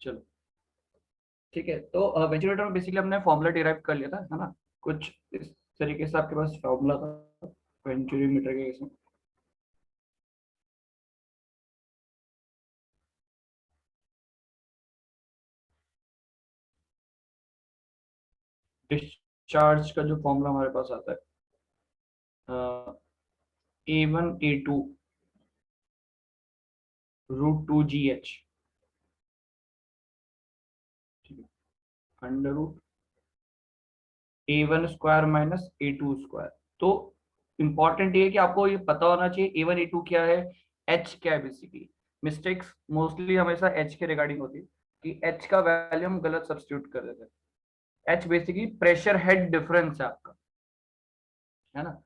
चलो ठीक है। तो वेंचुरेटर में बेसिकली हमने फॉर्मूला डिराइव कर लिया था, है ना? कुछ इस तरीके से आपके पास फॉर्मूला था वेंचुरीमीटर के केस में। डिस्चार्ज का जो फॉर्मूला हमारे पास आता है, A1 A2 √2 GH, ठीक है, √A1 square minus A2 square. तो इंपॉर्टेंट ये है कि आपको ये पता होना चाहिए A1 A2 क्या है, एच क्या है बेसिकली। मिस्टेक्स मोस्टली हमेशा एच के रिगार्डिंग होती है कि एच का वैल्यू हम गलत सब्स्टिट्यूट कर देते हैं। H basically pressure head difference है आपका, है ना?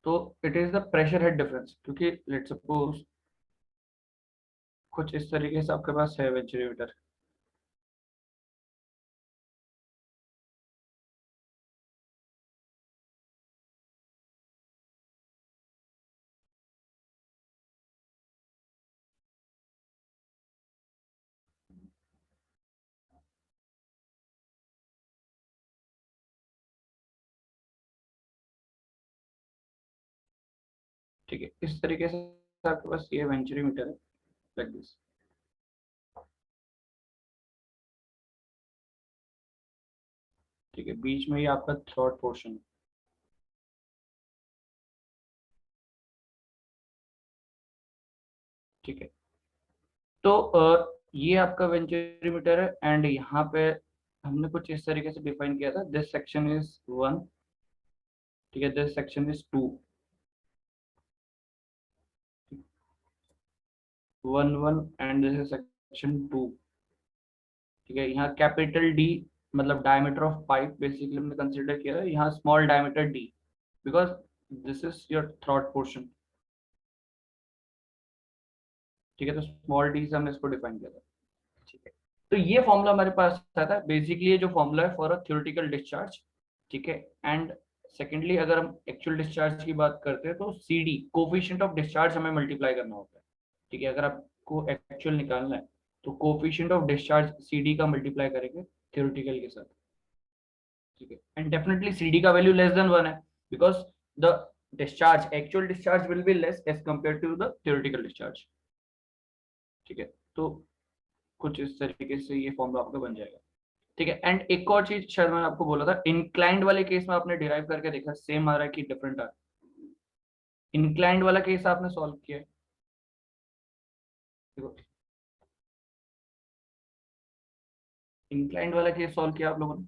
तो it is the pressure head difference, क्योंकि लेट्स सपोज कुछ इस तरीके से आपके पास है वेंचुरीमीटर। ठीक है, इस तरीके से आपके पास ये वेंचुरीमीटर है, लाइक दिस। ठीक है, बीच में ये आपका थ्रॉट पोर्शन। ठीक है, तो ये आपका वेंचुरीमीटर है एंड यहाँ पे हमने कुछ इस तरीके से डिफाइन किया था, दिस सेक्शन इज 1, ठीक है, this section is 2, 1 1 and this is section 2। ठीक है, यहाँ कैपिटल डी मतलब डायमीटर ऑफ पाइप बेसिकली हमने कंसीडर किया है, यहाँ small diameter D, because this is your throat portion. ठीक है, तो स्मॉल डी से हमने इसको डिफाइन किया था। ठीक है, तो ये फॉर्मूला हमारे पास आता है बेसिकली, ये जो फॉर्मूला है फॉर अ थ्योरेटिकल डिस्चार्ज। ठीक है, एंड सेकेंडली अगर हम एक्चुअल डिस्चार्ज की बात करते हैं तो C D coefficient of discharge हमें मल्टीप्लाई करना होता है। ठीक है, अगर आपको एक्चुअल निकालना है तो coefficient of discharge C D का मल्टीप्लाई करेंगे थ्योरेटिकल के साथ। ठीक है, एंड डेफिनेटली सी डी का वैल्यू लेस देन 1 है, because the discharge actual discharge will be less as compare to the theoretical discharge. ठीक है, तो कुछ इस तरीके से ये फॉर्मूला आपका बन जाएगा। ठीक है, एंड एक और चीज शायद मैंने आपको बोला था, इंक्लाइंड वाले केस में आपने डिराइव करके देखा सेम आ रहा है कि डिफरेंट आ रहा है? इंक्लाइंड वाला केस आपने सॉल्व किया है? देखो, इंक्लाइंड वाला केस सॉल्व किया आप लोगों ने?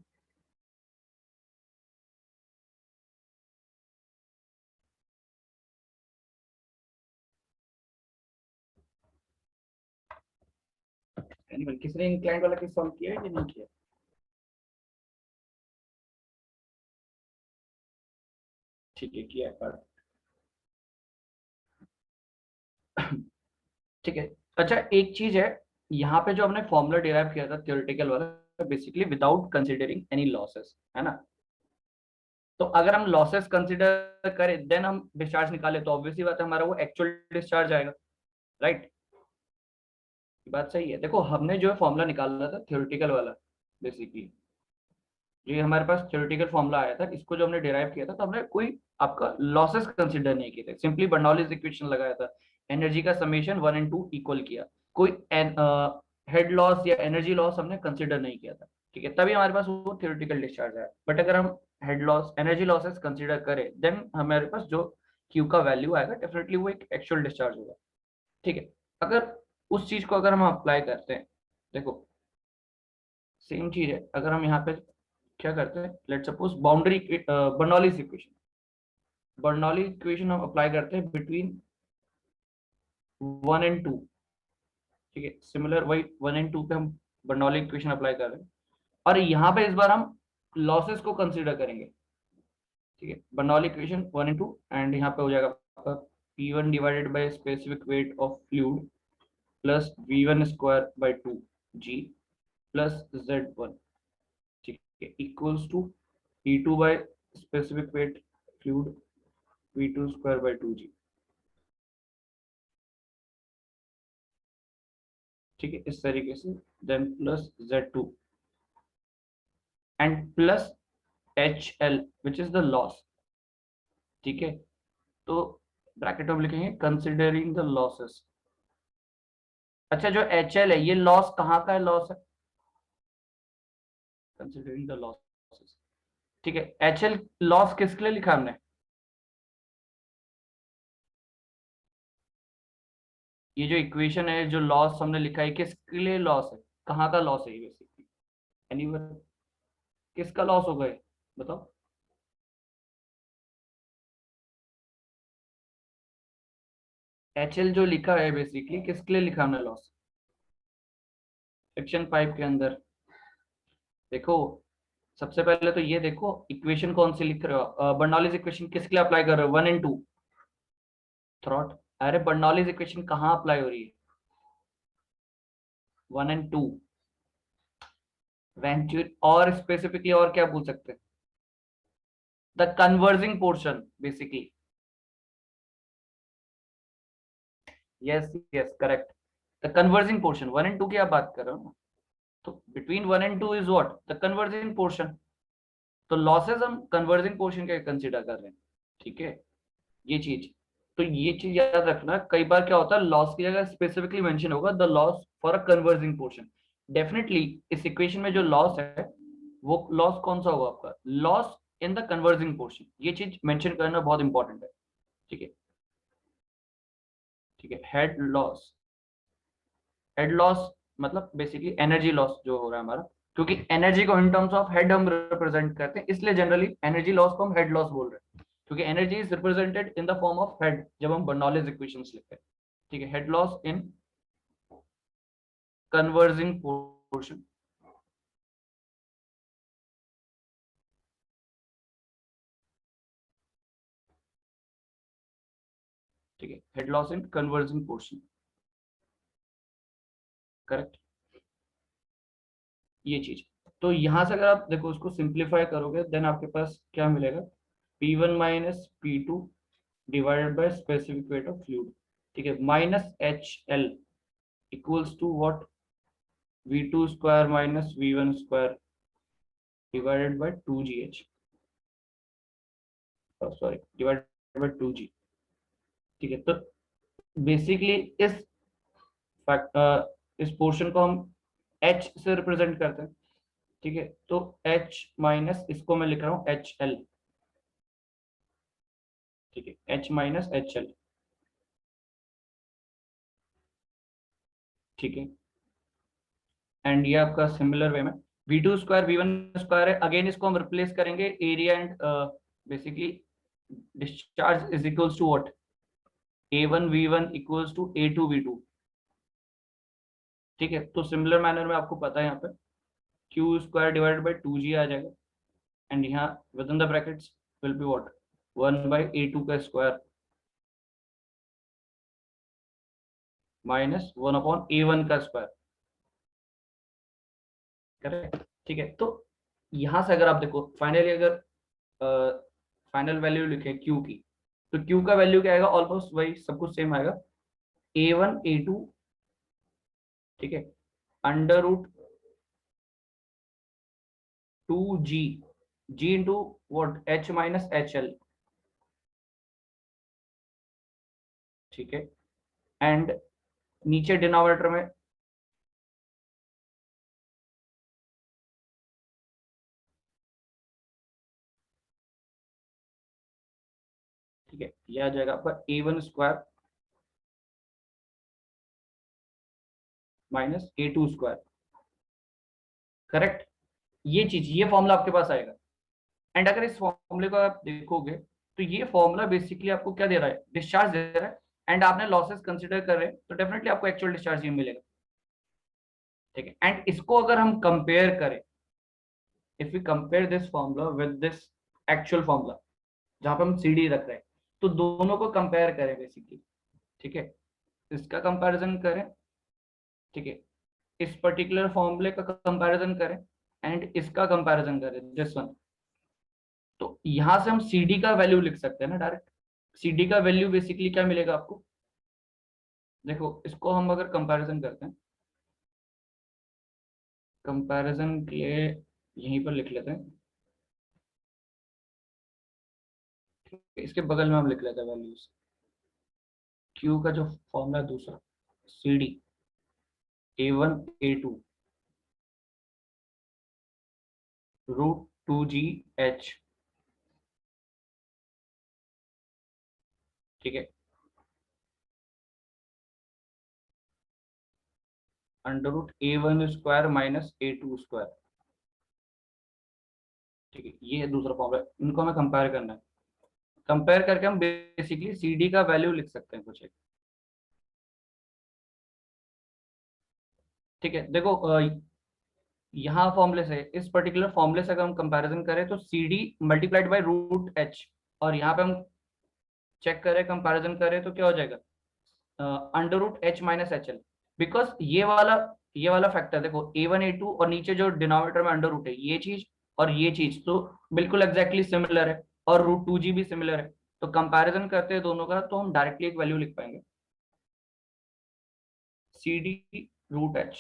किसने इंक्लाइंड वाला केस सॉल्व किया है कि नहीं किया? ठीक है, किया है पर ठीक है। अच्छा, एक चीज है, यहाँ पे जो हमने फॉर्मूला डिराइव किया था थ्योरेटिकल वाला, basically without considering any losses, है ना? तो अगर हम लॉसेस कंसीडर करें देन हम डिस्चार्ज निकाले तो ऑब्वियसली बात है हमारा वो एक्चुअल डिस्चार्ज आएगा, राइट? बात सही है। देखो, हमने जो है फॉर्मूला निकाला था थ्योरेटिकल वाला, बेसिकली ये हमारे पास थ्योरेटिकल फॉर्मूला आया था, इसको जो हमने डिराइव किया था तो हमने कोई आपका लॉसेस कंसीडर नहीं किए थे, सिंपली बर्नौलीज इक्वेशन लगाया था, एनर्जी का समेशन 1 and 2 इक्वल किया, कोई हेड लॉस या एनर्जी लॉस हमने कंसीडर नहीं किया था। ठीक है, तभी हमारे पास वो थ्योरेटिकल डिस्चार्ज आया। बट अगर हम head loss energy losses consider करें देन हमारे पास जो क्यू का वैल्यू आएगा डेफिनेटली वो एक एक्चुअल डिस्चार्ज होगा। ठीक है, अगर उस चीज को अगर हम अप्लाई करते हैं, देखो सेम चीज है, अगर हम यहाँ पे क्या करते हैं, let suppose boundary Bernoulli's equation, Bernoulli equation हम अप्लाई करते हैं बिटवीन 1 and 2। ठीक है, सिमिलर वही 1 and 2 पे हम बर्नौली इक्वेशन अप्लाई कर रहे हैं, और यहाँ पे इस बार हम लॉसेस को कंसीडर करेंगे। ठीक है, बर्नौली इक्वेशन 1 and 2 एंड यहाँ पे हो जाएगा आपका P1 divided by specific weight of fluid plus V1 square by 2 G plus Z1। ठीक है, equals to P2 by specific weight fluid V2 square by 2 G। ठीक है, इस तरीके से, then plus Z2 and plus HL which is the loss. ठीक है, तो ब्रैकेट में लिखेंगे कंसिडरिंग द लॉसेस। अच्छा, जो HL है ये लॉस कहाँ का है, लॉस है कंसिडरिंग द लॉसेस। ठीक है, HL लॉस किसके लिए लिखा हमने, ये जो इक्वेशन है, जो लॉस हमने लिखा है किसके लिए लॉस है, कहाँ का लॉस है ये बेसिकली, एनीवन, किसका लॉस होगा ये बताओ। HL जो लिखा है बेसिकली किसके लिए लिखा हमने लॉस, सेक्शन 5 के अंदर देखो। सबसे पहले तो ये देखो इक्वेशन कौन सी लिख रहे हो, बर्नौलीज इक्वेशन किसके लिए अप्लाई कर रहे हो, 1 and 2 थ्रॉट। अरे बर्नौलीज इक्वेशन कहाँ अप्लाई हो रही है, 1 and 2 वेंचुर, और स्पेसिफिकली और क्या बोल सकते हैं, the converging portion basically. Yes yes correct, the converging portion 1 and 2 की आप बात कर रहे हो ना, तो between 1 and 2 is what, the converging portion. तो लॉसेस हम कन्वर्जिंग पोर्शन का कंसिडर कर रहे हैं। ठीक है, ये चीज, तो ये चीज याद रखना, कई बार क्या होता है लॉस की जगह स्पेसिफिकली मेंशन होगा the loss for a converging portion. Definitely इस इक्वेशन में जो लॉस है वो लॉस कौन सा होगा आपका, loss in the converging portion, ये चीज मेंशन करना बहुत इंपॉर्टेंट है। ठीक है, ठीक है, हेड लॉस, हेड लॉस मतलब बेसिकली एनर्जी लॉस जो हो रहा है हमारा, क्योंकि एनर्जी को इन टर्म्स ऑफ हेड हम रिप्रेजेंट करते हैं, इसलिए जनरली एनर्जी लॉस को हम हेड लॉस बोल रहे हैं, क्योंकि energy is represented in the form of head जब हम बर्नौलीज इक्वेशंस लिखते हैं। ठीक है, head loss in converging portion. ठीक है, head loss in converging portion, correct, ये चीज। तो यहां से अगर आप देखो उसको सिंप्लीफाई करोगे देन आपके पास क्या मिलेगा, P1 - P2 divided by specific weight of fluid. ठीक है, minus HL equals to what, V2 square minus V1 square divided by 2GH, sorry divided by 2G। ठीक है, तो बेसिकली इस इस पोर्शन को हम H से रिप्रेजेंट करते हैं। ठीक है, तो H माइनस इसको मैं लिख रहा हूँ HL। ठीक है, H - HL। ठीक है, एंड ये आपका सिमिलर वे में V2 स्क्वायर V1 स्क्वायर है, अगेन इसको हम रिप्लेस करेंगे area and basically discharge is equals to what, A1 V1 equals to A2 V2। ठीक है, तो सिमिलर मैनर में आपको पता है यहाँ पे Q square divided by 2G आ जाएगा, एंड यहाँ with in the brackets will be what, 1/A2 का स्क्वायर माइनस 1/A1 का स्क्वायर, करेक्ट। ठीक है, तो यहां से अगर आप देखो फाइनली अगर फाइनल वैल्यू लिखे Q की, तो Q का वैल्यू क्या आएगा, ऑलमोस्ट वही सब कुछ सेम आएगा, A1 A2। ठीक है, √2G, G into what, H - HL। ठीक है, एंड नीचे डिनोमिनेटर में, ठीक है, ये आ जाएगा आपका A1 square minus A2 square, correct. ये चीज, ये फॉर्मूला आपके पास आएगा, एंड अगर इस फॉर्मूले को आप देखोगे तो ये फॉर्मूला बेसिकली आपको क्या दे रहा है, डिस्चार्ज दे रहा है, एंड आपने लॉसेस कंसिडर कर रहे हैं तो डेफिनेटली आपको एक्चुअल डिस्चार्ज ये मिलेगा। ठीक है, एंड इसको अगर हम कंपेयर करें, if we compare this formula with this actual formula जहां पे हम CD रख रहे हैं, तो दोनों को कंपेयर करें बेसिकली। ठीक है, इसका कंपैरिजन करें, ठीक है, इस पर्टिकुलर फॉर्मूले का कंपैरिजन करें, एंड इसका कंपैरिजन करें दिस वन, तो यहां से हम CD का वैल्यू लिख सकते हैं ना डायरेक्ट। CD का वैल्यू बेसिकली क्या मिलेगा आपको, देखो इसको हम अगर कंपैरिजन करते हैं कंपैरिजन के लिए यहीं पर लिख लेते हैं, इसके बगल में हम लिख लेते हैं वैल्यूज। क्यू का जो फॉर्मूला दूसरा, C D A1 A2 √2G H, ठीक है, √A1² माइनस A2², ठीक है, ये है दूसरा फॉर्मूला, इनको हमें कंपेयर करना है। कंपेयर करके हम बेसिकली सी डी का वैल्यू लिख सकते हैं कुछ एक। ठीक है, देखो यहाँ फॉर्मूले से, इस पर्टिकुलर फॉर्मूले से अगर हम कंपैरिजन करें तो C D multiplied by √H, और यहाँ पे हम चेक करें, कंपैरिजन करें तो क्या हो जाएगा, √H - HL। बिकॉज ये वाला फैक्टर देखो, A1 A2 और नीचे जो डिनोमिनेटर में अंडर रूट है, ये चीज और ये चीज तो बिल्कुल एग्जैक्टली सिमिलर है, और √2G भी सिमिलर है। तो कंपैरिजन करते हैं दोनों का, तो हम डायरेक्टली एक वैल्यू लिख पाएंगे, C D √H,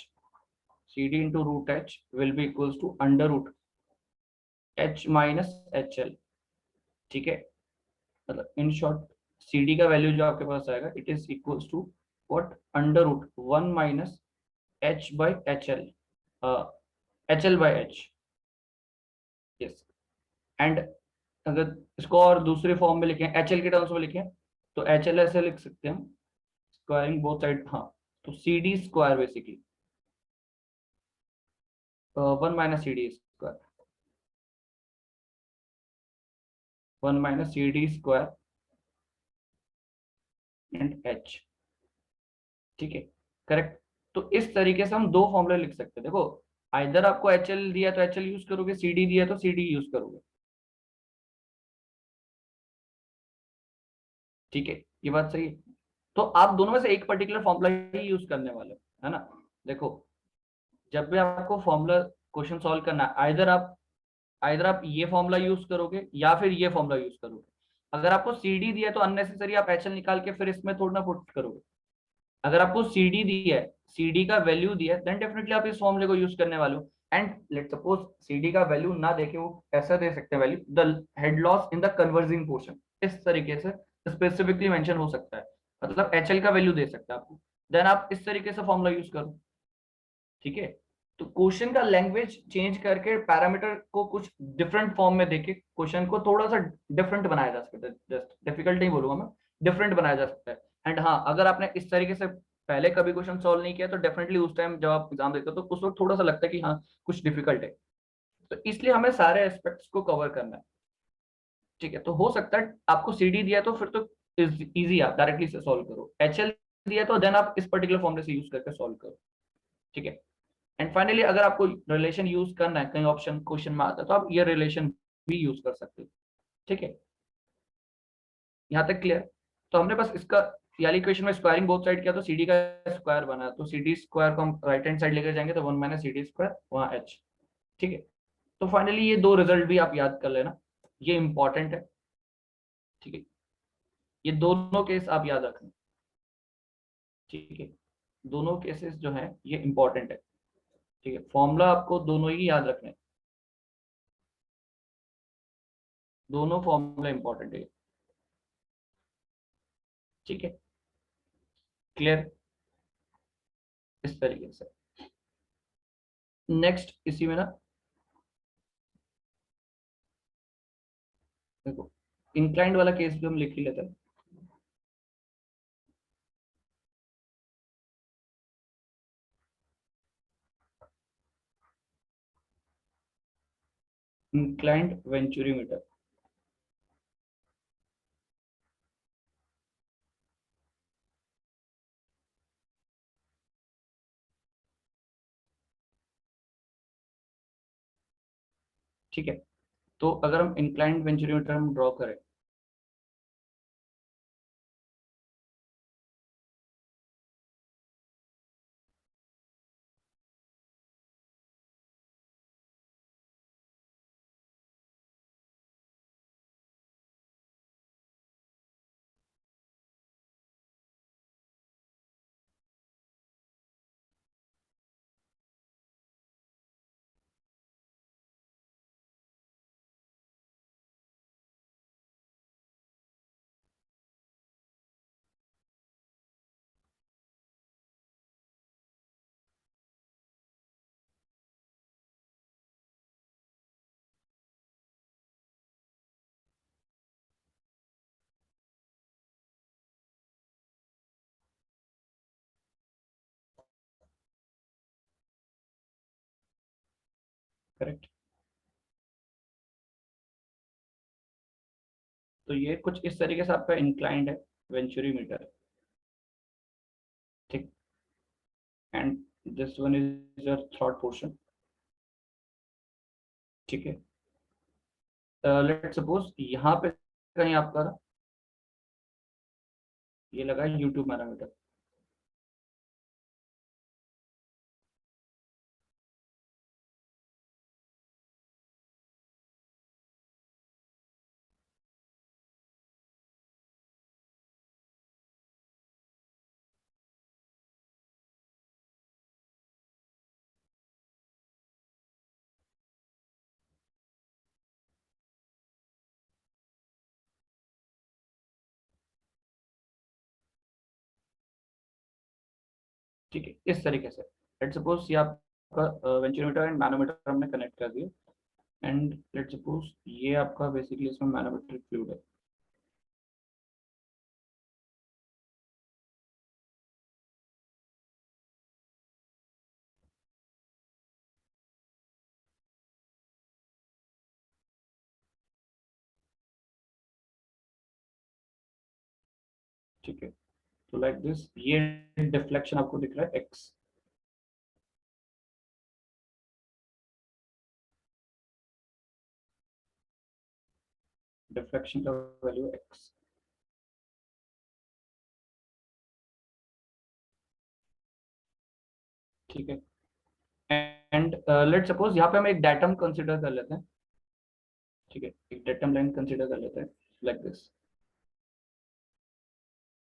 C D into √H will be equals to √H - HL, ठीक है। मतलब इन शॉर्ट, सी डी का वैल्यू जो आपके पास आएगा, it is equals to what, √1 minus H/HL, HL/H, yes. And अगर इसको और दूसरे फॉर्म में लिखें, HL के टर्म्स में लिखें, तो HL ऐसे लिख सकते हैं हम, स्क्वायरिंग बोथ साइड, हाँ। तो C D square basically 1 - CD², 1 - CD² and H, ठीक है, करेक्ट। तो इस तरीके से हम दो फॉर्मूले लिख सकते हैं, देखो, आइदर आपको HL दिया तो HL यूज करोगे, CD दिया तो CD यूज करोगे, ठीक है, ये बात सही है। तो आप दोनों में से एक पर्टिकुलर फॉर्मूला ही यूज करने वाले हो, है ना। देखो, जब भी आपको फॉर्मूला क्वेश्चन सॉल्व करना है, आइदर आप ये फॉर्मूला यूज करोगे या फिर ये फॉर्मूला यूज करोगे। अगर आपको CD दिया है तो अननेसेसरी आप HL निकाल के फिर इसमें थोड़ा ना पुट करोगे। अगर आपको CD दिया है, CD का वैल्यू दिया है, देन डेफिनेटली आप इस फॉर्मूले को यूज करने वाले हो। एंड लेट सपोज CD का वैल्यू ना देके वो ऐसा दे सकते हैं value, the head loss in the converging portion, इस तरीके से स्पेसिफिकली मेंशन हो सकता है, मतलब HL का वैल्यू दे सकता है आपको, देन आप इस तरीके से फॉर्मूला यूज करो, ठीक है। तो क्वेश्चन का लैंग्वेज चेंज करके पैरामीटर को कुछ डिफरेंट फॉर्म में देके क्वेश्चन को थोड़ा सा डिफरेंट बनाया जा सकता है, जस्ट डिफिकल्ट नहीं बोलूंगा मैं, डिफरेंट बनाया जा सकता है। एंड हाँ, अगर आपने इस तरीके से पहले कभी क्वेश्चन सॉल्व नहीं किया तो डेफिनेटली उस टाइम जब आप एग्जाम देते हो तो उस वक्त थोड़ा सा लगता है कि हाँ, कुछ डिफिकल्ट है। तो इसलिए हमें सारे एस्पेक्ट्स को कवर करना है, ठीक है। तो हो सकता है आपको CD दिया तो फिर तो इजी, आप डायरेक्टली से सॉल्व करो, HL दिया तो देन आप इस पर्टिकुलर फॉर्मूले से यूज करके सॉल्व करो, ठीक है। एंड फाइनली अगर आपको रिलेशन यूज करना है, कहीं ऑप्शन क्वेश्चन में आता है, तो आप ये रिलेशन भी यूज कर सकते हो, ठीक है। यहाँ तक क्लियर। तो हमने बस इसका याली इक्वेशन में स्क्वायरिंग बोथ साइड किया तो CD का स्क्वायर बना, तो CD स्क्वायर को हम राइट हैंड साइड लेकर जाएंगे तो 1 - CD² वहाँ H, ठीक है। तो फाइनली ये दो रिजल्ट भी आप याद कर लेना, ये इंपॉर्टेंट है, ठीक है। ये दोनों केस आप याद रखना, ठीक है। दोनों केसेस जो है ये इंपॉर्टेंट है, ठीक है। फॉर्मूला आपको दोनों ही याद रखने हैं, दोनों फॉर्मूला इंपॉर्टेंट है, ठीक है, क्लियर, इस तरीके से। नेक्स्ट इसी में ना, देखो, इंक्लाइंड वाला केस भी हम लिख ही लेते हैं। इंक्लाइंड वेंचुरीमीटर, ठीक है। तो अगर हम इंक्लाइंड वेंचुरीमीटर हम ड्रॉ करें, करेक्ट। तो ये कुछ इस तरीके से आपका इंक्लाइंड है वेंचुरी मीटर। ठीक। And this one is your throat portion. ठीक है। लेट सपोज यहाँ पे कहीं आपका ये लगा है यूट्यूब मैनोमीटर। ठीक है, इस तरीके से लेट सपोज ये आपका वेंचुरीमीटर एंड मैनोमीटर हमने कनेक्ट कर दिया। एंड लेट सपोज ये आपका बेसिकली इसमें मैनोमेट्रिक फ्लूइड है। ठीक है। तो लाइक दिस ये डिफ्लेक्शन आपको दिख रहा है एक्स। डिफ्लेक्शन का वैल्यू एक्स। ठीक है। एंड लेट सपोज यहाँ पे हम एक डेटम कंसिडर कर लेते हैं। ठीक है, एक डेटम लाइन कंसिडर कर लेते हैं लाइक दिस।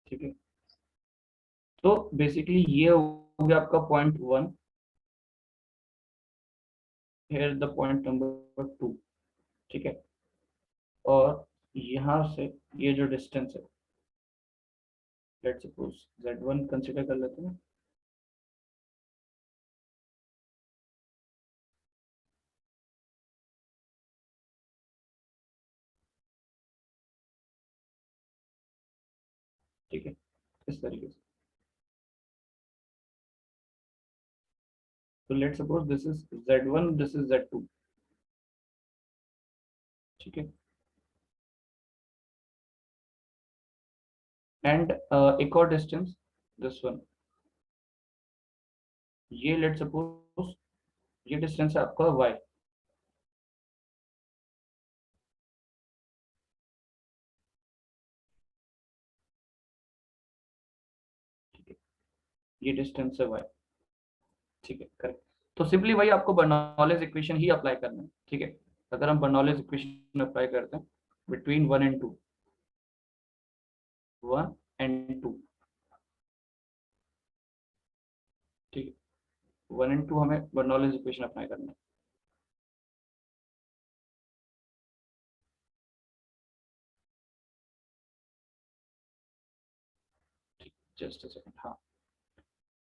ठीक है। तो बेसिकली ये हो गया आपका point one. Here the point number two. ठीक है। और यहाँ से ये जो डिस्टेंस है लेट सपोज z1 कंसिडर कर लेते हैं। ठीक है, इस तरीके से। तो let suppose this is z1, this is z2। ठीक है। एंड एक और डिस्टेंस दिस वन। ये लेट सपोज ये डिस्टेंस है आपका y। ठीक है, ये डिस्टेंस है y। ठीक है, करेक्ट। तो सिंपली वही आपको बर्नौलीज इक्वेशन ही अप्लाई करना है। ठीक है। अगर हम बर्नौलीज इक्वेशन अप्लाई करते हैं between one and two, one and two. ठीक है, वन एंड टू हमें बर्नौलीज इक्वेशन अप्लाई करना है। Just a second. हाँ।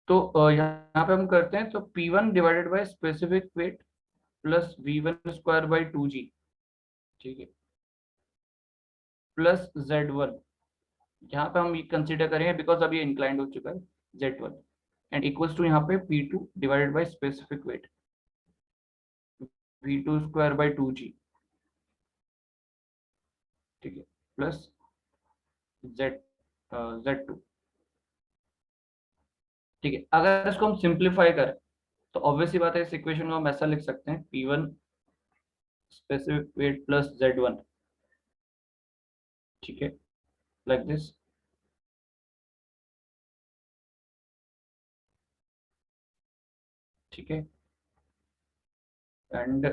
तो यहाँ पे हम करते हैं तो P1 divided by specific weight plus V1 square by 2G। ठीक है। Plus Z1। यहाँ पे हम कंसिडर करेंगे बिकॉज अभी इंक्लाइंड हो चुका है Z1। एंड इक्वल्स टू यहाँ पे P2 divided by specific wait V2 square by 2G। ठीक है। Plus Z Z2। ठीक है, अगर इसको हम सिंप्लीफाई करें तो ऑब्वियसली बात है इस इक्वेशन को हम ऐसा लिख सकते हैं P1 specific weight plus Z1। ठीक है, लाइक दिस। ठीक है। And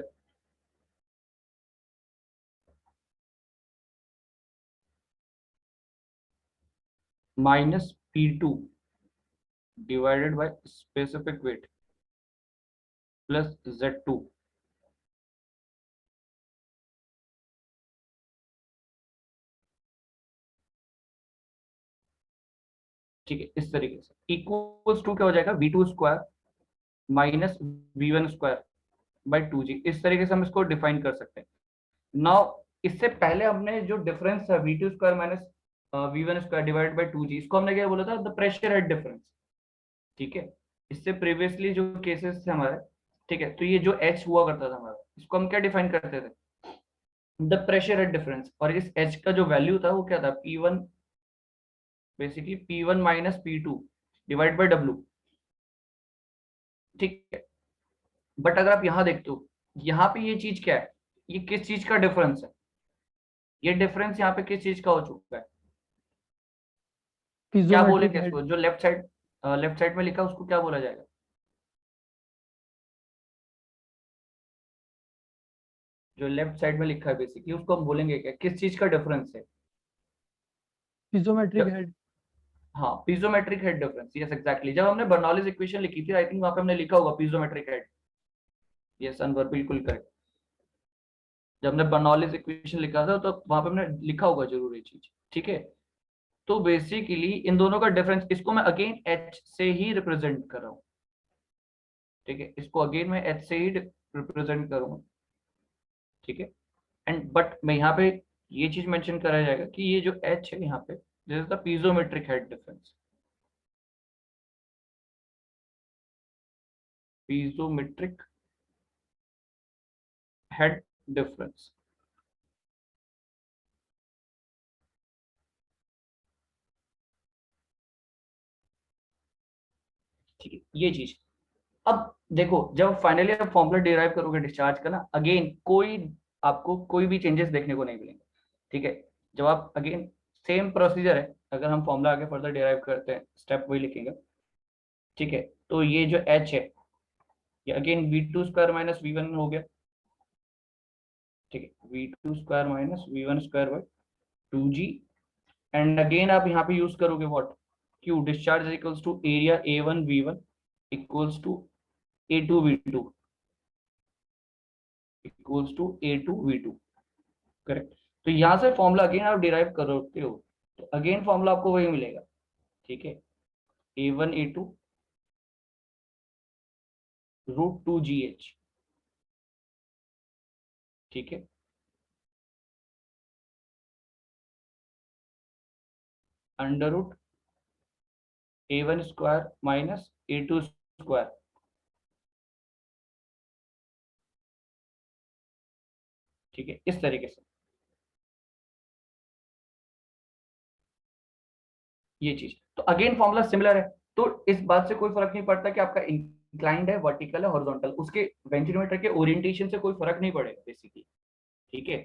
minus P2 divided by specific weight plus Z2। ठीक है, इस तरीके से इक्वल्स टू क्या हो जाएगा V2 square minus V1 square by 2G। इस तरीके से हम इसको डिफाइन कर सकते हैं। नाउ इससे पहले हमने जो डिफरेंस था V2 square minus V1 square divide by 2G, इसको हमने क्या बोला था द प्रेशर हेड डिफरेंस। ठीक है। इससे प्रीवियसली जो केसेस थे हमारे, ठीक है, तो ये जो एच हुआ करता था हमारा, इसको हम क्या डिफाइन करते थे, द प्रेशर एट डिफरेंस। और इस एच का जो वैल्यू था वो क्या था, P1, basically P1 minus P2 divide by W. ठीक है, बट अगर आप यहाँ देखते हो, यहाँ पे ये चीज क्या है, ये किस चीज का डिफरेंस है, ये डिफरेंस यहाँ पे किस चीज का हो चुका है, क्या पीजोमेट्रिक बोलेंगे हेड। इसको, जो लेफ्ट साइड में लिखा है उसको क्या बोला जाएगा, जो लेफ्ट साइड में लिखा है बेसिकली उसको हम बोलेंगे क्या, किस चीज का डिफरेंस है। Piezometric head. हाँ, piezometric head difference, yes exactly. जब हमने बर्नौलीज इक्वेशन लिखी थी, आई थिंक वहां पे हमने लिखा होगा पीजोमेट्रिक हेड। यस अनवर, बिल्कुल करेक्ट। जब हमने बर्नौलीज इक्वेशन लिखा था तो वहां पे हमने लिखा होगा जरूर ये चीज। ठीक है, तो बेसिकली इन दोनों का डिफरेंस, इसको मैं अगेन एच से ही रिप्रेजेंट कर रहा हूँ। ठीक है, इसको अगेन मैं एच से ही रिप्रेजेंट करूंगा। ठीक है, एंड बट मैं यहाँ पे ये चीज मेंशन करा जाएगा कि ये जो एच है यहाँ पे, this is the piezometric head difference, पीजोमेट्रिक head difference. ठीक है, ये चीज। अब देखो, जब फाइनली आप फॉर्मूला डिराइव करोगे डिस्चार्ज का ना, अगेन कोई आपको कोई भी चेंजेस देखने को नहीं मिलेंगे। ठीक है, जब आप अगेन सेम प्रोसीजर है, अगर हम फॉर्मूला आगे फर्दर डिराइव करते हैं, स्टेप वही लिखेंगे। ठीक है, तो ये जो एच है, ये again V2 square minus V1 हो गया। ठीक है, V2 square minus V1 square by 2G। And again आप यहाँ पे यूज करोगे what, Q, discharge equals to area A1 V1 equals to A2 V2 equals to A2 V2। Correct, तो यहाँ से फॉर्मूला अगेन आप डिराइव करोगे हो, तो अगेन फॉर्मूला आपको वही मिलेगा। ठीक है, A1 A2 √2GH। ठीक है, under root A1 square minus A2 square. ठीक है, इस तरीके से ये चीज। तो अगेन फॉर्मूला सिमिलर है, तो इस बात से कोई फर्क नहीं पड़ता कि आपका इंक्लाइंड है, वर्टिकल है, हॉरिजॉन्टल, उसके वेंटिलेटर के ओरिएंटेशन से कोई फर्क नहीं पड़ेगा बेसिकली। ठीक है,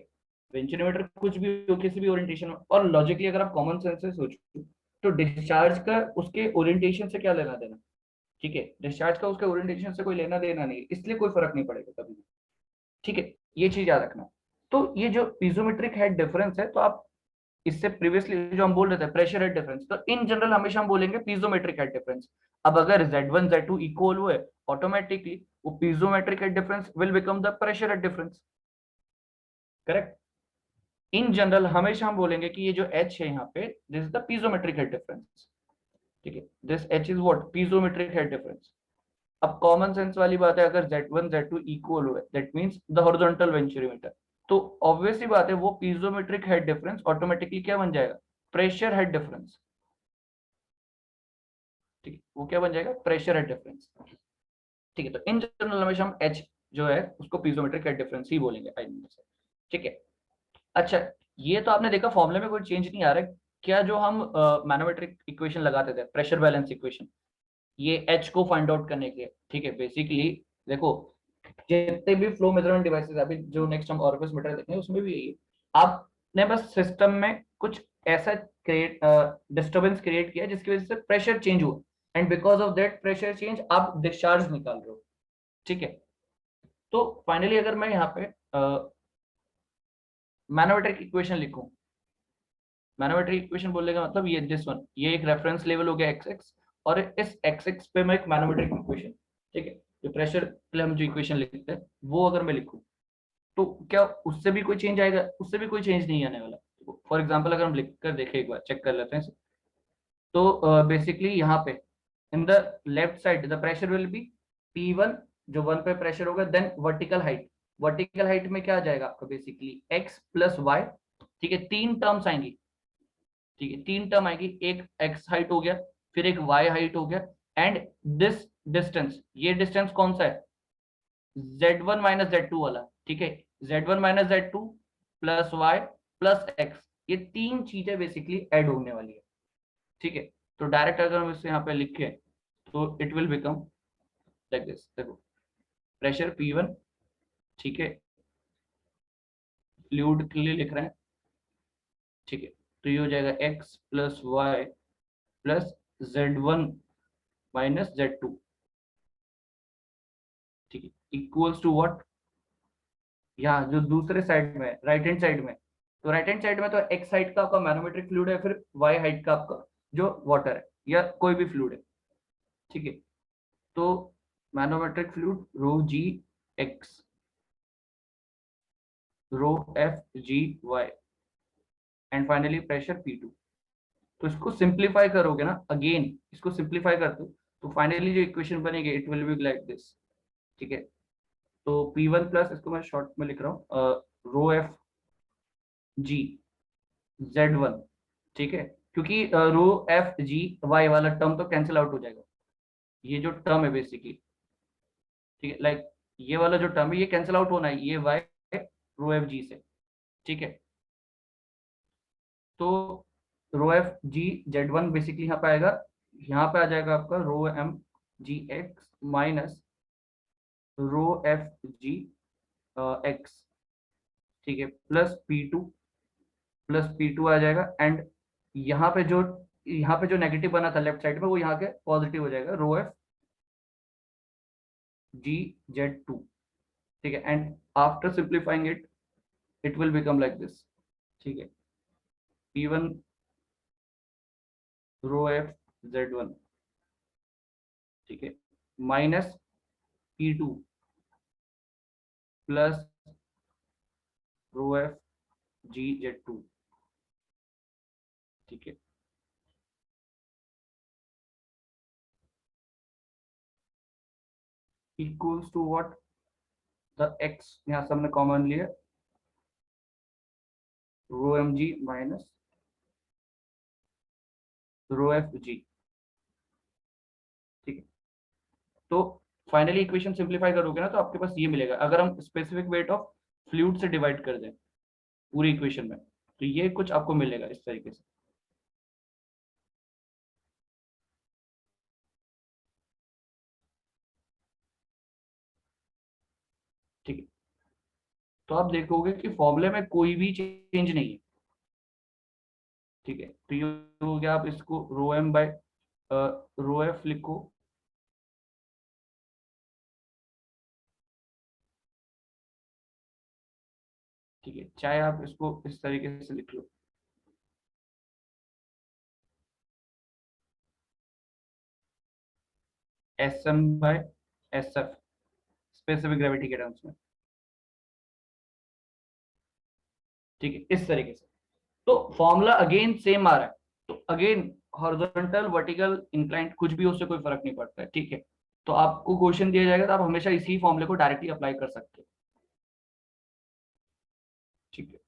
वेंटिलेटर कुछ भी हो, किसी भी ओरिएंटेशन में। और लॉजिकली अगर आप कॉमन सेंस से सोचो, तो डिस्चार्ज का उसके ओरिएंटेशन से क्या लेना देना। ठीक है, डिस्चार्ज का उसके ओरिएंटेशन से कोई लेना देना नहीं, इसलिए कोई फर्क नहीं पड़ेगा कभी भी। ठीक है, ये चीज याद रखना। तो ये जो पीजोमेट्रिक हेड डिफरेंस है, तो आप इससे प्रीवियसली जो हम बोल रहे थे प्रेशर हेड डिफरेंस, तो इन जनरल हमेशा हम बोलेंगे पीजोमेट्रिक हेड डिफरेंस। अब अगर Z1 Z2 इक्वल हुए, ऑटोमेटिकली वो पीजोमेट्रिक head difference will become the pressure head difference. Correct, in general हमेशा हम बोलेंगे कि ये जो H है यहाँ पे, this is the piezometric head difference. ठीक है, this H is what, पीजोमेट्रिक head difference. अब कॉमन सेंस वाली बात है, अगर Z1 Z2 इक्वल हुए, that means the horizontal venturimeter, तो ऑब्वियस सी बात है वो पीजोमेट्रिक हेड डिफरेंस ऑटोमेटिकली क्या बन जाएगा, प्रेशर हेड डिफरेंस। ठीक है, वो क्या बन जाएगा, प्रेशर हेड डिफरेंस। ठीक है, तो इन जनरल हमेशा हम एच जो है उसको पीजोमेट्रिक हेड डिफरेंस ही बोलेंगे आई मीन से। ठीक है, अच्छा, ये तो आपने देखा फॉर्मूले में कोई चेंज नहीं आ रहा है। क्या जो हम मैनोमेट्रिक इक्वेशन लगाते थे, प्रेशर बैलेंस इक्वेशन, ये एच को फाइंड आउट करने के लिए। ठीक है, बेसिकली देखो, जितने भी फ्लो मेजरमेंट डिवाइसेस अभी जो नेक्स्ट हम ऑरिफिस मीटर देखेंगे उसमें भी यही है। आपने बस सिस्टम में कुछ ऐसा क्रिएट डिस्टर्बेंस क्रिएट किया जिसकी वजह से प्रेशर चेंज हुआ, and because of that pressure change आप डिस्चार्ज निकाल रहे हो। ठीक है, तो फाइनली अगर मैं यहाँ पे मैनोमेट्रिक इक्वेशन लिखूं, मैनोमेट्रिक इक्वेशन बोलने का मतलब ये दिस वन, ये एक रेफरेंस लेवल हो गया एक्स एक्स, और इस एक्स एक्स पे मैं एक मैनोमेट्रिक इक्वेशन, ठीक है, जो प्रेशर के लिए हम जो इक्वेशन लिखते हैं वो अगर मैं लिखूं, तो क्या उससे भी कोई चेंज आएगा, उससे भी कोई चेंज नहीं आने वाला। फॉर एग्जाम्पल अगर हम लिख कर देखें, एक बार चेक कर लेते हैं इसे। तो बेसिकली यहाँ पे in the left side the pressure will be P1, जो 1 पे प्रेशर होगा, then vertical height, vertical height में क्या आ जाएगा आपका बेसिकली x प्लस वाई। ठीक है, तीन टर्म्स आएंगी। ठीक है, तीन टर्म आएगी, एक x हाइट हो गया, फिर एक y हाइट हो गया, एंड दिस डिस्टेंस, ये डिस्टेंस कौन सा है, Z1 माइनस Z2 वाला, ठीक है, Z1 minus Z2 plus Y plus X, ये तीन चीजें बेसिकली ऐड होने वाली है, ठीक है। तो डायरेक्ट अगर हम इसे यहाँ पे लिखें तो it will become like this, देखो प्रेशर P1, ठीक है, फ्लूइड के लिए लिख रहे हैं, ठीक है, तो ये हो जाएगा X प्लस वाई प्लस Z1 माइनस Z2, ठीक है, इक्वल्स टू व्हाट, यहाँ जो दूसरे साइड में राइट हैंड साइड में, तो राइट हैंड साइड में तो एक्स हाइट का आपका मैनोमेट्रिक फ्लूइड है, फिर वाई हाइट का आपका जो वाटर है या कोई भी फ्लूइड है, ठीक है। तो manometric fluid rho G X, rho F G Y, and finally pressure P2। तो इसको सिंप्लीफाई करोगे ना, अगेन इसको सिंप्लीफाई कर दो, तो फाइनली जो इक्वेशन बनेगी it will be like this, ठीक है। तो P1 प्लस, इसको मैं शॉर्ट में लिख रहा हूँ, रो एफ जी Z1, ठीक है, क्योंकि रो एफ जी वाई वाला टर्म तो कैंसिल आउट हो जाएगा, ये जो टर्म है बेसिकली, ठीक है, लाइक ये वाला जो टर्म है ये कैंसिल आउट होना है, ये वाई रो एफ जी से, ठीक है। तो रो एफ जी Z1 बेसिकली यहाँ पे आएगा, यहाँ पे आ जाएगा आपका rho M G X minus rho F G X, ठीक है, प्लस P2 आ जाएगा, एंड यहाँ पे जो नेगेटिव बना था लेफ्ट साइड में वो यहाँ के पॉजिटिव हो जाएगा, रो एफ जी Z2, ठीक है, and after simplifying it it will become like this, ठीक है, P1 रो एफ Z1, ठीक है, minus P2 plus rho F G Z2, ठीक है, equals to what, the x यहाँ से हमने कॉमन लिया, rho M G minus rho F G, ठीक है। तो फाइनली इक्वेशन सिंप्लीफाई करोगे ना तो आपके पास ये मिलेगा, अगर हम स्पेसिफिक वेट ऑफ फ्लूइड से डिवाइड कर दें पूरी इक्वेशन में, तो ये कुछ आपको मिलेगा इस तरीके से, ठीक है। तो आप देखोगे कि फॉर्मूले में कोई भी चेंज नहीं है, ठीक है, तो ये हो गया, आप इसको रो एम बाय रो एफ लिखो, ठीक है, चाहे आप इसको इस तरीके से लिख लो, S M by S F, specific gravity के टर्म्स में, ठीक है, इस तरीके से। तो फॉर्मूला अगेन सेम आ रहा है, तो अगेन हॉरिजॉन्टल वर्टिकल इंक्लाइंड कुछ भी, उससे कोई फर्क नहीं पड़ता है, ठीक है। तो आपको क्वेश्चन दिया जाएगा तो आप हमेशा इसी फॉर्मूले को डायरेक्टली अप्लाई कर सकते हो, ठीक है,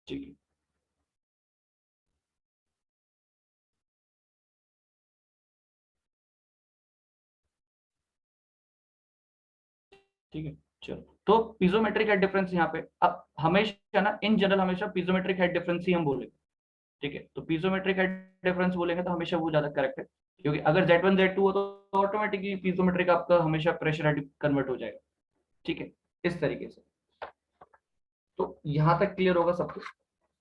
ठीक है, ठीक है। चलो, तो पीजोमेट्रिक हेड डिफरेंस यहाँ पे अब हमेशा ना, इन जनरल हमेशा पीजोमेट्रिक हेड डिफरेंस ही हम बोलेंगे, ठीक है। तो पीजोमेट्रिक हेड डिफरेंस बोलेंगे तो हमेशा वो ज्यादा करेक्ट है, क्योंकि अगर Z1 Z2 हो तो ऑटोमेटिकली पीजोमेट्रिक आपका हमेशा प्रेशर हेड कन्वर्ट हो जाएगा, ठीक है, इस तरीके से। तो यहाँ तक क्लियर होगा सब कुछ,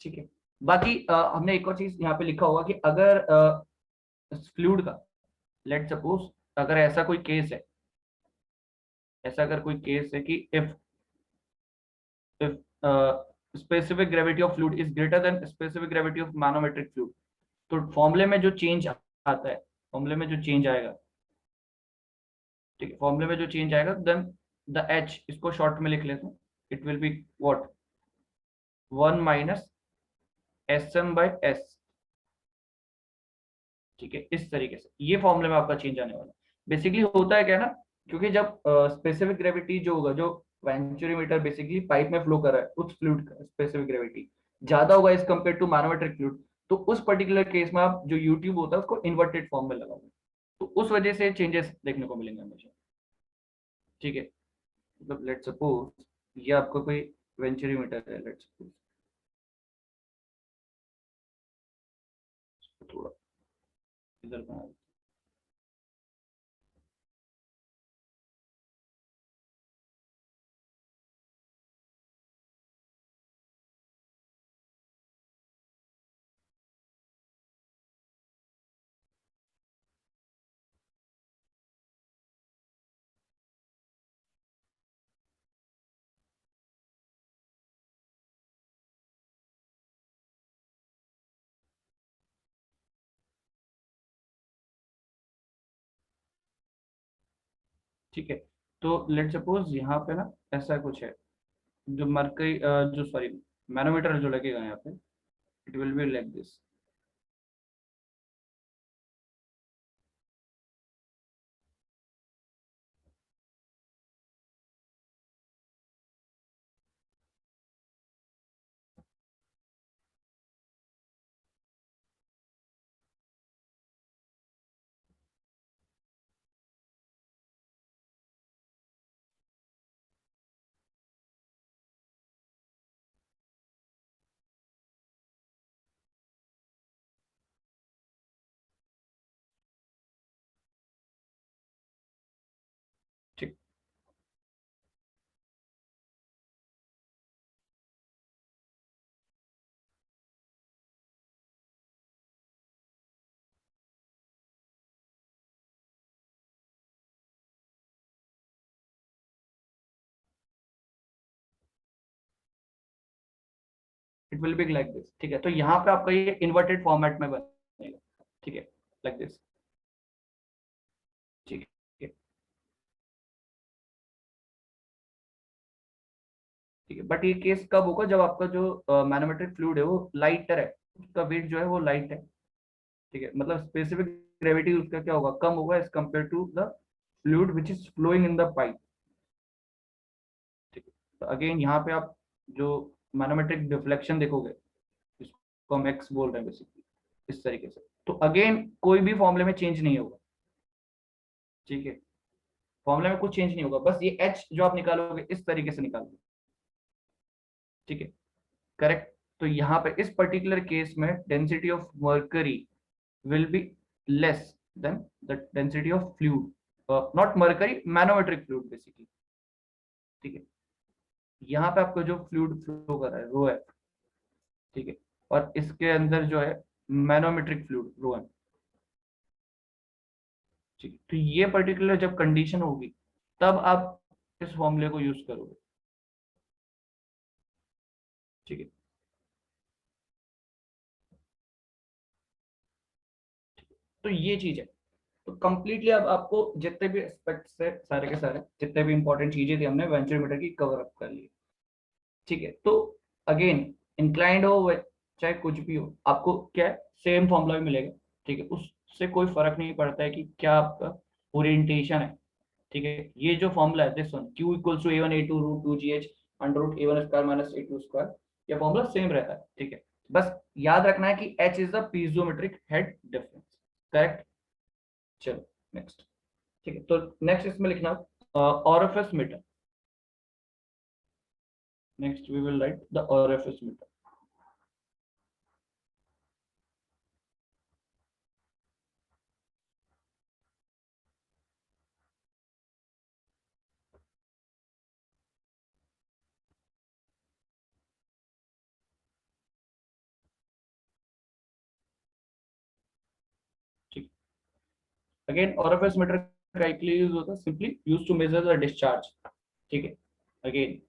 ठीक है। बाकी हमने एक और चीज यहाँ पे लिखा होगा कि अगर फ्लूइड का, लेट सपोज अगर ऐसा कोई केस है, ऐसा अगर कोई केस है कि if specific gravity of fluid is greater than specific gravity of manometric fluid, तो फॉर्मूले में जो चेंज आता है, फॉर्मूले में जो चेंज आएगा, ठीक है, फॉर्मूले में जो चेंज आएगा, देन द एच, इसको शॉर्ट में लिख लेते हैं, इट विल बी व्हाट, 1 माइनस एस एम बाई एस, ठीक है, इस तरीके से ये फॉर्मूले में आपका चेंज आने वाला है। बेसिकली होता है क्या ना, क्योंकि जब स्पेसिफिक ग्रेविटी जो होगा, जो वेंचुरीमीटर बेसिकली पाइप में फ्लो कर रहा है, उस फ्लूइड का स्पेसिफिक ग्रेविटी ज्यादा होगा as compare to manometric fluid, तो उस पर्टिकुलर केस में आप जो यूट्यूब होता है उसको इन्वर्टेड फॉर्म में लगाओगे, तो उस वजह से चेंजेस देखने को मिलेंगे हमेशा। ठीक है, मतलब लेट्स सपोज ये आपका कोई वेंचुरीमीटर है, लेट्स सपोज थोड़ा इधर बना, ठीक है। तो लेट्स सपोज यहाँ पे ना ऐसा कुछ है, जो मरकरी जो सॉरी मैनोमीटर जो लगेगा यहाँ पे, it will be like this. ठीक, it will be like this. ठीक है, तो यहाँ पे आपका ये इन्वर्टेड फॉर्मेट में बनेगा। ठीक है, लाइक दिस। ठीक है, ठीक है, बट ये केस कब होगा, जब आपका जो मैनोमेट्रिक फ्लूइड है वो लाइटर है, उसका वेट जो है वो लाइट है। ठीक है, मतलब स्पेसिफिक ग्रेविटी उसका क्या होगा, कम होगा as compare to the fluid which is flowing in the pipe. ठीक है, तो अगेन यहाँ पे आप जो मैनोमेट्रिक डिफ्लेक्शन देखोगे, इसको हम एक्स बोल रहे हैं बेसिकली, इस तरीके से, तो अगेन कोई भी फॉर्मूले में चेंज नहीं होगा। ठीक है, फॉर्मूले में कुछ चेंज नहीं होगा, बस ये एच जो आप निकालोगे इस तरीके से निकालोगे। ठीक है, करेक्ट। तो यहाँ पे इस पर्टिकुलर केस में density of mercury will be less than the density of fluid, not mercury, manometric fluid basically. ठीक है, यहाँ पे आपको जो फ्लूइड फ्लो कर रहा है रो है। ठीक है, और इसके अंदर जो है मैनोमेट्रिक फ्लूइड रो है। ठीक है, तो ये पर्टिकुलर जब कंडीशन होगी तब आप इस फॉर्मूले को यूज करोगे। ठीक है, तो ये चीज है। तो कंप्लीटली अब आपको जितने भी एस्पेक्ट्स है, सारे के सारे जितने भी इंपॉर्टेंट चीजें थी हमने वेंचुरीमीटर की कवर अप कर ली। ठीक है, तो अगेन इंक्लाइंड हो चाहे कुछ भी हो, आपको क्या है, सेम फॉर्मूला भी मिलेगा। ठीक है, उससे कोई फर्क नहीं पड़ता है कि क्या आपका ओरिएंटेशन है। ठीक है, ये जो फॉर्मूला है this one, Q equals to A one A two root two G H under root A one square minus A two square, ये फॉर्मूला सेम रहता है। ठीक है, बस याद रखना है कि H is the piezometric head difference. Correct. चलो नेक्स्ट। ठीक है, तो नेक्स्ट इसमें लिखना orifice meter. Next we will write the orifice meter. ठीक, अगेन ऑरिफिस मीटर का एक यूज होता है, simply use to measure the discharge. ठीक है, again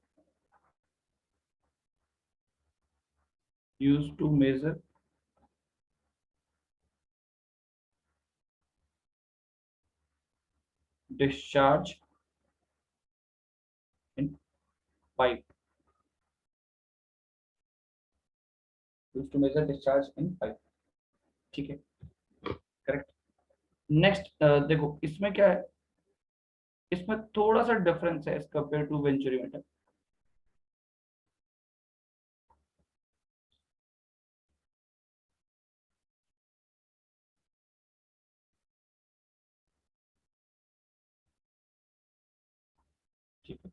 use to measure discharge in pipe. Use to measure discharge in pipe. ठीक है, correct. Next देखो इसमें क्या है, इसमें थोड़ा सा डिफरेंस है as compare to venturi method. ठीक है।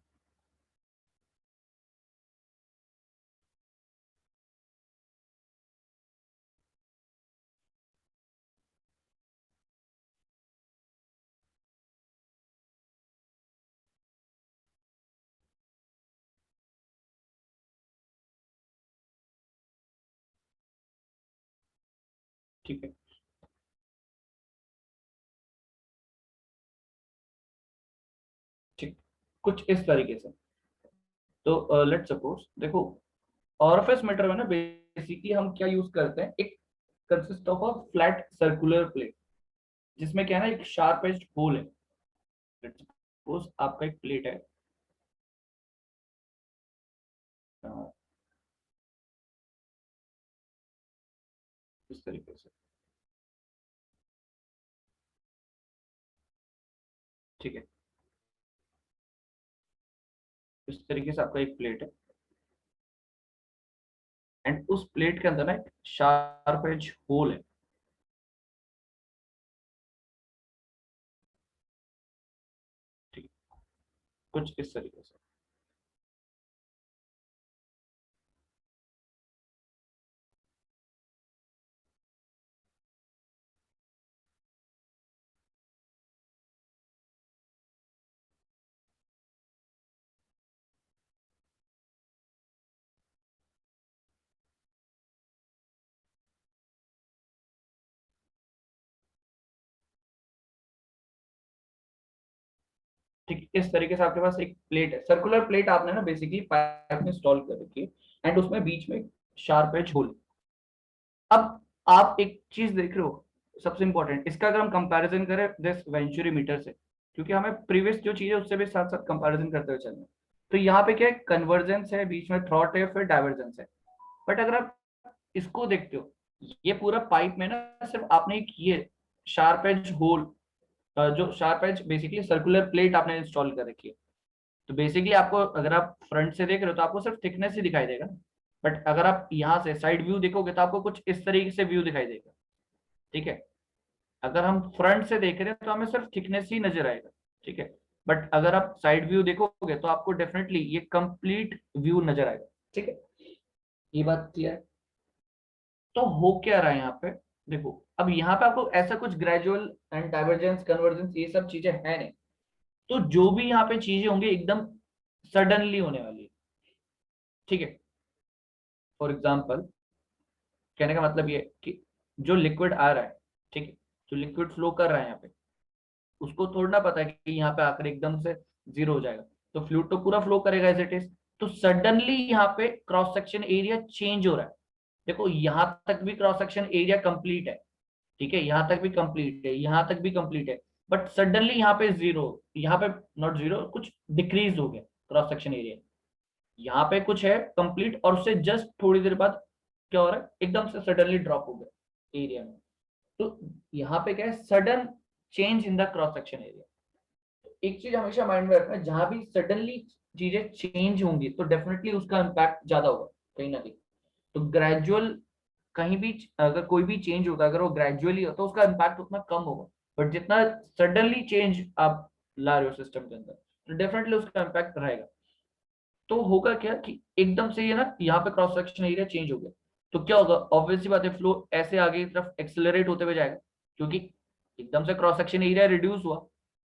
ठीक है। ठीक, कुछ इस तरीके से। तो लेट सपोज देखो, ऑरिफिस मीटर में ना बेसिकली हम क्या यूज करते हैं, एक consist of a flat circular plate, जिसमें क्या है ना एक शार्प एज्ड होल है। लेट सपोज आपका एक प्लेट है, अ, इस तरीके से। ठीक है, इस तरीके से आपका एक प्लेट है, एंड उस प्लेट के अंदर ना एक शार्प एज होल है। ठीक है, कुछ इस तरीके से। ठीक है, इस तरीके से आपके पास एक प्लेट है, सर्कुलर प्लेट आपने ना बेसिकली पाइप में इंस्टॉल कर रखी है, एंड उसमें बीच में शार्प एज होल। अब आप एक चीज देख रहे हो, सबसे इंपॉर्टेंट इसका अगर हम कंपैरिजन करें दिस वेंचुरी मीटर से, क्योंकि हमें प्रीवियस जो चीज है उससे भी साथ साथ कंपैरिजन करते हुए चलना है। तो यहाँ पे क्या है, कन्वर्जेंस है, बीच में थ्रॉट है, फिर डाइवर्जेंस है। बट अगर आप इसको देखते हो, ये पूरा पाइप में ना सिर्फ आपने एक ये शार्प एज होल, जो sharp edge basically circular plate आपने इंस्टॉल कर रखी है। तो बेसिकली आपको अगर आप फ्रंट से देख रहे हो तो आपको सिर्फ थिकनेस ही दिखाई देगा, बट अगर आप यहाँ से साइड व्यू देखोगे तो आपको कुछ इस तरीके से व्यू दिखाई देगा। ठीक है, अगर हम फ्रंट से देख रहे हैं तो हमें सिर्फ थिकनेस ही नजर आएगा। ठीक है, बट अगर आप साइड व्यू देखोगे तो आपको डेफिनेटली ये कंप्लीट व्यू नजर आएगा। ठीक है, ये बात क्लियर है। तो हो क्या रहा है यहाँ पे, देखो अब यहाँ पे आपको ऐसा कुछ ग्रेजुअल एंड डाइवर्जेंस कन्वर्जेंस ये सब चीजें है नहीं। तो जो भी यहाँ पे चीजें होंगी एकदम सडनली होने वाली है। ठीक है, फॉर एग्जाम्पल कहने का मतलब ये है कि जो लिक्विड आ रहा है, ठीक है, जो लिक्विड फ्लो कर रहा है यहाँ पे, उसको थोड़ा ना पता है कि यहाँ पे आकर एकदम से जीरो हो जाएगा। तो फ्लूइड तो पूरा फ्लो करेगा एज इट इज। तो सडनली यहाँ पे क्रॉस सेक्शन एरिया चेंज हो रहा है। देखो यहाँ तक भी क्रॉस सेक्शन एरिया कंप्लीट है, ठीक है, यहाँ तक भी कंप्लीट है, यहाँ तक भी कंप्लीट है, बट सडनली यहाँ पे जीरो, यहाँ पे नॉट जीरो, कुछ डिक्रीज हो गया क्रॉस सेक्शन एरिया। यहाँ पे कुछ है कंप्लीट, और उससे जस्ट थोड़ी देर बाद क्या हो रहा है, एकदम से सडनली ड्रॉप हो गया एरिया में। तो यहाँ पे क्या है, sudden change in the cross section area. एक चीज हमेशा माइंड में रखना, जहां भी सडनली चीजें चेंज होंगी तो डेफिनेटली उसका इम्पैक्ट ज्यादा होगा कहीं ना कहीं। तो ग्रेजुअल कहीं भी अगर कोई भी चेंज होता है, अगर वो ग्रेजुअली होता है तो उसका इम्पैक्ट उतना कम होगा। बट जितना सडनली चेंज आप ला रहे हो सिस्टम के अंदर, तो डेफिनेटली उसका इम्पैक्ट रहेगा। तो होगा क्या कि एकदम से ये ना यहाँ पे क्रॉस सेक्शन एरिया चेंज हो गया, तो क्या होगा, ऑब्वियसली बात है, फ्लो ऐसे आगे की तरफ एक्सेलरेट होते हुए जाएगा, क्योंकि एकदम से क्रॉस सेक्शन एरिया रिड्यूस हुआ।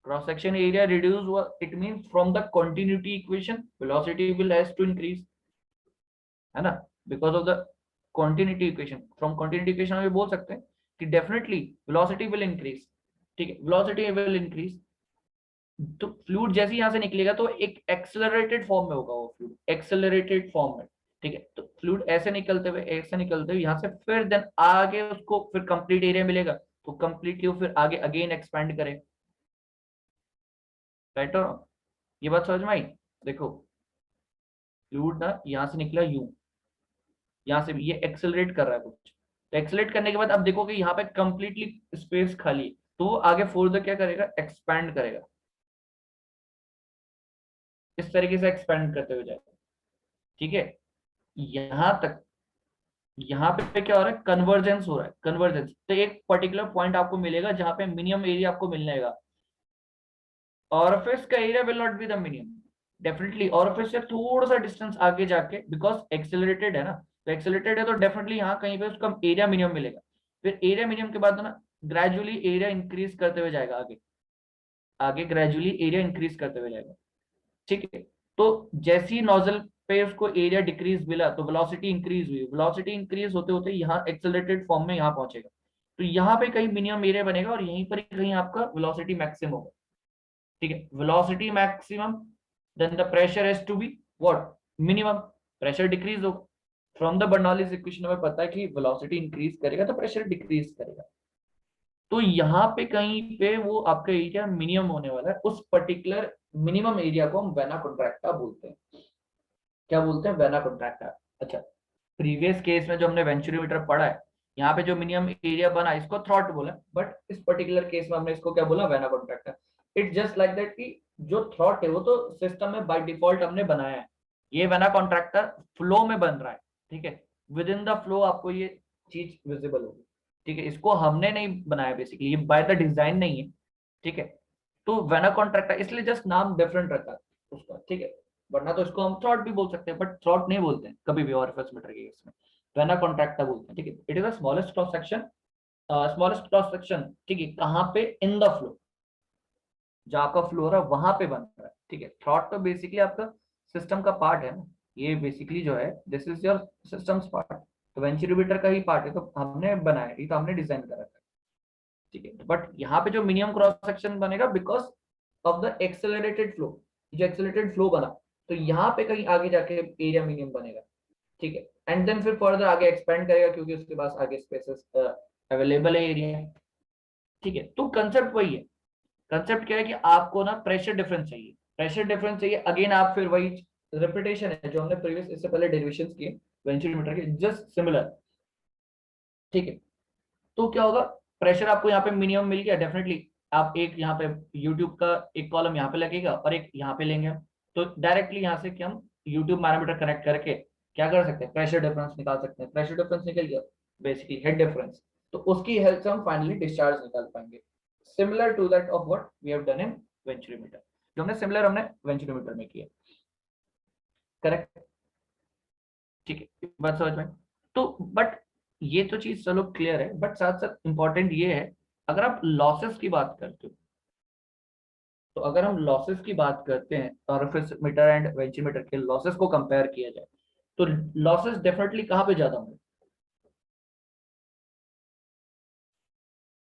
क्रॉस सेक्शन एरिया रिड्यूस हुआ, it means from the continuity equation velocity will has to increase, है ना, because of the continuity equation. From continuity equation हम ये बोल सकते हैं कि डेफिनेटली वेलोसिटी विल इंक्रीज। ठीक है, वेलोसिटी विल इंक्रीज, तो फ्लूइड जैसे ही यहाँ से निकलेगा तो एक एक्सेलरेटेड फॉर्म में होगा, वो फ्लूइड एक्सेलरेटेड फॉर्म में। ठीक है, तो फ्लूइड ऐसे निकलते हुए यहाँ से फिर देन आगे उसको फिर कंप्लीट एरिया मिलेगा, तो कंप्लीटली वो फिर आगे अगेन एक्सपैंड करे। राइट, और ये बात समझ में आई। देखो फ्लूइड ना यहाँ से निकला यूं, यहाँ से भी ये एक्सेलरेट कर रहा है कुछ, तो एक्सेलरेट करने के बाद अब देखो कि यहाँ पे कंप्लीटली स्पेस खाली है। तो वो आगे फर्दर क्या करेगा, एक्सपैंड करेगा, इस तरीके से एक्सपैंड करते हुए जाएगा। ठीक है, यहां तक, यहाँ पे क्या हो रहा है, कन्वर्जेंस हो रहा है, कन्वर्जेंस। तो एक पर्टिकुलर पॉइंट आपको मिलेगा जहां पे मिनिमम एरिया आपको मिलेगा, ऑरिफिस का area will not be the minimum, definitely orifice से थोड़ा सा डिस्टेंस आगे जाके, बिकॉज एक्सेलरेटेड है ना, तो एक्सेलरेटेड है तो डेफिनेटली यहाँ कहीं पे उसका एरिया मिनिमम मिलेगा। फिर एरिया मिनिमम के बाद ना ग्रेजुअली एरिया इंक्रीज करते हुए जाएगा, आगे आगे ग्रेजुअली एरिया इंक्रीज करते हुए जाएगा। ठीक है, तो जैसी नोजल पे उसको एरिया डिक्रीज मिला तो वेलोसिटी इंक्रीज हुई, वेलोसिटी इंक्रीज होते होते यहाँ एक्सेलरेटेड फॉर्म में यहाँ पहुंचेगा, तो यहाँ पे कहीं मिनिमम एरिया बनेगा और यहीं पर कहीं आपका वेलोसिटी मैक्सिमम होगा। ठीक है, velocity maximum, then the pressure has to be what, minimum, pressure decrease होगा। फ्रॉम द बर्नौलीज इक्वेशन हमें पता है कि वेलोसिटी इंक्रीज करेगा तो प्रेशर डिक्रीज करेगा, तो यहाँ पे कहीं पे वो आपका एरिया मिनिमम होने वाला है, उस पर्टिकुलर मिनिमम एरिया को हम वेना कॉन्ट्रैक्टा बोलते हैं। क्या बोलते हैं, वेना कॉन्ट्रैक्टा। अच्छा, प्रीवियस केस में जो हमने वेंचुरीमीटर पढ़ा है, यहाँ पे जो मिनिमम एरिया बना इसको थ्रॉट बोला, बट इस पर्टिकुलर केस में हमने इसको क्या बोला, vena contracta. It's just like that कि जो थ्रॉट है वो तो सिस्टम में बाय डिफॉल्ट हमने बनाया है, ये वेना कॉन्ट्रैक्टर फ्लो में बन रहा है। ठीक है, विद इन द फ्लो आपको ये चीज विजिबल होगी। ठीक है, इसको हमने नहीं बनाया, बेसिकली ये बाय द डिजाइन नहीं है। ठीक है, तो वेना कॉन्ट्रैक्टर इसलिए जस्ट नाम डिफरेंट रखा है उसका। ठीक है, वरना तो इसको हम थ्रॉट भी बोल सकते हैं, बट थ्रॉट नहीं बोलते हैं कभी भी ऑरिफिस मीटर के केस में, वेना कॉन्ट्रैक्टा बोलते हैं। ठीक है, it is the smallest cross section, smallest cross section. ठीक है, कहाँ पे, इन द फ्लो, जहाँ आपका फ्लो हो रहा है वहां पे बन रहा है। ठीक है, थ्रॉट तो बेसिकली आपका सिस्टम का पार्ट है ना, ये बेसिकली जो है this is your systems part, तो वेंचुरीमीटर का ही पार्ट है, तो हमने बनाया, ये तो हमने डिजाइन करा है। ठीक है, बट यहाँ पे जो मिनिमम क्रॉस सेक्शन बनेगा because of the accelerated flow, जो एक्सेलरेटेड फ्लो बना, तो यहाँ पे कहीं आगे जाके एरिया मिनिमम बनेगा। ठीक है, एंड देन फिर फर्दर आगे एक्सपेंड करेगा क्योंकि उसके पास आगे स्पेसेस अवेलेबल है, एरिया है। ठीक है, तो कंसेप्ट वही है। कंसेप्ट क्या है कि आपको ना प्रेशर डिफरेंस चाहिए, प्रेशर डिफरेंस चाहिए, अगेन आप फिर वही रिपीटेशन है जो हमने प्रीवियस इससे पहले डेरिवेशंस किए वेंचुरीमीटर के, जस्ट सिमिलर। ठीक है, तो क्या होगा, प्रेशर आपको यहाँ पे मिनिमम मिल गया, डेफिनेटली आप एक यहाँ पे यूट्यूब का एक कॉलम यहाँ पे लगेगा और एक यहाँ पे लेंगे, तो डायरेक्टली यहाँ से कि हम यूट्यूब मैनोमीटर कनेक्ट करके क्या कर सकते हैं, प्रेशर डिफरेंस निकाल सकते हैं। प्रेशर डिफरेंस निकल गया, बेसिकली हेड डिफरेंस, तो उसकी हेल्प से हम फाइनली डिस्चार्ज निकाल पाएंगे, similar to that of what we have done in venturi meter, जो हमने सिमिलर हमने वेंचुरीमीटर में किया। करेक्ट, ठीक है, बात समझ में। तो बट ये तो चीज चलो क्लियर है, बट साथ साथ इंपॉर्टेंट ये है, अगर आप लॉसेस की बात करते हो, तो अगर हम लॉसेस की बात करते हैं और फिर मीटर एंड वेंचुरीमीटर के लॉसेस को कंपेयर किया जाए, तो लॉसेस डेफिनेटली कहाँ पे ज्यादा होंगे,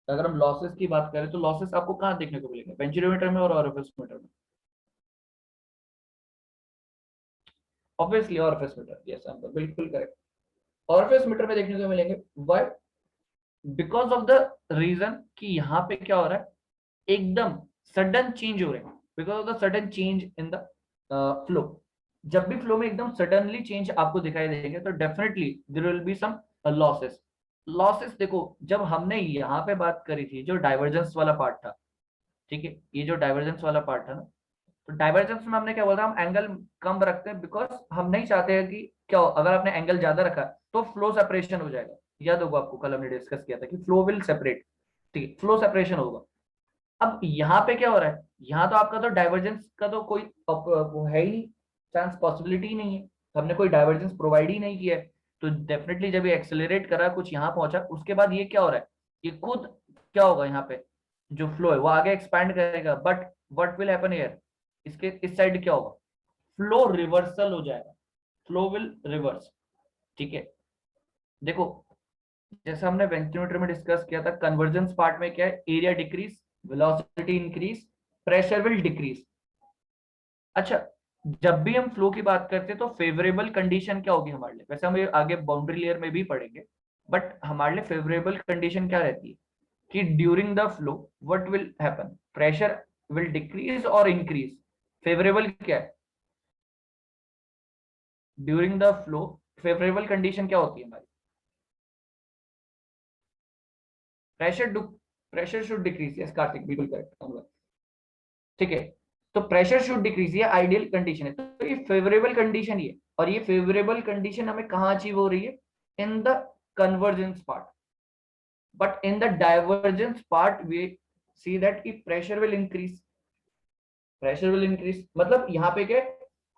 अगर हम लॉसेस की बात करें तो लॉसेस आपको कहाँ देखने को मिलेंगे, वेंचुरीमीटर में और ऑरिफिस मीटर में, obviously orifice meter, yes answer बिल्कुल करेक्ट, ऑरिफिस मीटर में देखने को मिलेंगे। Why, because of the reason कि यहाँ पे क्या हो रहा है, एकदम सडन चेंज हो रहे हैं, because of the sudden change in the flow. जब भी फ्लो में एकदम सडनली चेंज आपको दिखाई देंगे तो definitely there will be some losses. Losses देखो, जब हमने यहाँ पे बात करी थी जो डाइवर्जेंस वाला पार्ट था, ठीक है, ये जो डाइवर्जेंस वाला पार्ट था ना, तो डाइवर्जेंस में हमने क्या बोला, हम एंगल कम रखते हैं बिकॉज हम नहीं चाहते हैं कि क्या हो, अगर आपने एंगल ज्यादा रखा तो फ्लो सेपरेशन हो जाएगा। याद होगा आपको, कल हमने डिस्कस किया था कि फ्लो विल सेपरेट, ठीक है, फ्लो सेपरेशन होगा। अब यहाँ पे क्या हो रहा है, यहाँ तो आपका तो डाइवर्जेंस का तो कोई वो है ही नहीं, चांस पॉसिबिलिटी ही नहीं है, हमने कोई डाइवर्जेंस प्रोवाइड ही नहीं किया है, तो डेफिनेटली जब ये एक्सेलरेट करा कुछ यहाँ पहुंचा, उसके बाद ये क्या हो रहा है, ये खुद क्या होगा, यहाँ पे जो फ्लो है वो आगे एक्सपैंड करेगा, but what will happen here, इसके इस साइड क्या होगा, फ्लो रिवर्सल हो जाएगा, फ्लो विल रिवर्स। ठीक है, देखो जैसा हमने वेंटिलेटर में डिस्कस किया था, कन्वर्जेंस पार्ट में क्या है, area decrease, velocity increase, pressure will decrease. अच्छा, जब भी हम फ्लो की बात करते हैं तो फेवरेबल कंडीशन क्या होगी हमारे लिए, वैसे हम ये आगे बाउंड्री लेयर में भी पढ़ेंगे, बट हमारे लिए फेवरेबल कंडीशन क्या रहती है कि during the flow what will happen, pressure will decrease और इंक्रीज। फेवरेबल क्या है, during the flow favourable condition क्या होती है हमारी, pressure pressure should decrease, yes Kartik बिल्कुल करेक्ट। ठीक है, तो प्रेशर शुड डिक्रीज, ये आइडियल कंडीशन है, तो ये फेवरेबल कंडीशन ही है। और ये फेवरेबल कंडीशन हमें कहाँ अचीव हो रही है? In the convergence part. But in the divergence part we see that की pressure will increase, pressure will increase, मतलब यहाँ पे क्या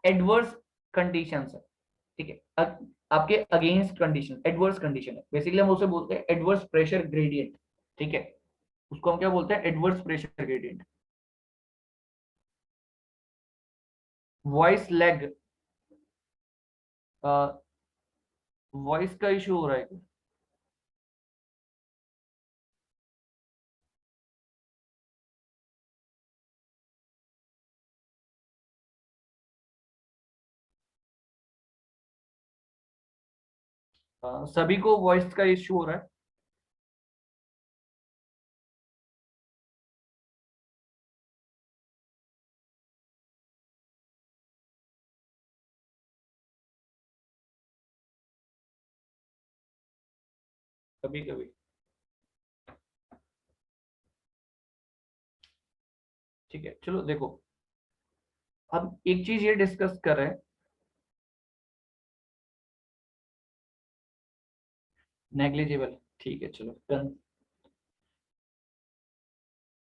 एडवर्स कंडीशंस है। ठीक है, आपके अगेंस्ट कंडीशन, एडवर्स कंडीशन है, बेसिकली हम उसे बोलते हैं एडवर्स प्रेशर ग्रेडियंट। ठीक है, उसको हम क्या बोलते हैं? Adverse pressure gradient. Voice lag, voice का इशू हो रहा है। सभी को वॉइस का इशू हो रहा है। कभी कभी। ठीक है, चलो देखो, अब एक चीज ये डिस्कस कर रहे हैं, नेग्लिजिबल। ठीक है चलो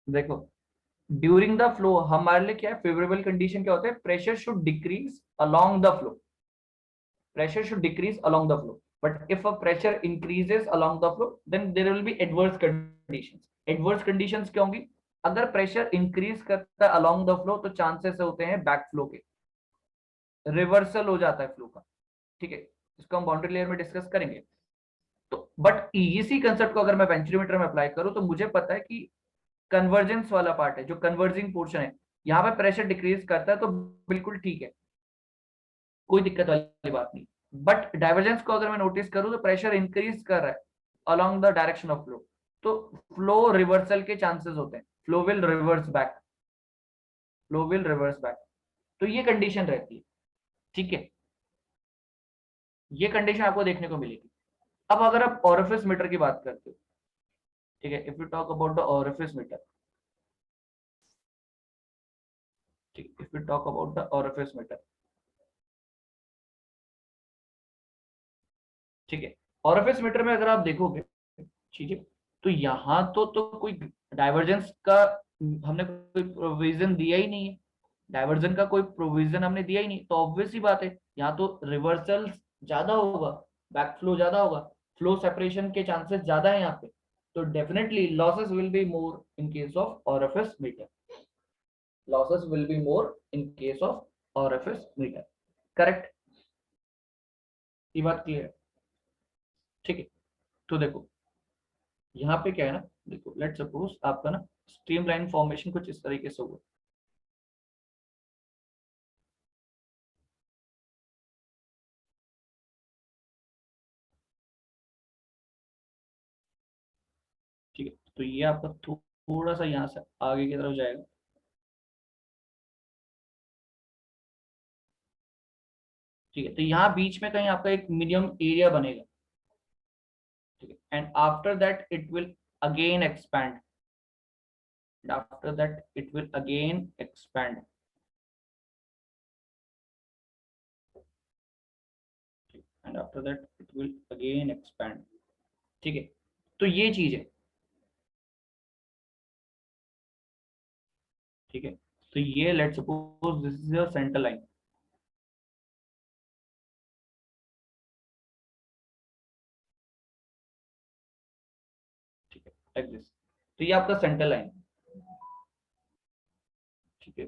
देखो, ड्यूरिंग द फ्लो हमारे लिए क्या है? फेवरेबल कंडीशन क्या होता है? Pressure should decrease along the flow, pressure should decrease along the flow. But if a pressure increases along the flow, then there will be adverse conditions. Adverse conditions क्या होंगी? अगर प्रेशर इंक्रीज करता है along the flow तो chances होते हैं back flow के, reversal हो जाता है फ्लो का। ठीक है, इसको हम बाउंड्री लेयर में डिस्कस करेंगे। तो बट इसी कंसेप्ट को अगर मैं वेंचुरीमीटर में अप्लाई करूं तो मुझे पता है कि कन्वर्जेंस वाला पार्ट है, जो कन्वर्जिंग पोर्शन है, यहाँ पे प्रेशर डिक्रीज करता है तो बिल्कुल ठीक है, कोई दिक्कत वाली बात नहीं। बट डाइवर्जेंस को अगर मैं नोटिस करूं तो प्रेशर इंक्रीज कर रहा है along the direction of flow, तो फ्लो रिवर्सल के चांसेस होते हैं, flow will reverse back, flow will reverse back. तो ये कंडीशन रहती है। ठीक है, ये कंडीशन आपको देखने को मिलेगी। अब अगर आप ओरिफिस मीटर की बात करते हो, ठीक है, if you talk about the orifice meter, ठीक है, if you talk about the orifice meter, ठीक है, ओरिफिस मीटर में अगर आप देखोगे, ठीक है, तो यहाँ तो कोई डाइवर्जेंस का हमने कोई प्रोविजन दिया ही नहीं है, डाइवर्जन का कोई प्रोविजन हमने दिया ही नहीं, तो ऑब्वियस ही बात है यहाँ तो रिवर्सल ज्यादा होगा, बैक फ्लो ज्यादा होगा, फ्लो सेपरेशन के चांसेस ज्यादा है यहाँ पे, तो definitely losses will be more in case of orifice meter, losses will be more in case of orifice meter. Correct, ये बात क्लियर है? ठीक है, तो देखो यहाँ पे क्या है ना, देखो लेट सपोज आपका ना स्ट्रीमलाइन फॉर्मेशन कुछ इस तरीके से हुआ। ठीक है, तो ये आपका थोड़ा सा यहाँ से आगे की तरफ जाएगा। ठीक है, तो यहाँ बीच में कहीं आपका एक मीडियम एरिया बनेगा। ठीक है, and after that it will again expand, after that it will again expand. And after that it will again expand. ठीक है, तो ये चीज है। ठीक है, तो ये let suppose this is your centre line. ठीक है, लाइक दिस, तो ये आपका सेंटर लाइन। ठीक है,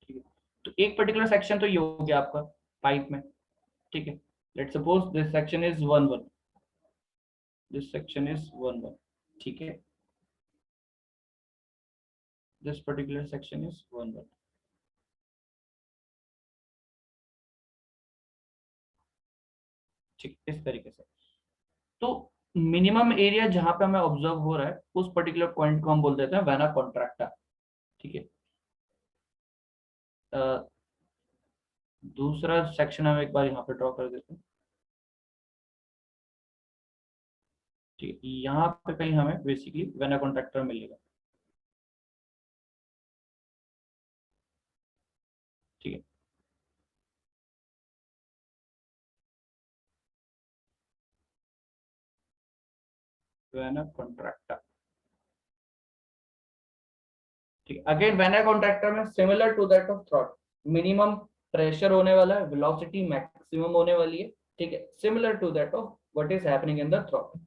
ठीक है, तो एक पर्टिकुलर सेक्शन तो ये हो गया आपका पाइप में। ठीक है, let suppose this section is 1 1, this section is 1 1। ठीक है, दिस पर्टिकुलर सेक्शन इज 1 1। ठीक, इस तरीके से। तो मिनिमम एरिया जहां पे हमें ऑब्जर्व हो रहा है उस पर्टिकुलर पॉइंट को हम बोल देते हैं वेना कॉन्ट्रैक्टा। ठीक है, दूसरा सेक्शन हम एक बार यहाँ पे ड्रॉ कर देते हैं। ठीक है, यहाँ पे कहीं हमें बेसिकली वेना कॉन्ट्रैक्टर मिलेगा। ठीक है, वेना कॉन्ट्रैक्टर। ठीक, अगेन वेना कॉन्ट्रैक्टर में similar to that of throat, minimum pressure होने वाला है, वेलोसिटी मैक्सिमम होने वाली है। ठीक है, similar to that of what is happening in the throat.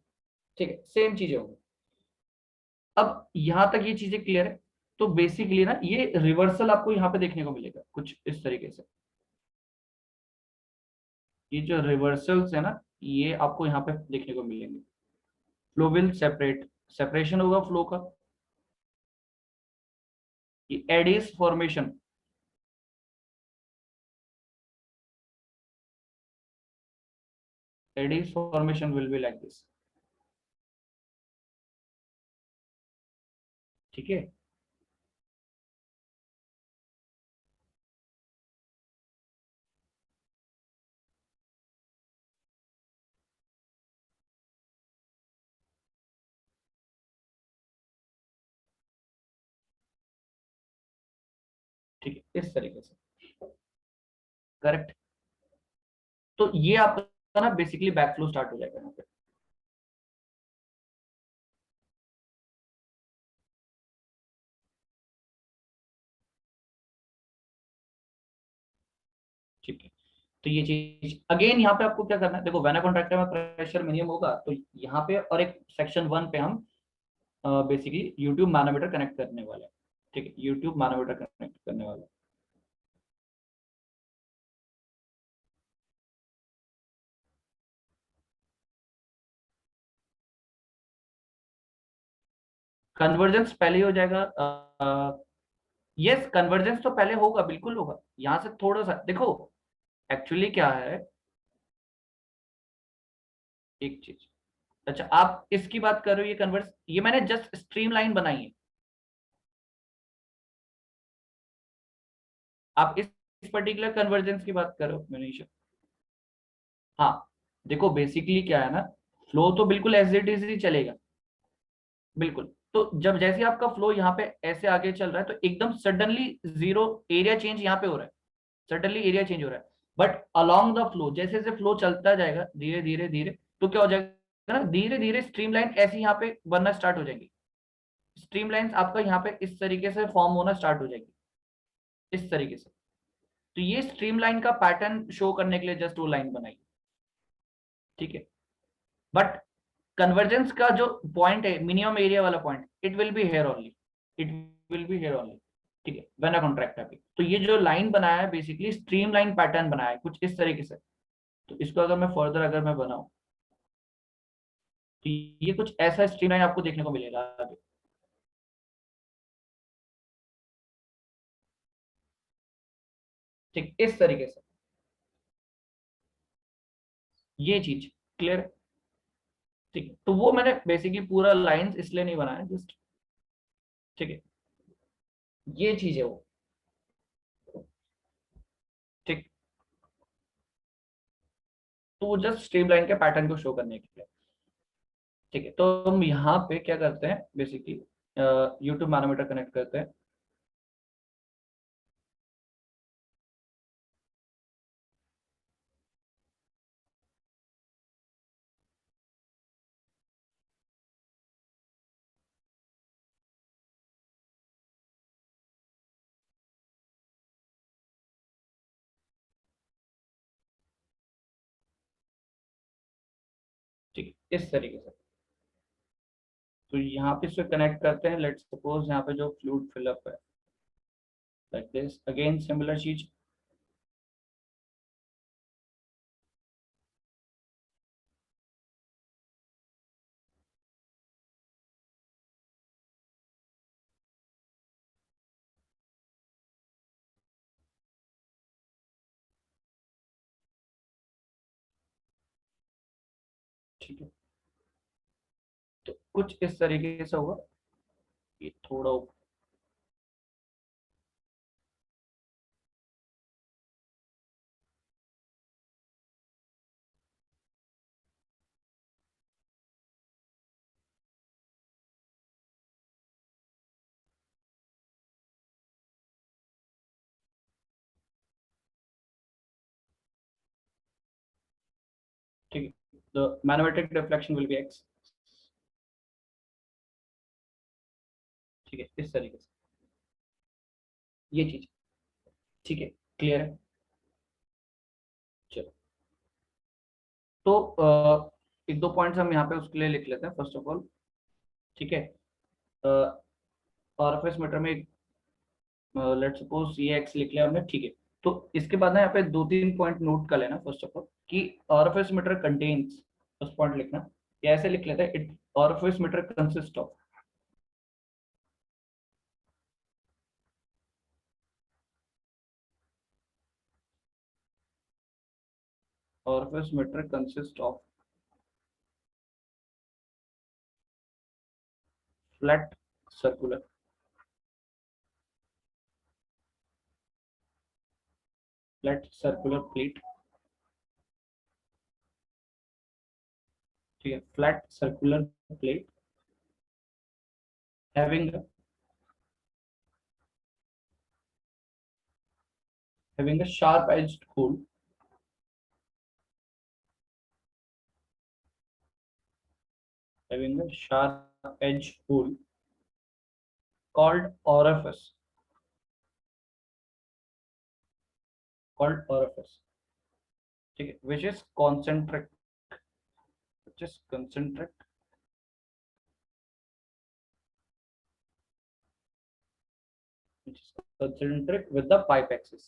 ठीक है, सेम चीजें होंगी। अब यहां तक ये चीजें क्लियर है। तो बेसिकली ना ये रिवर्सल आपको यहाँ पे देखने को मिलेगा कुछ इस तरीके से। ये जो रिवर्सल्स है ना, ये आपको यहाँ पे देखने को मिलेंगे। फ्लो विल सेपरेट, सेपरेशन होगा फ्लो का। ये Aedes formation, Aedes formation will be like this. ठीक है, ठीक है, इस तरीके से। करेक्ट। तो ये आपका ना बेसिकली बैक फ्लो स्टार्ट हो जाएगा यहाँ पे। ठीक है, तो ये चीज अगेन यहाँ पे आपको क्या करना है, देखो वेना कॉन्ट्रैक्टर में प्रेशर मिनिमम होगा, तो यहाँ पे और एक सेक्शन 1 पे हम बेसिकली यूट्यूब मैनोमीटर कनेक्ट करने वाले हैं। ठीक है, यूट्यूब मैनोमीटर कनेक्ट करने वाले हैं। कन्वर्जेंस पहले ही हो जाएगा। यस, कन्वर्जेंस तो पहले होगा, बिल्कुल होगा। यहाँ से थोड़ा सा देखो, एक्चुअली क्या है, एक चीज। अच्छा, आप इसकी बात कर रहे हो, ये कन्वर्स, ये मैंने जस्ट स्ट्रीमलाइन बनाई है। आप इस पर्टिकुलर कन्वर्जेंस की बात कर रहे हो मनीष? हाँ, देखो बेसिकली क्या है ना, फ्लो तो बिल्कुल एज इट इज ही चलेगा। बिल्कुल। तो जब जैसे आपका फ्लो यहाँ पे ऐसे आगे चल रहा है, तो एकदम सडनली जीरो एरिया चेंज यहाँ पे हो रहा है। सडनली एरिया चेंज हो रहा है। बट अलोंग द फ्लो जैसे जैसे फ्लो चलता जाएगा धीरे धीरे धीरे, तो क्या हो जाएगा ना, धीरे धीरे स्ट्रीमलाइन ऐसे यहाँ पे बनना स्टार्ट हो जाएगी। स्ट्रीमलाइंस आपका यहाँ पे इस तरीके से फॉर्म होना स्टार्ट हो जाएगी, इस तरीके से। तो ये स्ट्रीमलाइन का पैटर्न शो करने के लिए जस्ट वो लाइन बनाई। ठीक है, बट कन्वर्जेंस का जो पॉइंट है, मिनिमम एरिया वाला point, it will be here only, it will be here only. ठीक है, वेना कॉन्ट्रैक्ट पे तो ये जो लाइन बनाया है बेसिकली स्ट्रीमलाइन पैटर्न बनाया है कुछ इस तरीके से। तो इसको अगर मैं फर्दर अगर मैं बनाऊं, तो ये कुछ ऐसा स्ट्रीमलाइन आपको देखने को मिलेगा आगे। ठीक, इस तरीके से। ये चीज क्लियर है? ठीक है, तो वो मैंने बेसिकली पूरा लाइंस इसलिए नहीं बनाया जस्ट। ठीक है, ये चीज है वो। ठीक, तो वो जस्ट स्ट्रीमलाइन के पैटर्न को शो करने के लिए। ठीक है, तो हम यहाँ पे क्या करते हैं बेसिकली, यूट्यूब मैनोमीटर कनेक्ट करते हैं। ठीक है, इस तरीके से। तो यहाँ पे इसको कनेक्ट करते हैं, लेट्स सपोज यहाँ पे जो फ्लूइड फिलअप है, लाइक दिस, अगेन सिमिलर चीज। ठीक है, तो कुछ इस तरीके से होगा। ये थोड़ा ठीक है, the manometric deflection will be x। ठीक है, इस तरीके से ये चीज। ठीक है, क्लियर है। चलो, तो एक दो पॉइंट्स हम यहाँ पे उसके लिए लिख लेते हैं फर्स्ट ऑफ ऑल। ठीक है, आरएफएस मीटर में लेट्स सपोज ये एक्स लिख लिया हमने। ठीक है, तो इसके बाद ना यहाँ पे दो तीन पॉइंट नोट कर लेना फर्स्ट ऑफ ऑल कि orifice meter contains, first point लिखना या ऐसे लिख लेते हैं, it orifice meter consist of, orifice meter consist of flat circular, flat circular plate. ठीक है, flat circular plate having having a sharp edged hole, having a sharp edged hole called orifice, called orifice। ठीक है, which is concentric, which is concentric, which is concentric with the pipe axis,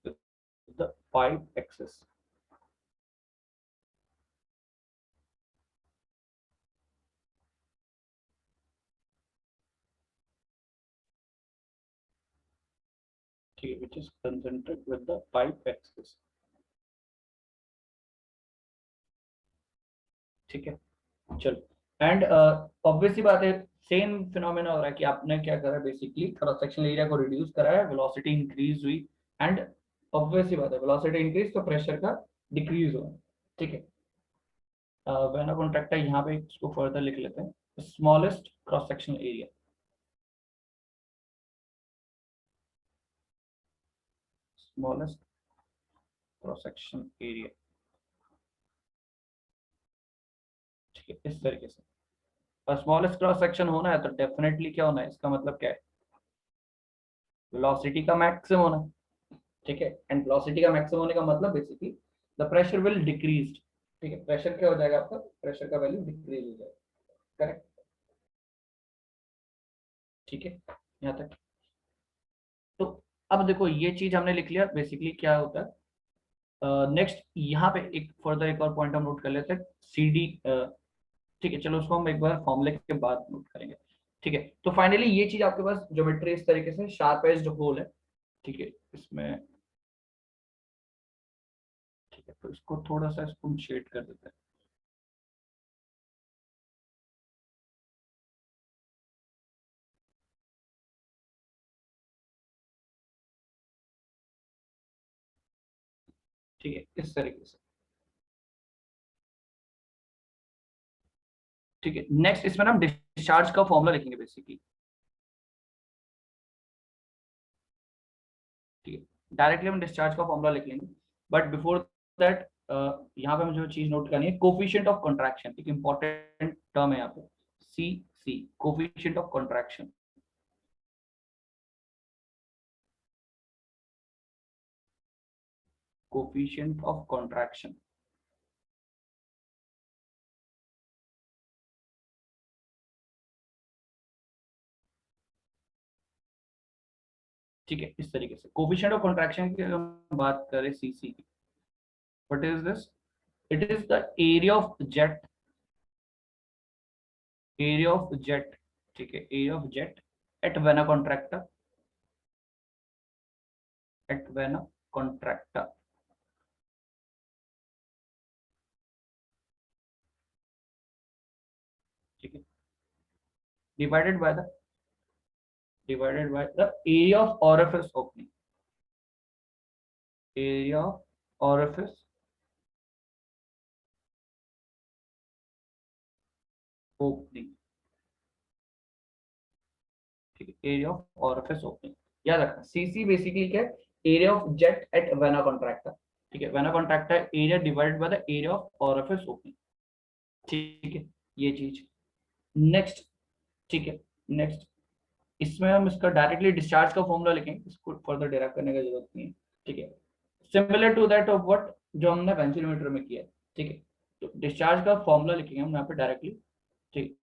with the pipe axis। ठीक है, which is concentric with the pipe axis। ठीक है, चलो, and obviously बात है, same phenomena हो रहा है कि आपने क्या करा, बेसिकली क्रॉस सेक्शनल एरिया को रिड्यूस करा है, वेलोसिटी इंक्रीज हुई, एंड ऑब्वियसली बात है वेलोसिटी इंक्रीज तो प्रेशर का डिक्रीज हुआ। ठीक है, वेना कॉन्ट्रैक्टर यहाँ पे इसको फर्दर लिख लेते हैं, smallest cross sectional area, smallest cross section area. ठीक है, इस तरीके से, और स्मॉलेस्ट क्रॉस सेक्शन होना है तो डेफिनेटली क्या होना है, इसका मतलब क्या है, वेलोसिटी का मैक्सिमम होना है। ठीक है, एंड वेलोसिटी का मैक्सिमम होने का मतलब basically the pressure will decrease. ठीक है, प्रेशर क्या हो जाएगा आपका, प्रेशर का वैल्यू डिक्रीज हो जाएगा। करेक्ट। ठीक है, यहाँ तक। तो अब देखो ये चीज हमने लिख लिया, बेसिकली क्या होता है। नेक्स्ट यहाँ पे एक फर्दर एक और पॉइंट हम नोट कर लेते हैं, सी डी। ठीक है, चलो उसको हम एक बार फॉर्मूले के बाद नोट करेंगे। ठीक है, तो फाइनली ये चीज आपके पास ज्योमेट्री इस तरीके से शार्प एज होल है। ठीक है, इसमें, ठीक है, तो इसको थोड़ा सा इसको शेड कर देते हैं। ठीक है, इस तरीके से। ठीक है, नेक्स्ट इसमें ना हम डिस्चार्ज का फॉर्मूला लिखेंगे बेसिकली। ठीक है, डायरेक्टली हम डिस्चार्ज का फॉर्मूला लिख लेंगे, बट बिफोर दैट यहाँ पे मुझे जो चीज नोट करनी है, कोफिशिएंट ऑफ कंट्रैक्शन एक इंपॉर्टेंट टर्म है यहाँ पे, C C, coefficient of contraction. Coefficient of contraction. ठीक है, इस तरीके से कोफिशिएंट ऑफ कंट्रैक्शन की अगर हम बात करें, सी सी की, what is this, it is the area of jet, area of jet. ठीक है, area of jet at vena contractor, eight vena contractor. ठीक है, divided by the, divided by the area of orifice opening, area of orifice opening। ठीक है, area of orifice opening, याद रखना CC basically क्या है, area of jet at vena contractor, ठीक है, vena contractor area divided by the area of orifice opening, ठीक है, ये चीज। नेक्स्ट, ठीक है, नेक्स्ट इसमें हम इसका डायरेक्टली डिस्चार्ज का फॉर्मूला लिखेंगे, इसको फर्दर डिराइव करने की जरूरत नहीं है, ठीक है, similar to that of what जो हमने वेंचुरीमीटर में किया है, ठीक है। तो डिस्चार्ज का फॉर्मूला लिखेंगे हम यहाँ पे डायरेक्टली, ठीक,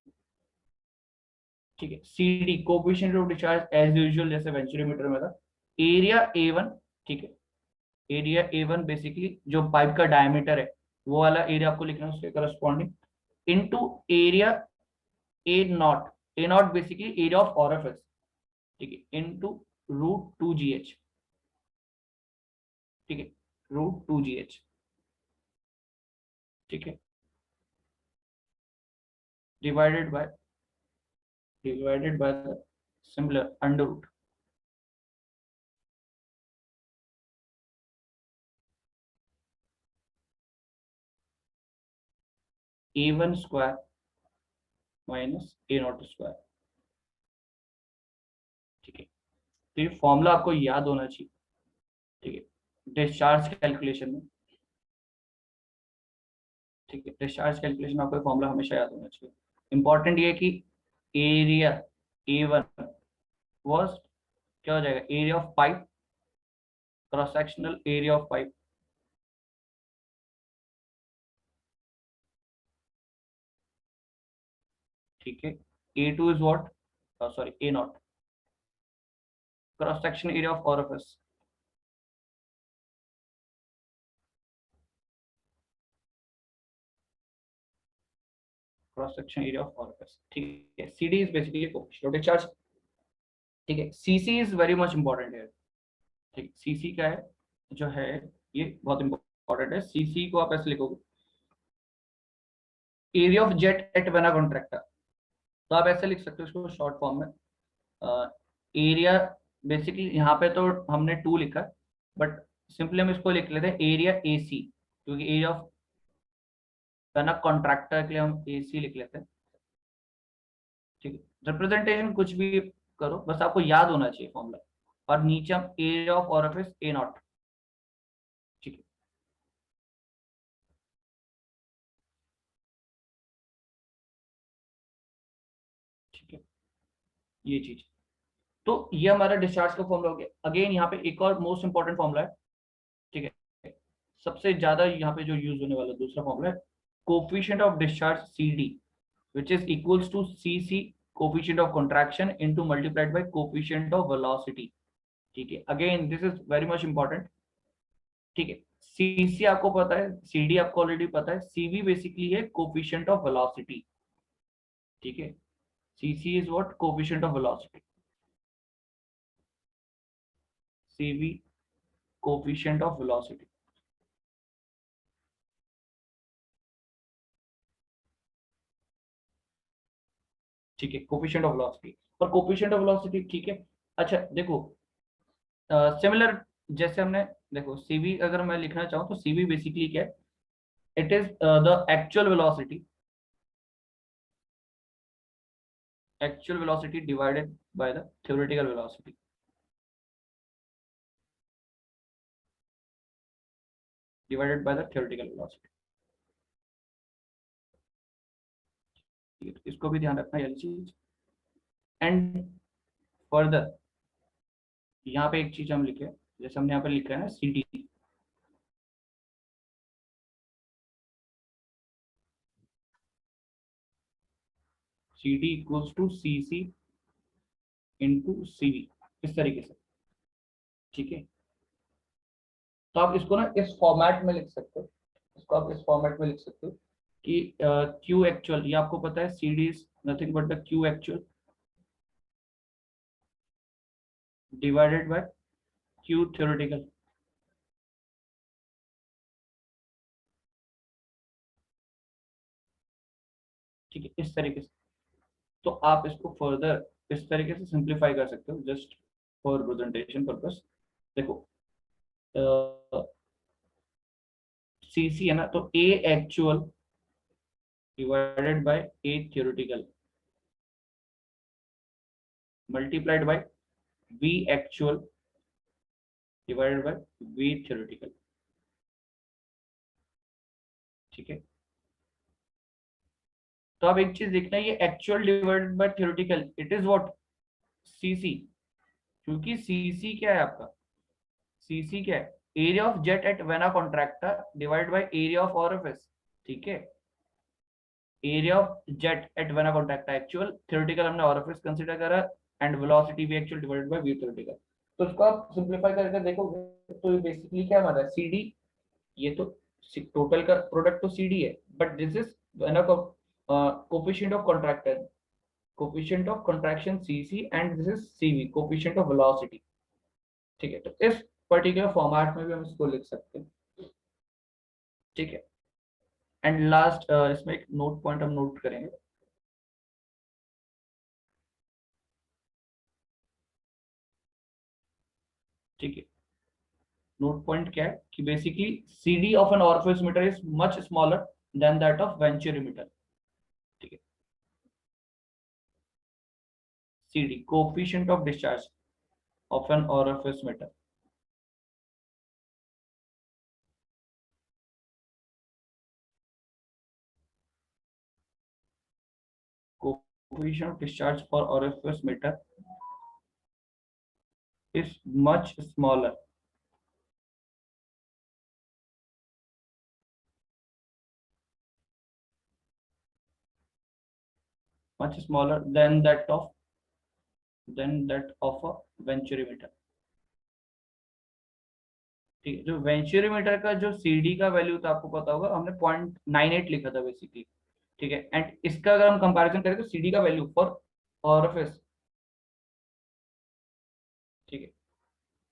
ठीक है, C D coefficient of discharge as usual जैसे वेंचुरीमीटर में था, एरिया ए वन, ठीक है, एरिया ए वन बेसिकली जो पाइप का डायमीटर है वो वाला एरिया आपको लिखना है उसके corresponding, into area A not basically area of orifice, ठीक है, इनटू √2 GH, ठीक है, √2 GH, ठीक है, divided by the similar under root A1 square minus A0 square, ठीक है। तो ये फॉर्मूला आपको याद होना चाहिए, ठीक है, डिस्चार्ज कैलकुलेशन में, ठीक है, डिस्चार्ज कैलकुलेशन में आपको फॉर्मूला हमेशा याद होना चाहिए। इंपॉर्टेंट ये कि एरिया A1 वाज क्या हो जाएगा, area of pipe, cross sectional area of pipe, ठीक है, A2 is what, sorry A0, cross section area of orifice, cross section area of orifice, ठीक है, CD is basically coefficient of discharge, ठीक है, CC is very much important है, ठीक, CC क्या है जो है, ये बहुत इंपॉर्टेंट है, CC को आप ऐसे लिखोगे area of jet at vena contractor, तो आप ऐसे लिख सकते हो इसको शॉर्ट फॉर्म में, एरिया बेसिकली यहाँ पे तो हमने 2 लिखा है, बट सिंपली हम इसको लिख लेते हैं एरिया AC, क्योंकि एरिया ऑफ वेना कॉन्ट्रैक्टर के लिए हम AC लिख लेते हैं, ठीक है, रिप्रेजेंटेशन कुछ भी करो, बस आपको याद होना चाहिए फॉर्मूला, और नीचे हम एरिया ऑफ ओरिफिस A0, ठीक है, ठीक है, ये चीज। तो ये हमारा डिस्चार्ज का फॉर्मूला हो गया। अगेन यहाँ पे एक और मोस्ट इंपॉर्टेंट फॉर्मूला है, ठीक है, सबसे ज्यादा यहाँ पे जो यूज होने वाला दूसरा फॉर्मूला है, coefficient of discharge CD, which is equals to CC coefficient of contraction into multiplied by coefficient of velocity, ठीक है, again this is very much important, ठीक है, CC आपको पता है, CD आपको ऑलरेडी पता है, CV बेसिकली है कोफिशिएंट ऑफ वेलोसिटी, ठीक है, CC is what coefficient of velocity, CV coefficient of velocity, ठीक है, कोफिशिएंट ऑफ वेलोसिटी और कोफिशिएंट ऑफ वेलोसिटी, ठीक है। अच्छा देखो, सिमिलर जैसे हमने, देखो CV अगर मैं लिखना चाहूँ तो CV बेसिकली क्या है, it is the actual velocity divided by the theoretical velocity, divided by the theoretical velocity, ठीक है, तो इसको भी ध्यान रखना ये चीज। एंड फर्दर यहाँ पे एक चीज हम लिखे, जैसे हमने यहाँ पे लिखा है ना CD equals to CC into CV, इस तरीके से, ठीक है। तो आप इसको ना इस फॉर्मेट में लिख सकते हो, इसको आप इस फॉर्मेट में लिख सकते हो कि Q एक्चुअल, ये आपको पता है CD is nothing but the Q actual divided bye Q theoretical, ठीक है, इस तरीके से। तो आप इसको फर्दर इस तरीके से सिंप्लीफाई कर सकते हो जस्ट फॉर प्रेजेंटेशन पर्पस। देखो CC है ना, तो A actual divided by A theoretical multiplied by V actual divided by V theoretical. ठीक है, तो अब एक चीज देखना, ये actual divided by theoretical, it is what, CC. क्योंकि सीसी क्या है आपका, सीसी क्या है, area of jet at vena contracta divide by area of orifice. ठीक है, area of jet at vena contracta actual, theoretical हमने ओरिफिस कंसीडर करा, एंड वेलोसिटी भी actual divided by V theoretical. तो इसको आप सिंपलीफाई करके देखोगे तो ये बेसिकली क्या हमारा सी डी, ये तो टोटल का प्रोडक्ट तो सी डी है, but this is vena coefficient of contractor, coefficient of contraction cc, and this is cv, coefficient of velocity. ठीक है, तो इस पर्टिकुलर फॉर्मेट में भी हम इसको लिख सकते हैं। ठीक है, एंड लास्ट इसमें एक नोट पॉइंट हम नोट करेंगे। ठीक है, नोट पॉइंट क्या है कि basically cd of an orifice emitter is much smaller than that of venturi emitter। ठीक है, cd coefficient of discharge of an orifice emitter, coefficient of discharge for orifice emitter is much smaller, much smaller than that of a venture emitter। ठीक है, जो venturi meter का जो CD का value था आपको पता होगा, हमने 0.98 लिखा था बेसिकली। ठीक है, एंड इसका अगर हम कंपैरिजन करें तो सीडी का वैल्यू फॉर ऑरिफिस, ठीक है,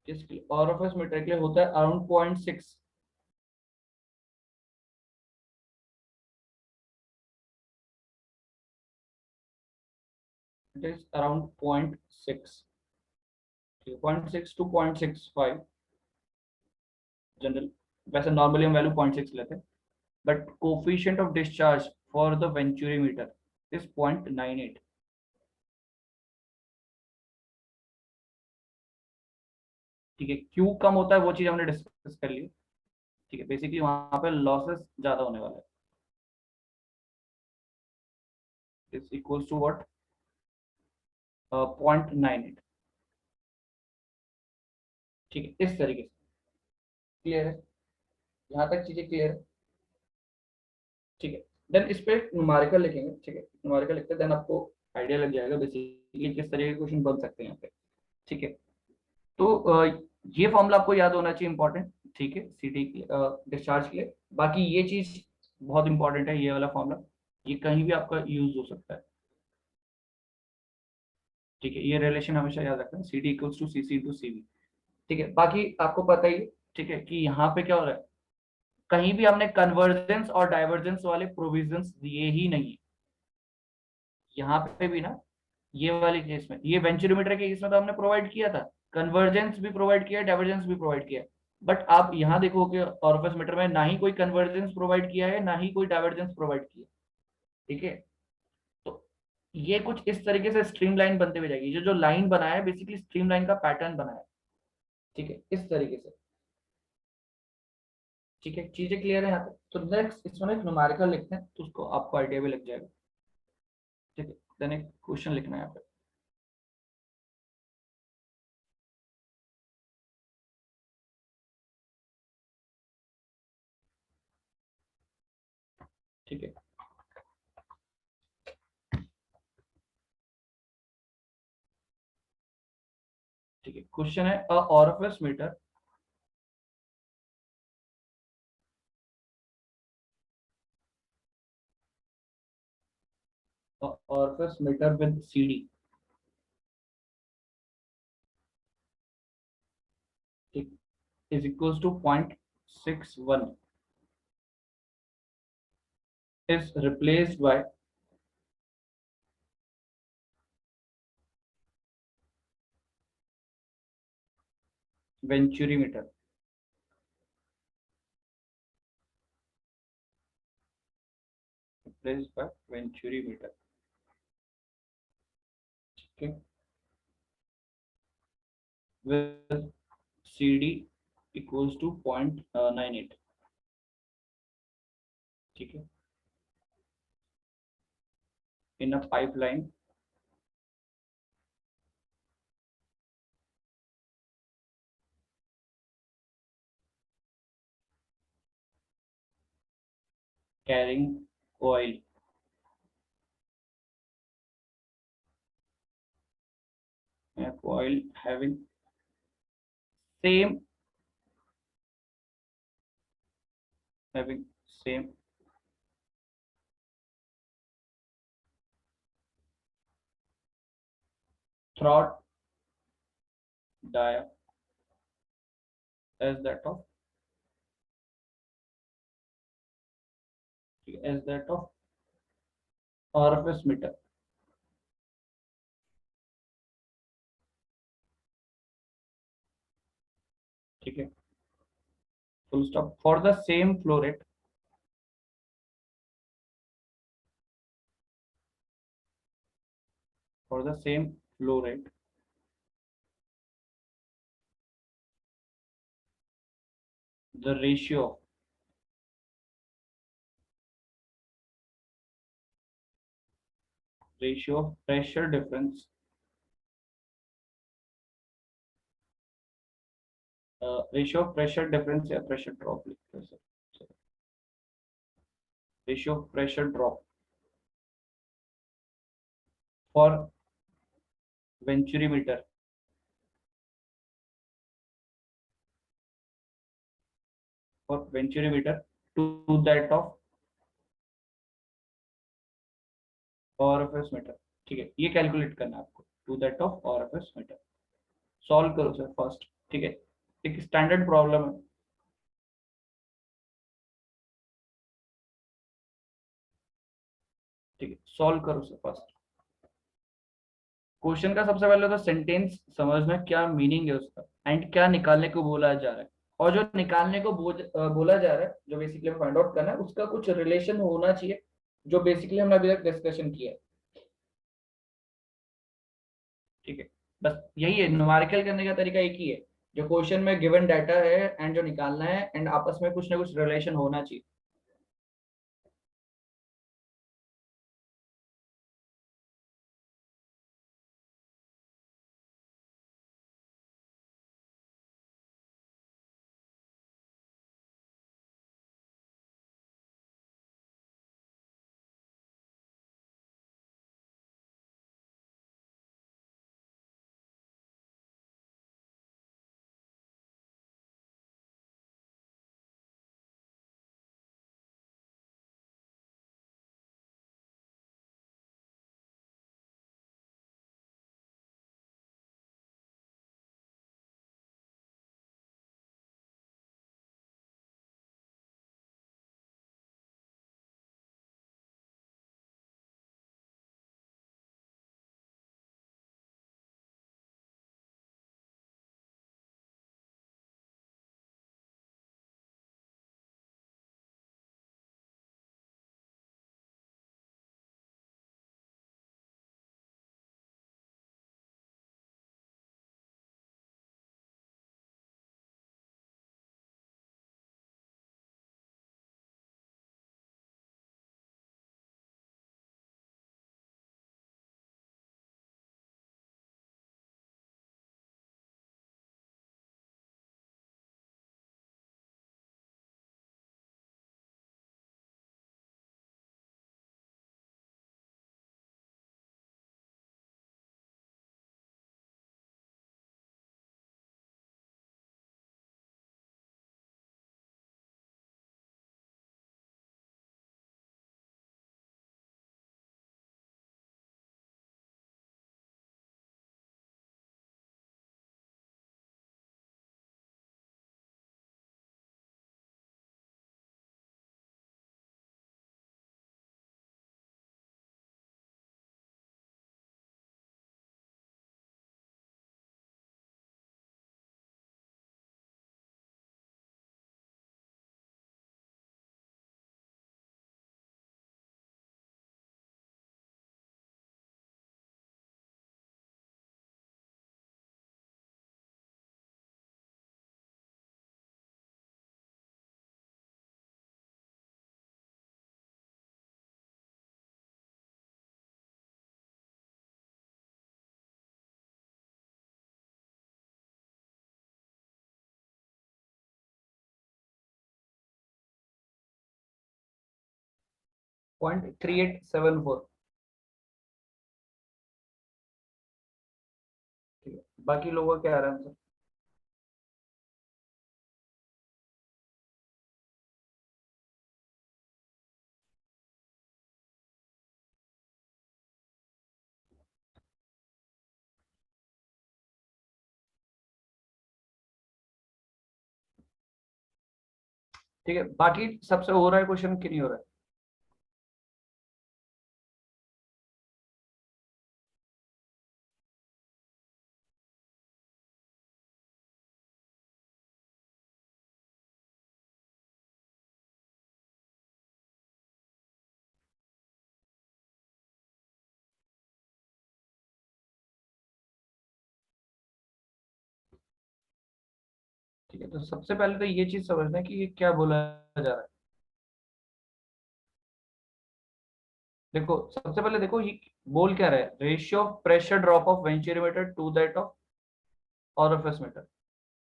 जिसके ऑरिफिस मीटर के लिए होता है around 0.6, it is around 0.6, 0.6 to 0.65 general, वैसे नॉर्मली हम वैल्यू 0.6 लेते हैं, but coefficient of discharge for the venturi meter is 0.98। ठीक है, क्यों कम होता है वो चीज हमने डिस्कस कर ली। ठीक है, बेसिकली वहां पे लॉसेस ज्यादा होने वाला है, इज इक्वल्स टू व्हाट, 0.98। ठीक है, इस तरीके से क्लियर है, यहाँ तक चीजें क्लियर है। ठीक है, देन इस पे न्यूमेरिकल लिखेंगे। ठीक है, न्यूमेरिकल लिखते देन आपको आइडिया लग जाएगा बेसिकली किस तरीके के क्वेश्चन बन सकते हैं यहाँ पे। ठीक है, तो ये फॉर्मूला आपको याद होना चाहिए, इंपॉर्टेंट। ठीक है, सीटी डिस्चार्ज के लिए, बाकी ये चीज बहुत इंपॉर्टेंट है, ये वाला फॉर्मूला, ये कहीं भी आपका यूज हो सकता है। ठीक है, ये रिलेशन हमेशा याद रखना, C D equals to C C into C V. ठीक है, बाकी आपको पता ही है, ठीक है, कि यहाँ पे क्या हो रहा है, कहीं भी हमने कन्वर्जेंस और डाइवर्जेंस वाले प्रोविजंस दिए ही नहीं। यहाँ पे भी ना, ये वाले केस में, ये वेंचुरोमीटर के केस में तो हमने प्रोवाइड किया था, कन्वर्जेंस भी प्रोवाइड किया, डाइवर्जेंस भी प्रोवाइड किया, बट आप यहाँ देखोगे ऑरिफिस मीटर में ना ही कोई कन्वर्जेंस प्रोवाइड किया है, ना ही कोई डाइवर्जेंस प्रोवाइड किया। ठीक है, तो ये कुछ इस तरीके से स्ट्रीमलाइन बनते हुए जाएगी, जो जो लाइन बनाया है बेसिकली स्ट्रीमलाइन का पैटर्न बनाया है। ठीक है, इस तरीके से। ठीक है, चीजें क्लियर है यहाँ तक, तो नेक्स्ट इसमें एक न्यूमेरिकल लिखते हैं तो उसको आपको आइडिया भी लग जाएगा। ठीक है, देन एक क्वेश्चन लिखना है यहाँ पे। ठीक है, ठीक है, क्वेश्चन है a orifice meter, orifice meter with CD is equals to 0.61 is replaced by Venturi meter, replaced by Venturi meter। Okay, with CD equals to 0.98. ठीक है, in a pipeline carrying oil, oil having same having same throat dia as that of orifice meter. ठीक है, full stop. For the same flow rate, for the same flow rate, the ratio of pressure difference, ratio of pressure difference या pressure drop लिखते हैं sir, ratio of pressure drop for Venturi meter, for Venturi meter to that of orifice meter. ठीक है, ये calculate करना है आपको, to that of orifice meter. Solve करो सर फर्स्ट. ठीक है, एक स्टैंडर्ड प्रॉब्लम है. ठीक है, सॉल्व करो सर फर्स्ट. क्वेश्चन का सबसे पहले तो सेंटेंस समझना, क्या मीनिंग है उसका एंड क्या निकालने को बोला जा रहा है. और जो निकालने को बोला जा रहा है, जो बेसिकली फाइंड आउट करना है, उसका कुछ रिलेशन होना चाहिए, जो बेसिकली हमने अभी तक डिस्कशन किया है. ठीक है, बस यही है. न्यूमेरिकल करने का तरीका एक ही है, जो क्वेश्चन में गिवन डाटा है एंड जो निकालना है, एंड आपस में कुछ ना कुछ रिलेशन होना चाहिए. 0.3874। ठीक है, बाकी लोगों का क्या आ रहा है आंसर? ठीक है, बाकी सबसे हो रहा है क्वेश्चन कि नहीं हो रहा है? ठीक है, तो सबसे पहले तो ये चीज समझना है कि ये क्या बोला जा रहा है। देखो, सबसे पहले देखो ये बोल क्या रहा है, ratio of pressure drop of venturimeter to that of orifice meter.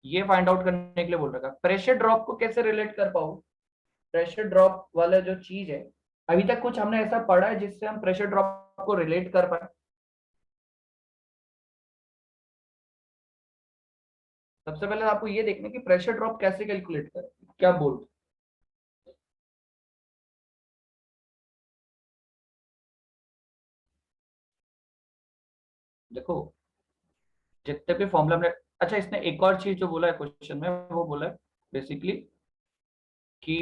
ये फाइंड आउट करने के लिए बोल रखा है। प्रेशर ड्रॉप को कैसे रिलेट कर पाऊँ? प्रेशर ड्रॉप वाला जो चीज है, अभी तक कुछ हमने ऐसा पढ़ा है जिससे हम प्रेशर ड्रॉप को रिलेट कर पाए? सबसे पहले आपको ये देखना है कि प्रेशर ड्रॉप कैसे कैलकुलेट करें, क्या बोल। देखो, जितने भी फॉर्मूला हमने, अच्छा इसने एक और चीज जो बोला है क्वेश्चन में, वो बोला है बेसिकली कि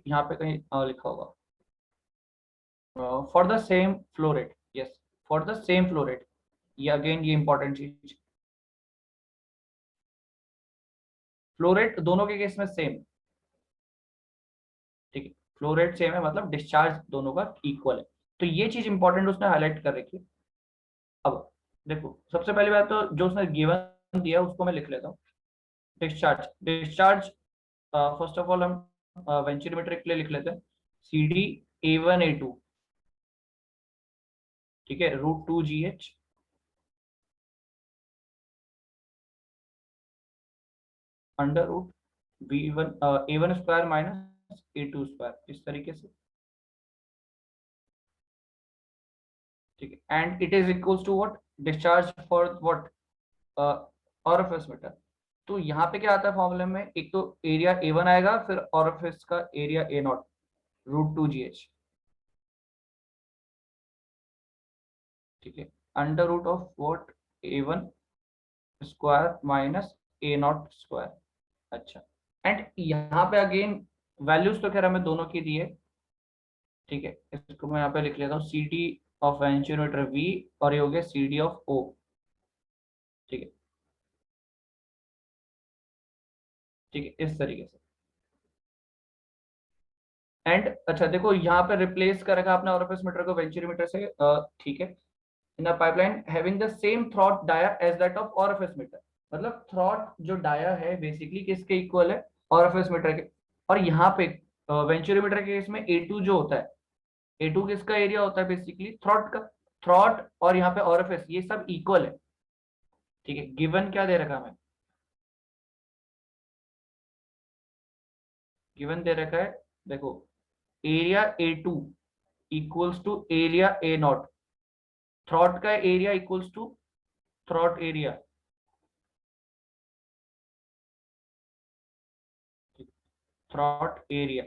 यहाँ पे कहीं लिखा होगा for the same flow rate. Yes, for the same flow rate. ये अगेन ये इंपॉर्टेंट चीज, फ्लो रेट दोनों के केस में सेम। ठीक है, फ्लो रेट सेम है मतलब डिस्चार्ज दोनों का इक्वल है। तो ये चीज इंपॉर्टेंट उसने हाईलाइट कर रखी है। अब देखो, सबसे पहली बात तो जो उसने गिवन दिया उसको मैं लिख लेता हूँ। Discharge, discharge first of all हम वेंचुरीमीटर के लिए लिख लेते हैं, सी डी A1 A2। ठीक है, √2 GH under root V1 A1 square minus A2 square, इस तरीके से। ठीक है, and it is equals to what, discharge for what, orifice meter. तो यहाँ पे क्या आता है फॉर्मूले में, एक तो एरिया A1 आएगा, फिर ऑरिफिस का एरिया A0, √2 GH। ठीक है, under root of what, A1 square minus A0 square. अच्छा, एंड यहाँ पे अगेन वैल्यूज तो खैर हमें दोनों की दी है। ठीक है, इसको मैं यहाँ पे लिख लेता हूँ, सी डी ऑफ वेंचुरोमीटर V, और ये हो गया सी डी ऑफ O। ठीक है, ठीक है, इस तरीके से। एंड अच्छा देखो, यहाँ पे रिप्लेस कर रखा आपने ऑरिफिस मीटर को वेंचुरीमीटर से। ठीक है, in the pipeline having the same throat dia as that of orifice meter. मतलब थ्रॉट जो डाया है बेसिकली किसके इक्वल है, ऑरिफिस मीटर के। और यहाँ पे वेंचुरीमीटर के केस में A2 जो होता है, A2 किसका एरिया होता है बेसिकली, थ्रॉट का। थ्रॉट और यहाँ पे ऑरिफिस ये सब इक्वल है। ठीक है, गिवन क्या दे रखा है, गिवन दे रखा है। देखो, area A2 equals to area A0, throat का area equals to throat area, throat area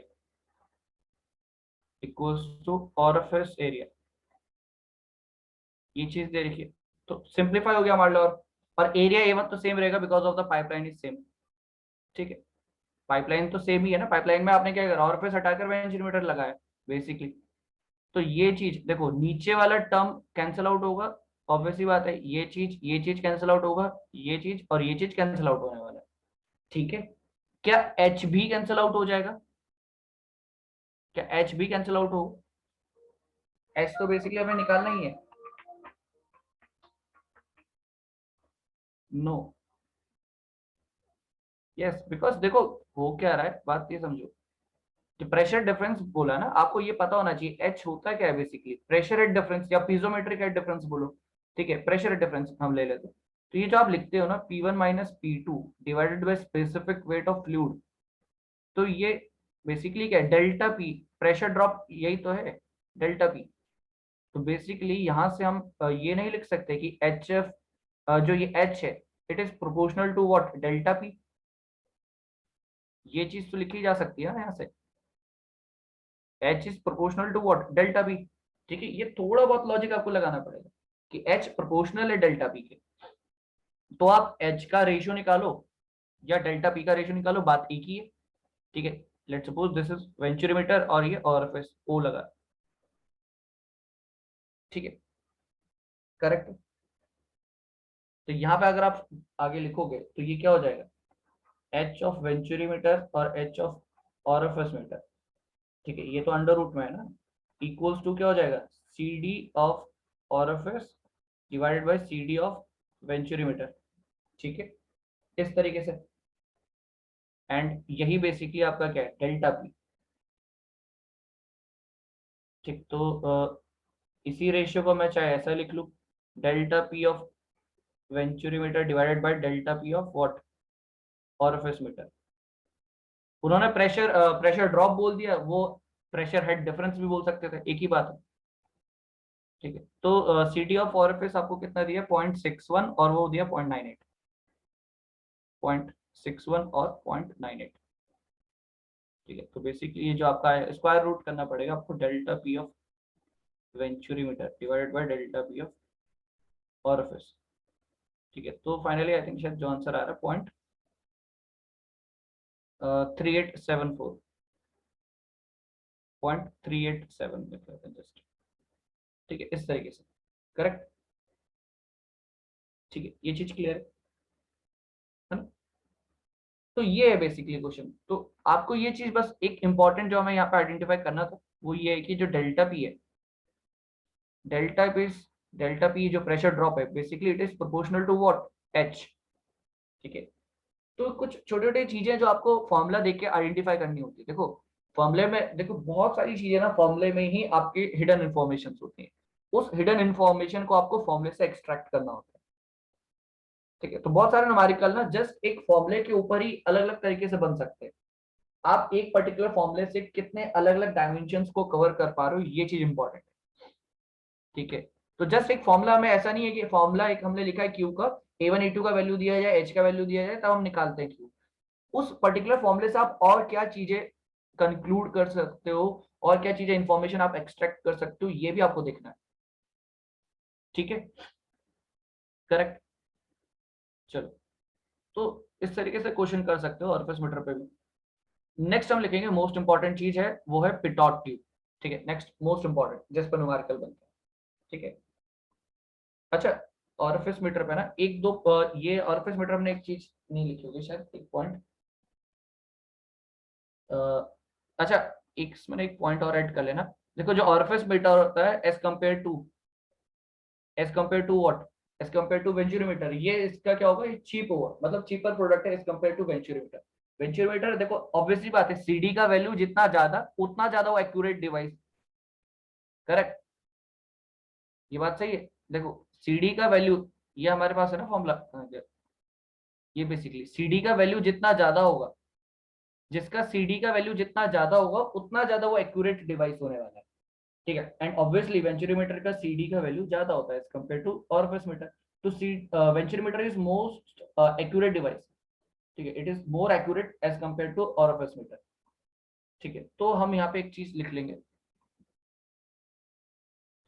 equals to orifice area. ये चीज दे रखी है, तो सिंप्लीफाई हो गया हमारे लिए। और एरिया A1 तो सेम रहेगा because of the pipeline is same. ठीक है, पाइपलाइन तो सेम ही है ना, पाइपलाइन में आपने क्या करा, ऑरिफिस हटाकर 1 सेंटीमीटर लगाया बेसिकली। तो ये चीज देखो, नीचे वाला टर्म कैंसिल आउट होगा, ऑब्वियसली बात है, ये चीज कैंसिल आउट होगा, ये चीज और ये चीज कैंसिल आउट होने वाला है। ठीक है, क्या एच भी कैंसिल आउट हो जाएगा? क्या एच भी कैंसिल आउट हो? एच तो बेसिकली हमें निकालना ही है। नो, यस, बिकॉज देखो हो क्या रहा है, बात ये समझो, जो प्रेशर डिफरेंस बोला ना, आपको ये पता होना चाहिए एच होता क्या है बेसिकली, प्रेशर हेड डिफरेंस या पीजोमेट्रिक हेड डिफरेंस बोलो। ठीक है, प्रेशर हेड डिफरेंस हम ले लेते हैं। तो ये जो आप लिखते हो ना, P1 - P2 divided by specific weight of fluid, तो ये बेसिकली क्या है, डेल्टा पी, प्रेशर ड्रॉप, यही तो है। Delta P. तो बेसिकली यहाँ से हम ये नहीं लिख सकते कि एच एफ जो ये एच है it is proportional to what, delta P. ये चीज तो लिखी जा सकती है ना यहाँ से, H is proportional to what, delta P. ठीक है, ये थोड़ा बहुत लॉजिक आपको लगाना पड़ेगा कि एच प्रोपोर्शनल है डेल्टा पी के, तो आप एच का रेशियो निकालो या डेल्टा पी का रेशियो निकालो, बात एक ही है। ठीक है, let's suppose this is venturimeter और ये ऑरिफिस ओ लगा। ठीक है, करेक्ट। तो यहाँ पे अगर आप आगे लिखोगे तो ये क्या हो जाएगा, एच ऑफ वेंचुरीमीटर और एच ऑफ ऑरिफिस मीटर। ठीक है, ये तो अंडर रूट में है ना, इक्वल्स टू क्या हो जाएगा, C D of orifice divided by C D of venturi meter. ठीक है, इस तरीके से। एंड यही बेसिकली आपका क्या है, डेल्टा पी। ठीक, तो इसी रेशियो को मैं चाहे ऐसा लिख लूं, delta P of venturi meter divided by delta P of what, orifice meter. उन्होंने प्रेशर प्रेशर ड्रॉप बोल दिया, वो प्रेशर हेड डिफरेंस भी बोल सकते थे, एक ही बात है। ठीक है, तो सी डी ऑफ ऑरिफिस आपको कितना दिया, 0.61 और वो दिया 0.98, 0.61 और 0.98। ठीक है, तो बेसिकली ये जो आपका है स्क्वायर रूट करना पड़ेगा आपको, delta P of venturi meter divided by delta P of orifice. ठीक है, तो फाइनली आई थिंक शायद जो आंसर आ रहा है 0.3874, 0.387 लिख लेते हैं जस्ट। ठीक है, इस तरीके से, करेक्ट। ठीक है, ये चीज क्लियर है ना। तो ये है बेसिकली क्वेश्चन। तो आपको ये चीज बस एक इंपॉर्टेंट जो हमें यहाँ पे आइडेंटिफाई करना था वो ये है कि जो डेल्टा पी है, डेल्टा पी, डेल्टा पी जो प्रेशर ड्रॉप है basically it is proportional to what, H. ठीक है, तो कुछ छोटी छोटी चीजें जो आपको फॉर्मूला देख के आइडेंटिफाई करनी होती है। देखो फॉर्मूले में, देखो बहुत सारी चीजें ना फॉर्मूले में ही आपकी हिडन इन्फॉर्मेशन होती है, उस हिडन इन्फॉर्मेशन को आपको फॉर्मूले से एक्सट्रैक्ट करना होता है। ठीक है, तो बहुत सारे न्यूमेरिकल ना जस्ट एक फॉर्मूले के ऊपर ही अलग अलग तरीके से बन सकते हैं। आप एक पर्टिकुलर फॉर्मूले से कितने अलग अलग डायमेंशंस को कवर कर पा रहे हो, ये चीज इंपॉर्टेंट है। ठीक है, तो जस्ट एक फॉर्मूला में ऐसा नहीं है कि फॉर्मूला एक हमने लिखा है क्यू का, A1 A2 का वैल्यू दिया जाए, एच का वैल्यू दिया जाए, तब हम निकालते हैं क्यू। उस पर्टिकुलर फॉर्मूले से आप और क्या चीजें कंक्लूड कर सकते हो, और क्या चीजें इंफॉर्मेशन आप एक्सट्रैक्ट कर सकते हो, ये भी आपको देखना है। ठीक है, करेक्ट। चलो, तो इस तरीके से क्वेश्चन कर सकते हो ऑरिफिस मीटर पे भी। नेक्स्ट हम लिखेंगे, मोस्ट इंपॉर्टेंट चीज है वो है पिटॉट ट्यूब। ठीक है, नेक्स्ट मोस्ट इंपॉर्टेंट जिस पर न्यूमेरिकल बनता है। ठीक है, अच्छा, ऑरिफिस मीटर पे ना एक दो ये ऑरिफिस मीटर हमने एक चीज नहीं लिखी होगी शायद, एक पॉइंट। अच्छा, एक इसमें एक पॉइंट और ऐड कर लेना। देखो जो ऑरिफिस मीटर होता है as compare to what, as compare to venturi meter, ये इसका क्या होगा, ये चीप होगा, मतलब चीपर प्रोडक्ट है as compare to venturi meter. Venturi meter देखो ऑब्वियसली बात है, सीडी का वैल्यू जितना ज्यादा उतना ज्यादा वो एक्यूरेट डिवाइस, करेक्ट। ये बात सही है। देखो सीडी का वैल्यू, ये हमारे पास है ना फॉर्मूला, ये बेसिकली सीडी का वैल्यू जितना ज्यादा होगा, जिसका सीडी का वैल्यू जितना ज्यादा होगा उतना ज्यादा वो एक्यूरेट डिवाइस होने वाला है। ठीक है, एंड ऑब्वियसली वेंचुरीमीटर का सीडी का वैल्यू ज्यादा होता है as compare to orifice meter. तो C venturimeter is most accurate device. ठीक है, it is more accurate as compare to orifice meter. ठीक है, तो हम यहाँ पे एक चीज लिख लेंगे।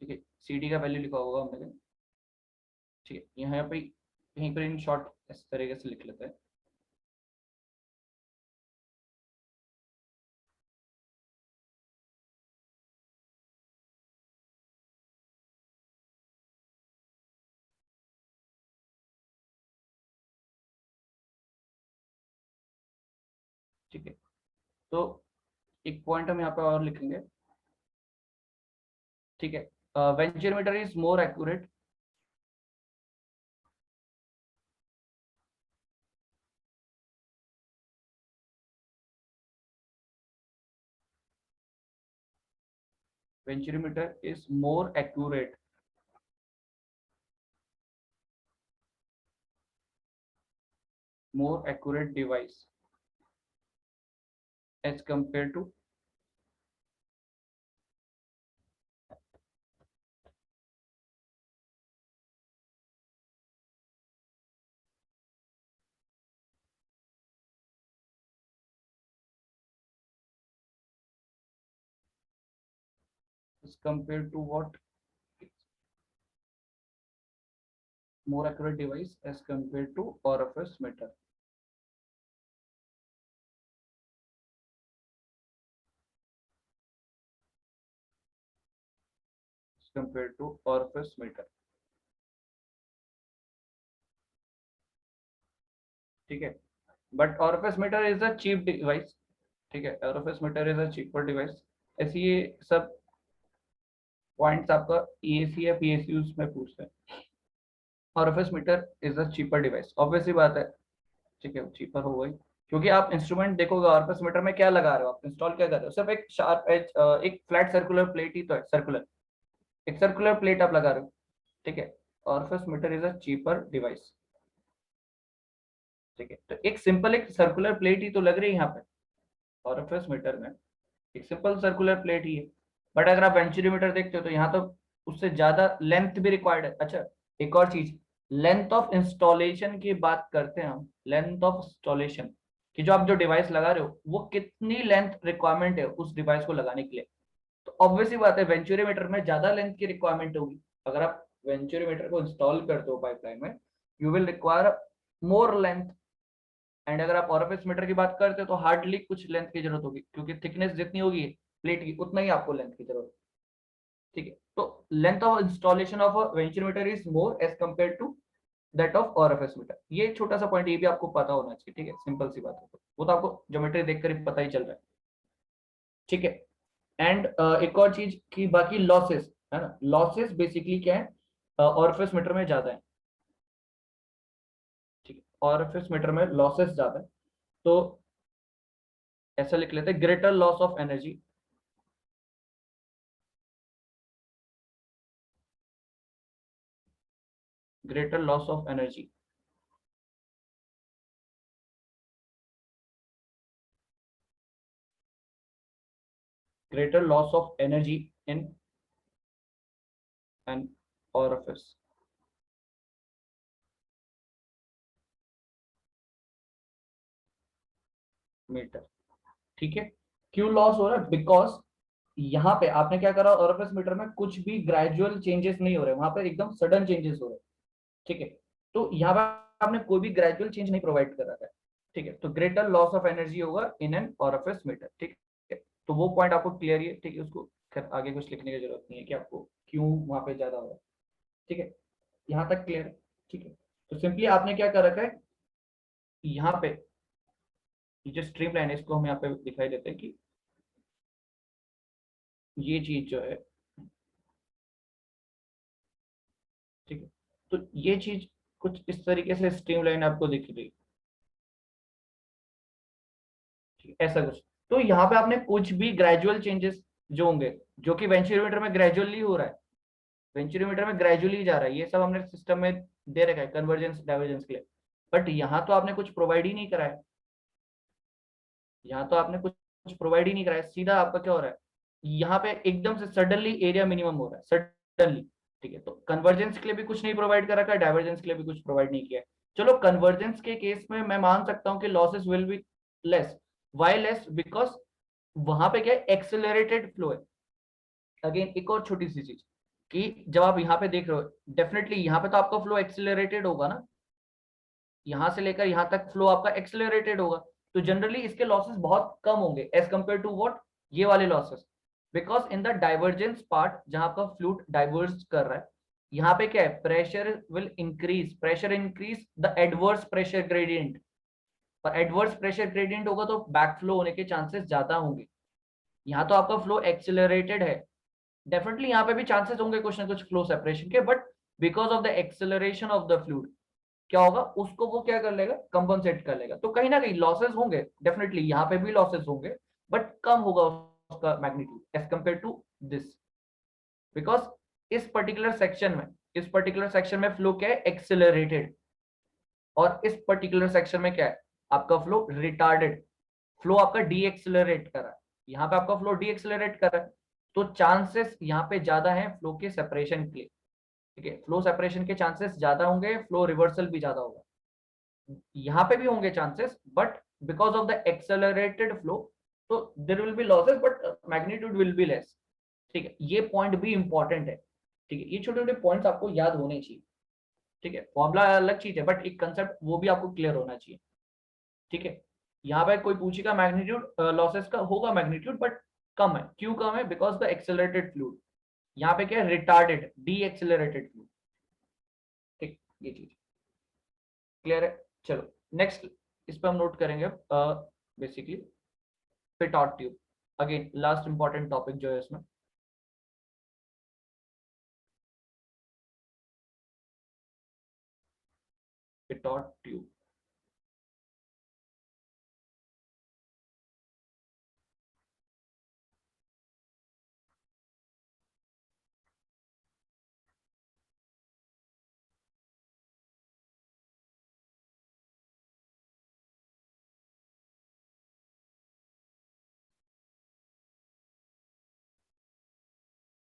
ठीक है, सीडी का वैल्यू लिखा होगा हमने। ठीक है, यहाँ पे यहीं पर इन शॉर्ट इस तरीके से लिख लेते हैं। ठीक है, तो एक पॉइंट हम यहाँ पे और लिखेंगे। ठीक है, venturi meter is more accurate, venturi meter is more accurate device as compare to as compared to what? More accurate device as compared to orifice meter. As compared to orifice meter. ठीक है, but orifice meter is a cheap device. ठीक है, orifice meter is a cheaper device. ऐसे ये सब points आपका EAC या PSUs में पूछते हैं. orifice meter is a cheaper device. Obviously बात है, ठीक है, चीपर हो गई क्योंकि आप इंस्ट्रूमेंट देखोगे orifice meter में क्या लगा रहे हो, आप इंस्टॉल क्या कर रहे हो, सिर्फ एक शार्प एज, एक फ्लैट सर्कुलर प्लेट ही तो है, सर्कुलर, एक सर्कुलर प्लेट आप लगा रहे हो. ठीक है, orifice meter is a cheaper device. ठीक है, तो एक सिंपल एक सर्कुलर प्लेट ही तो लग रही है यहाँ पे orifice meter में, एक सिंपल सर्कुलर प्लेट ही है. बट अगर आप वेंचुरीमीटर देखते हो तो यहाँ तो उससे ज्यादा लेंथ भी रिक्वायर्ड है. अच्छा, एक और चीज, लेंथ ऑफ इंस्टॉलेशन की बात करते हैं हम, लेंथ ऑफ इंस्टॉलेशन कि जो आप जो डिवाइस लगा रहे हो वो कितनी लेंथ रिक्वायरमेंट है उस डिवाइस को लगाने के लिए. तो ऑब्वियसली बात है वेंचुरीमीटर में ज्यादा लेंथ की रिक्वायरमेंट होगी. अगर आप वेंचुरीमीटर को इंस्टॉल करते हो पाइपलाइन में, you will require more length. And अगर आप orifice मीटर की बात करते हो तो हार्डली कुछ लेंथ की जरूरत होगी क्योंकि थिकनेस जितनी होगी प्लेट की उतना ही आपको लेंथ की जरूरत है. ठीक है, तो length of installation of a venturi meter is more as compare to that of orifice meter. ये छोटा सा पॉइंट ये भी आपको पता होना चाहिए. ठीक है, सिंपल सी बात है, वो तो आपको ज्योमेट्री देखकर ही पता ही चल रहा है. ठीक है, एंड एक और चीज की बाकी लॉसेस है ना, लॉसेस बेसिकली क्या है, orifice मीटर में ज्यादा है. ठीक है, orifice मीटर में लॉसेस ज्यादा है, तो ऐसा लिख लेते हैं greater loss of energy. Greater loss of energy, greater loss of energy in an orifice meter. ठीक है, क्यों लॉस हो रहा है, बिकॉज यहाँ पे आपने क्या करा, orifice मीटर में कुछ भी ग्रेजुअल चेंजेस नहीं हो रहे, वहां पे एकदम सडन चेंजेस हो रहे. ठीक है, तो यहाँ पे आपने कोई भी ग्रेजुअल चेंज नहीं प्रोवाइड करा है. ठीक है, तो ग्रेटर लॉस ऑफ एनर्जी होगा इन एन orifice मीटर. ठीक है, तो वो पॉइंट आपको क्लियर है. ठीक है, उसको खैर आगे कुछ लिखने की जरूरत नहीं है कि आपको क्यों वहां पे ज्यादा हो रहा है. ठीक है, यहाँ तक क्लियर है. ठीक है, तो सिंपली आपने क्या कर रखा है, यहाँ पे ये जो स्ट्रीम लाइन है इसको हम यहाँ पे दिखाई देते हैं कि ये चीज जो है, ठीक है, तो ये चीज कुछ इस तरीके से स्ट्रीम लाइन आपको दिख रही है. ठीक है, ऐसा कुछ. तो यहाँ पे आपने कुछ भी ग्रेजुअल चेंजेस जो होंगे, जो कि वेंचुरीमीटर में ग्रेजुअली हो रहा है, वेंचुरीमीटर में ग्रेजुअली जा रहा है, ये सब हमने सिस्टम में दे रखा है कन्वर्जेंस डाइवर्जेंस के लिए. बट यहाँ तो आपने कुछ प्रोवाइड ही नहीं करा है, यहाँ तो आपने कुछ प्रोवाइड ही नहीं करा है. सीधा आपका क्या हो रहा है, यहाँ पे एकदम से सडनली एरिया मिनिमम हो रहा है, सडनली. ठीक है, तो कन्वर्जेंस के लिए भी कुछ नहीं प्रोवाइड कर रखा है, डाइवर्जेंस के लिए भी कुछ प्रोवाइड नहीं किया है. चलो कन्वर्जेंस के केस में मैं मान सकता हूँ कि losses will be less. Why less, because वहां पे क्या है, एक्सेलरेटेड फ्लो है. अगेन एक और छोटी सी चीज कि जब आप यहाँ पे देख रहे हो, डेफिनेटली यहाँ पे तो आपका फ्लो एक्सेलरेटेड होगा ना, यहाँ से लेकर यहाँ तक फ्लो आपका एक्सेलरेटेड होगा. तो जनरली इसके लॉसेस बहुत कम होंगे एज कंपेयर टू व्हाट, ये वाले losses. Because in the divergence part जहां आपका फ्लूइड डाइवर्ज कर रहा है, यहाँ पे क्या है, pressure will increase, pressure increase the adverse pressure gradient. और एडवर्स प्रेशर ग्रेडियंट होगा तो बैक फ्लो होने के चांसेस ज्यादा होंगे. यहाँ तो आपका फ्लो एक्सेलरेटेड है, डेफिनेटली यहाँ पे भी चांसेस होंगे कुछ ना कुछ फ्लो सेपरेशन के, but because of the acceleration of the fluid क्या होगा, उसको वो क्या कर लेगा, कंपनसेट कर लेगा. तो कहीं ना कहीं लॉसेस होंगे, डेफिनेटली यहाँ पे भी लॉसेस होंगे, बट कम होगा उसका magnitude as compare to this. Because इस पर्टिकुलर सेक्शन में फ्लो क्या है, एक्सेलरेटेड. और इस पर्टिकुलर सेक्शन में क्या है, आपका फ्लो रिटार्डेड. फ्लो आपका डी एक्सेलरेट कर रहा है, यहाँ पे आपका फ्लो डी एक्सेलरेट कर रहा है. तो चांसेस यहाँ पे ज्यादा है फ्लो के सेपरेशन के लिए. ठीक है, फ्लो सेपरेशन के चांसेस ज्यादा होंगे, फ्लो रिवर्सल भी ज्यादा होगा. यहाँ पे भी होंगे chances, but because of the accelerated flow, तो there will be losses but magnitude will be less. ठीक है, ये पॉइंट भी इंपॉर्टेंट है। ठीक है, ये छोटे छोटे पॉइंट्स आपको याद होने चाहिए। ठीक है, फॉर्मूला अलग चीज है बट एक कंसेप्ट वो भी आपको क्लियर होना चाहिए। ठीक है, यहाँ पे कोई पूछेगा मैग्नीट्यूड लॉसेस का, होगा मैग्नीट्यूड बट कम है। क्यों कम है? बिकॉज द एक्सेलरेटेड फ्लूइड, यहाँ पे क्या है, रिटार्डेड डी एक्सेलरेटेड फ्लूइड। ठीक, ये चीज क्लियर है। चलो नेक्स्ट, इस पर हम नोट करेंगे basically pitot tube. Again last important topic जो है इसमें, पिटॉट ट्यूब।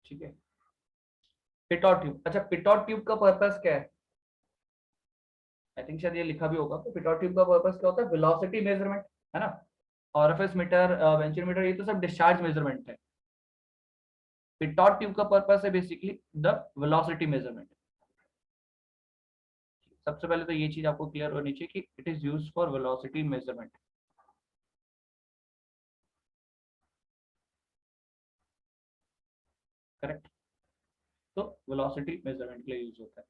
ठीक है, पिटॉट ट्यूब। अच्छा, पिटॉट ट्यूब का पर्पस क्या है? आई थिंक शायद ये लिखा भी होगा। तो पिटॉट ट्यूब का पर्पस क्या होता है? वेलोसिटी मेजरमेंट, है ना। ऑरिफिस मीटर, वेंचर मीटर, ये तो सब डिस्चार्ज मेजरमेंट है। पिटॉट ट्यूब का पर्पस है बेसिकली द वेलोसिटी मेजरमेंट। सबसे पहले तो ये चीज आपको क्लियर होनी चाहिए कि it is used for velocity measurement. Correct, तो वेलोसिटी मेजरमेंट के लिए यूज होता है।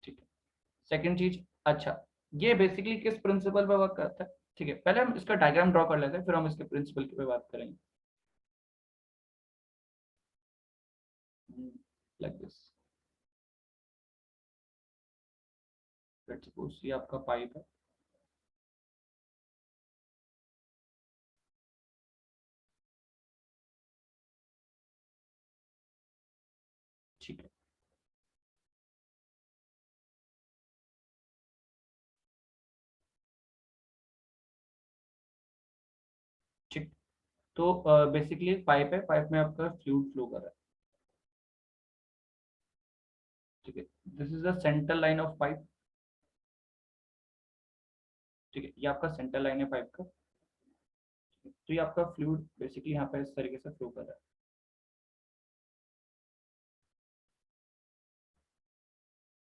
ठीक है, सेकंड चीज, अच्छा ये बेसिकली किस प्रिंसिपल पे वर्क करता है? ठीक है, पहले हम इसका डायग्राम ड्रॉ कर लेते हैं, फिर हम इसके प्रिंसिपल पे बात करेंगे। लाइक दिस, लेट्स सपोज ये आपका पाइप है। ठीक है, ठीक, तो बेसिकली पाइप है, पाइप में आपका फ्लूइड फ्लो कर रहा है। ठीक है, this is the centre line of pipe. ठीक है, ये आपका सेंटर लाइन है पाइप का। तो ये आपका फ्लूइड बेसिकली यहाँ पे इस तरीके से फ्लो कर रहा है।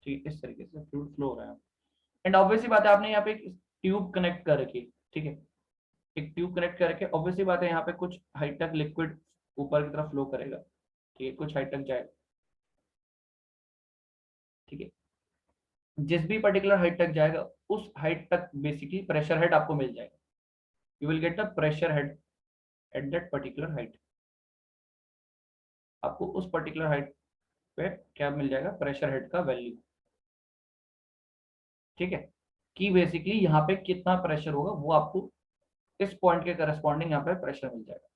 ठीक है, इस तरीके से फ्लूइड फ्लो हो रहा है। एंड ऑब्वियसली बात है, आपने यहाँ पे एक ट्यूब कनेक्ट कर रखी है। ठीक है, एक ट्यूब कनेक्ट करके ऑब्वियसली बात है यहाँ पे कुछ हाइट तक लिक्विड ऊपर की तरफ फ्लो करेगा। ठीक है, कुछ हाइट तक जाएगा। ठीक है, जिस भी पर्टिकुलर हाइट तक जाएगा उस हाइट तक बेसिकली प्रेशर हेड आपको मिल जाएगा। You will get the pressure head at that particular height. आपको उस पर्टिकुलर हाइट पे क्या मिल जाएगा? प्रेशर हेड का वैल्यू। ठीक है, कि बेसिकली यहाँ पे कितना प्रेशर होगा वो आपको इस पॉइंट के करस्पॉन्डिंग यहाँ पे प्रेशर मिल जाएगा।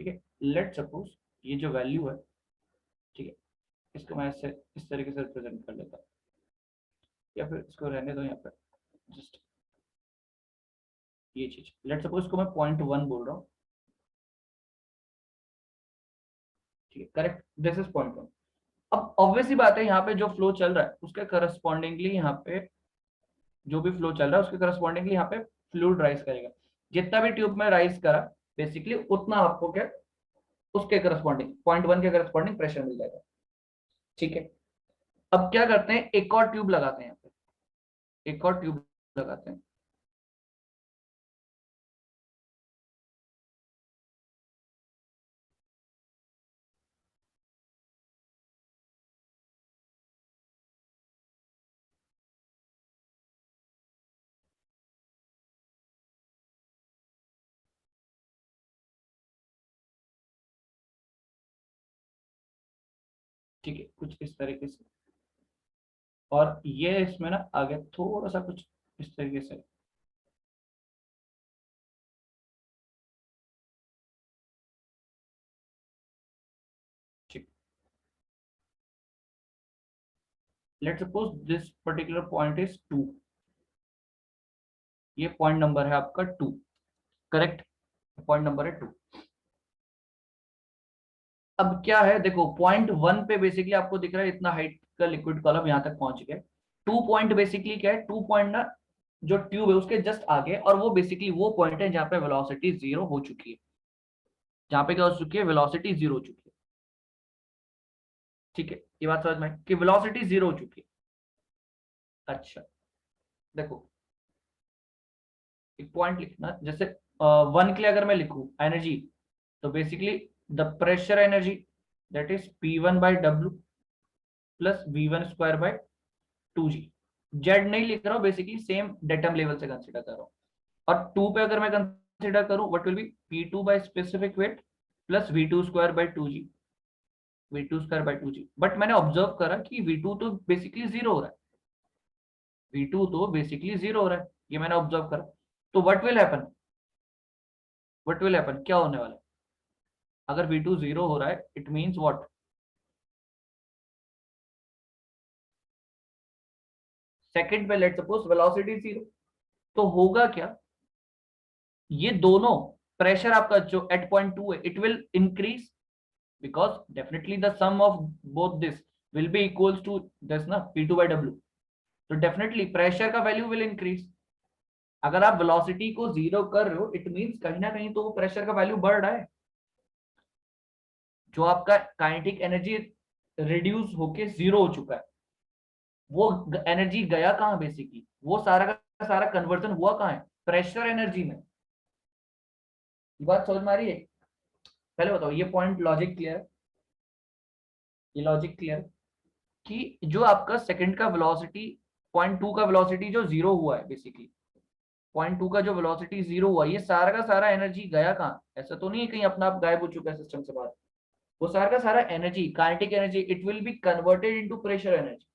ठीक है, लेट सपोज ये जो वैल्यू है, ठीक है, इसको मैं ऐसे इस तरीके से रिप्रेजेंट कर लेता हूँ, या फिर इसको रहने दो यहाँ पे, जस्ट ये चीज। लेट सपोज इसको मैं 0.1 बोल रहा हूँ। ठीक है, करेक्ट, दिस इज 0.1। अब ऑब्वियसली बात है, यहाँ पे जो फ्लो चल रहा है उसके करस्पॉन्डिंगली यहाँ पे जो भी फ्लो चल रहा है उसके करस्पॉन्डिंगली यहाँ पे फ्लूइड राइज करेगा। जितना भी ट्यूब में राइज करा बेसिकली उतना आपको क्या, उसके करस्पॉन्डिंग 0.1 के करस्पॉन्डिंग प्रेशर मिल जाएगा। ठीक है, अब क्या करते हैं, एक और ट्यूब लगाते हैं यहाँ पे, एक और ट्यूब लगाते हैं। ठीक है, कुछ इस तरीके से, और ये इसमें ना आगे थोड़ा सा कुछ इस तरीके से। ठीक, let suppose this particular point is 2। ये पॉइंट नंबर है आपका 2। करेक्ट, पॉइंट नंबर है 2। अब क्या है, देखो 0.1 पे बेसिकली आपको दिख रहा है इतना हाइट का लिक्विड कॉलम यहाँ तक पहुंच गया। 2 पॉइंट बेसिकली क्या है, 2 पॉइंट ना जो ट्यूब है उसके जस्ट आगे, और वो बेसिकली वो पॉइंट है जहाँ पे वेलोसिटी जीरो हो चुकी है, जहाँ पे क्या हो चुकी है, वेलोसिटी जीरो हो चुकी है। ठीक है, ये बात समझ में आई कि वेलोसिटी जीरो हो चुकी है। अच्छा, देखो एक पॉइंट लिखना, जैसे वन के लिए अगर मैं लिखूं एनर्जी, तो basically the pressure energy that is P1/W plus V1² by 2G। Z नहीं लिख रहा हूँ, बेसिकली सेम डेटम लेवल से कंसिडर कर रहा हूँ। और टू पे अगर मैं कंसिडर करूँ, what will be P2 by specific weight plus V2² by 2G, V2² by 2G। But मैंने ऑब्जर्व करा कि V2 तो बेसिकली जीरो हो रहा है, V2 तो बेसिकली जीरो हो रहा है, ये मैंने ऑब्जर्व करा। तो व्हाट विल हैपन, क्या होने वाला है? अगर V2 जीरो हो रहा है, इट मींस व्हाट, सेकंड पे लेट सपोज वेलोसिटी जीरो, तो होगा क्या, ये दोनों प्रेशर आपका जो एट पॉइंट टू है, it will increase, because definitely the sum of both this will be equals to this ना, P2/W। तो डेफिनेटली प्रेशर का वैल्यू विल इंक्रीज। अगर आप वेलोसिटी को जीरो कर रहे हो, इट मींस कहीं ना कहीं तो वो प्रेशर का वैल्यू बढ़ रहा है। जो आपका काइनेटिक एनर्जी रिड्यूस होके जीरो हो चुका है, वो एनर्जी गया कहाँ, बेसिकली वो सारा का सारा कन्वर्जन हुआ कहाँ है, प्रेशर एनर्जी में। ये बात समझ में आ रही है? पहले बताओ, ये पॉइंट लॉजिक क्लियर है? ये लॉजिक क्लियर है कि जो आपका सेकंड का वेलोसिटी, पॉइंट टू का वेलोसिटी जो जीरो हुआ है, बेसिकली पॉइंट टू का जो वेलोसिटी जीरो हुआ, ये सारा का सारा एनर्जी गया कहाँ? ऐसा तो नहीं है कहीं अपना आप गायब हो चुका है सिस्टम से बाहर। वो सारा का सारा energy, kinetic energy, it will be converted into pressure energy,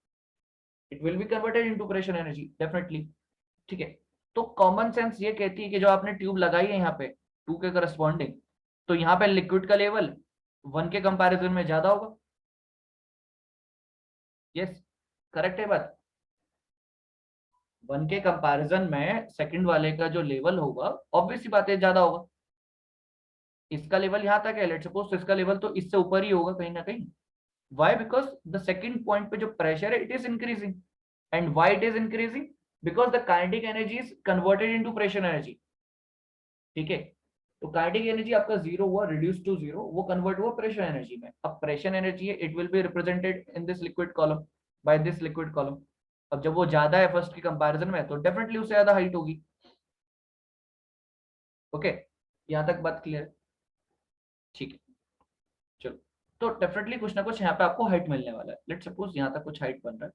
it will be converted into pressure energy definitely. ठीक है, तो कॉमन सेंस ये कहती है कि जो आपने ट्यूब लगाई है यहाँ पे टू के करस्पॉन्डिंग, तो यहाँ पे लिक्विड का लेवल वन के कंपैरिजन में ज्यादा होगा। यस, करेक्ट है बात। वन के कंपैरिजन में सेकंड वाले का जो लेवल होगा, ऑब्वियस सी बात है ज्यादा होगा। इसका लेवल यहाँ तक है, लेट्स सपोज, तो इसका लेवल तो इससे ऊपर ही होगा कहीं ना कहीं। Why? Because the second point पे जो प्रेशर है, it is increasing. And why it is increasing? Because the kinetic energy is converted into pressure energy. ठीक है, तो काइनेटिक एनर्जी आपका जीरो हुआ, रिड्यूस टू जीरो, वो कन्वर्ट हुआ प्रेशर एनर्जी में। अब प्रेशर एनर्जी है, it will be represented in this liquid column, by this liquid column. अब जब वो ज्यादा है फर्स्ट के कंपैरिजन में, तो डेफिनेटली उससे ज्यादा हाइट होगी। ओके, यहाँ तक बात क्लियर है? ठीक है, चलो। तो डेफिनेटली कुछ ना कुछ यहाँ पे आपको हाइट मिलने वाला है। लेट्स सपोज यहाँ तक कुछ हाइट बन रहा है।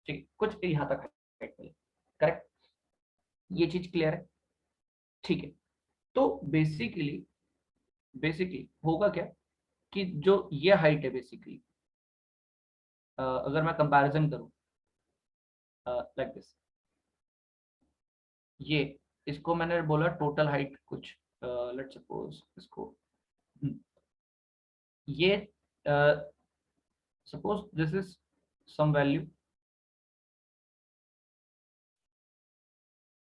ठीक है, कुछ यहाँ तक हाइट मिले, करेक्ट, ये चीज क्लियर है? ठीक है, तो बेसिकली बेसिकली होगा क्या कि जो ये हाइट है, बेसिकली अगर मैं कंपैरिजन करूं लाइक दिस, ये, इसको मैंने बोला टोटल हाइट कुछ, लेट्स सपोज इसको, हम्म, ये suppose this is some value,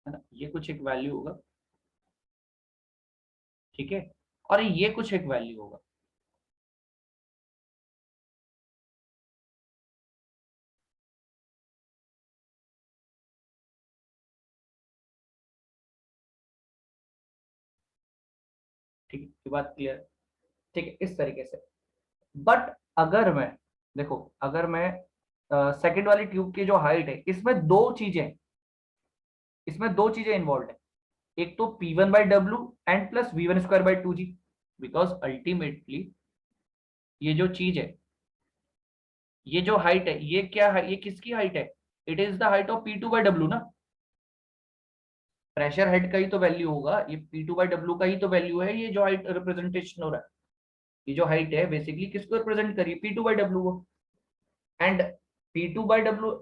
है ना, ये कुछ एक वैल्यू होगा। ठीक है, और ये कुछ एक वैल्यू होगा। ठीक है, ये बात क्लियर है? ठीक है, इस तरीके से। बट अगर मैं, देखो, अगर मैं सेकंड वाली ट्यूब की जो हाइट है, इसमें दो चीजें इन्वॉल्व है। एक तो P1/W and plus V1²/2G। Because ultimately ये जो चीज है, ये जो हाइट है, ये क्या है, ये किसकी हाइट है? It is the height of P2/W ना। प्रेशर हेड का ही तो वैल्यू होगा, ये P2/W का ही तो वैल्यू है, ये जो हाइट रिप्रेजेंटेशन हो रहा है। ये जो हाइट है बेसिकली किसको रिप्रेजेंट करिए, P2/W को। And P2/W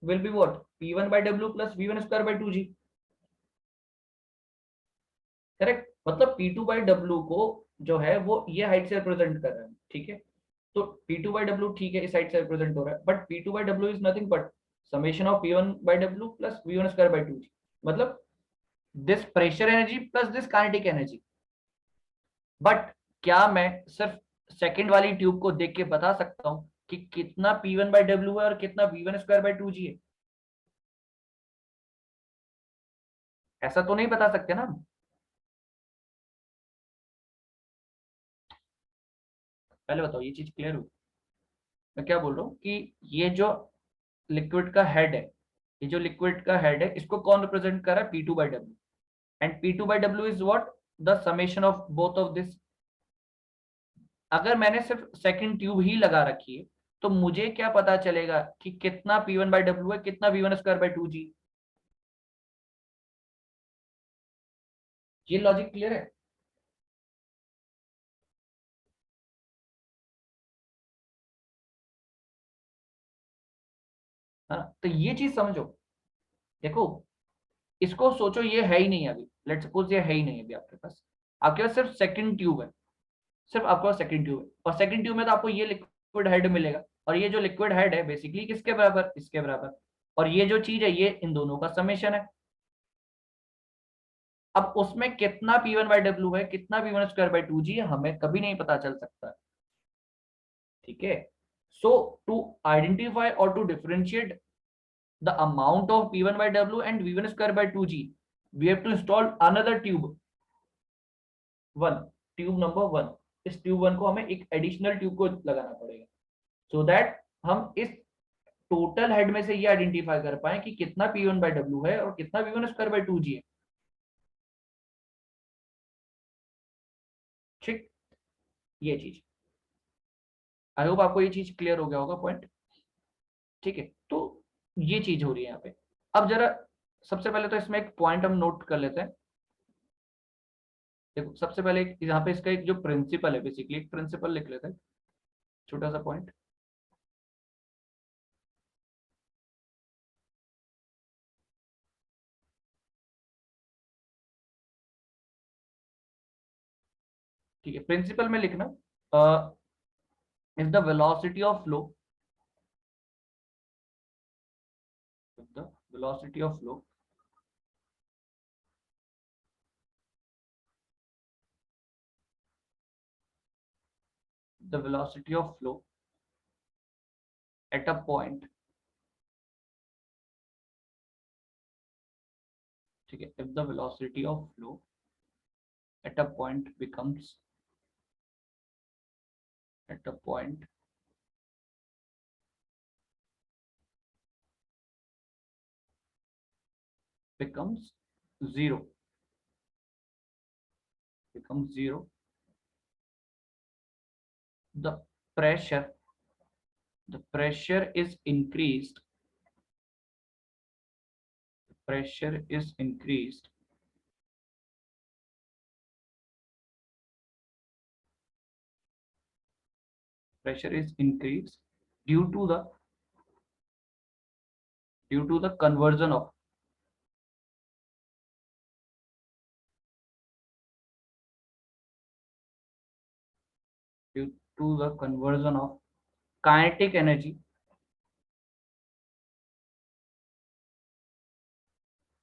will be what, P1/W plus V1²/2G। Correct, मतलब P2/W को जो है वो ये हाइट से रिप्रेजेंट कर रहा है। ठीक है, तो P2/W ठीक है, इस हाइट से रिप्रेजेंट हो रहा है, but P2/W is nothing but summation of P1/W plus V1/2g, मतलब this pressure energy plus this kinetic energy. But क्या मैं सिर्फ सेकंड वाली ट्यूब को देख के बता सकता हूं कि कितना P1/W है और कितना V1/2g है? ऐसा तो नहीं बता सकते ना हम। पहले बताओ ये चीज क्लियर हुई? मैं क्या बोल रहा हूँ कि ये जो लिक्विड का हेड है, ये जो लिक्विड का हेड है, इसको कौन रिप्रेजेंट कर रहा है? P2/W। And P2/W is what? The summation of both of this. अगर मैंने सिर्फ सेकंड ट्यूब ही लगा रखी है तो मुझे क्या पता चलेगा कि कितना P1/W है, कितना V1/2g? ये लॉजिक क्लियर है? हाँ, तो ये चीज समझो। देखो, इसको सोचो, ये है ही नहीं अभी, लेट्स सपोज ये है ही नहीं अभी आपके पास। आपके पास सिर्फ सेकंड ट्यूब है, सिर्फ आपके पास सेकंड ट्यूब है, और सेकंड ट्यूब में तो आपको ये लिक्विड हेड मिलेगा, और ये जो लिक्विड हेड है बेसिकली किसके बराबर? इसके बराबर। और ये जो चीज है ये इन दोनों का समेशन है। अब उसमें कितना P1/W है, कितना V1/2g हमें कभी नहीं पता चल सकता। ठीक है? सो टू आइडेंटिफाई और to differentiate the amount of P1/W and V1/2g, we have to install another tube one, tube number one. इस ट्यूब वन को हमें एक एडिशनल ट्यूब को लगाना पड़ेगा, सो दैट हम इस टोटल हेड में से ये आइडेंटिफाई कर पाए कि कितना P1/W है और कितना V1/2g है। ठीक, ये चीज, आई होप आपको ये चीज क्लियर हो गया होगा पॉइंट। ठीक है, तो ये चीज हो रही है यहाँ पे। अब जरा सबसे पहले तो इसमें एक पॉइंट हम नोट कर लेते हैं। देखो, सबसे पहले यहाँ पे इसका एक जो प्रिंसिपल है, बेसिकली एक प्रिंसिपल लिख लेते हैं, छोटा सा पॉइंट। ठीक है, प्रिंसिपल में लिखना, if the velocity of flow, the velocity of flow the velocity of flow at a point. ठीक है, if the velocity of flow at a point becomes, at a point becomes zero, becomes zero, the pressure, the pressure is increased, pressure is increased, pressure is increased due to the, due to the conversion of, due to the conversion of kinetic energy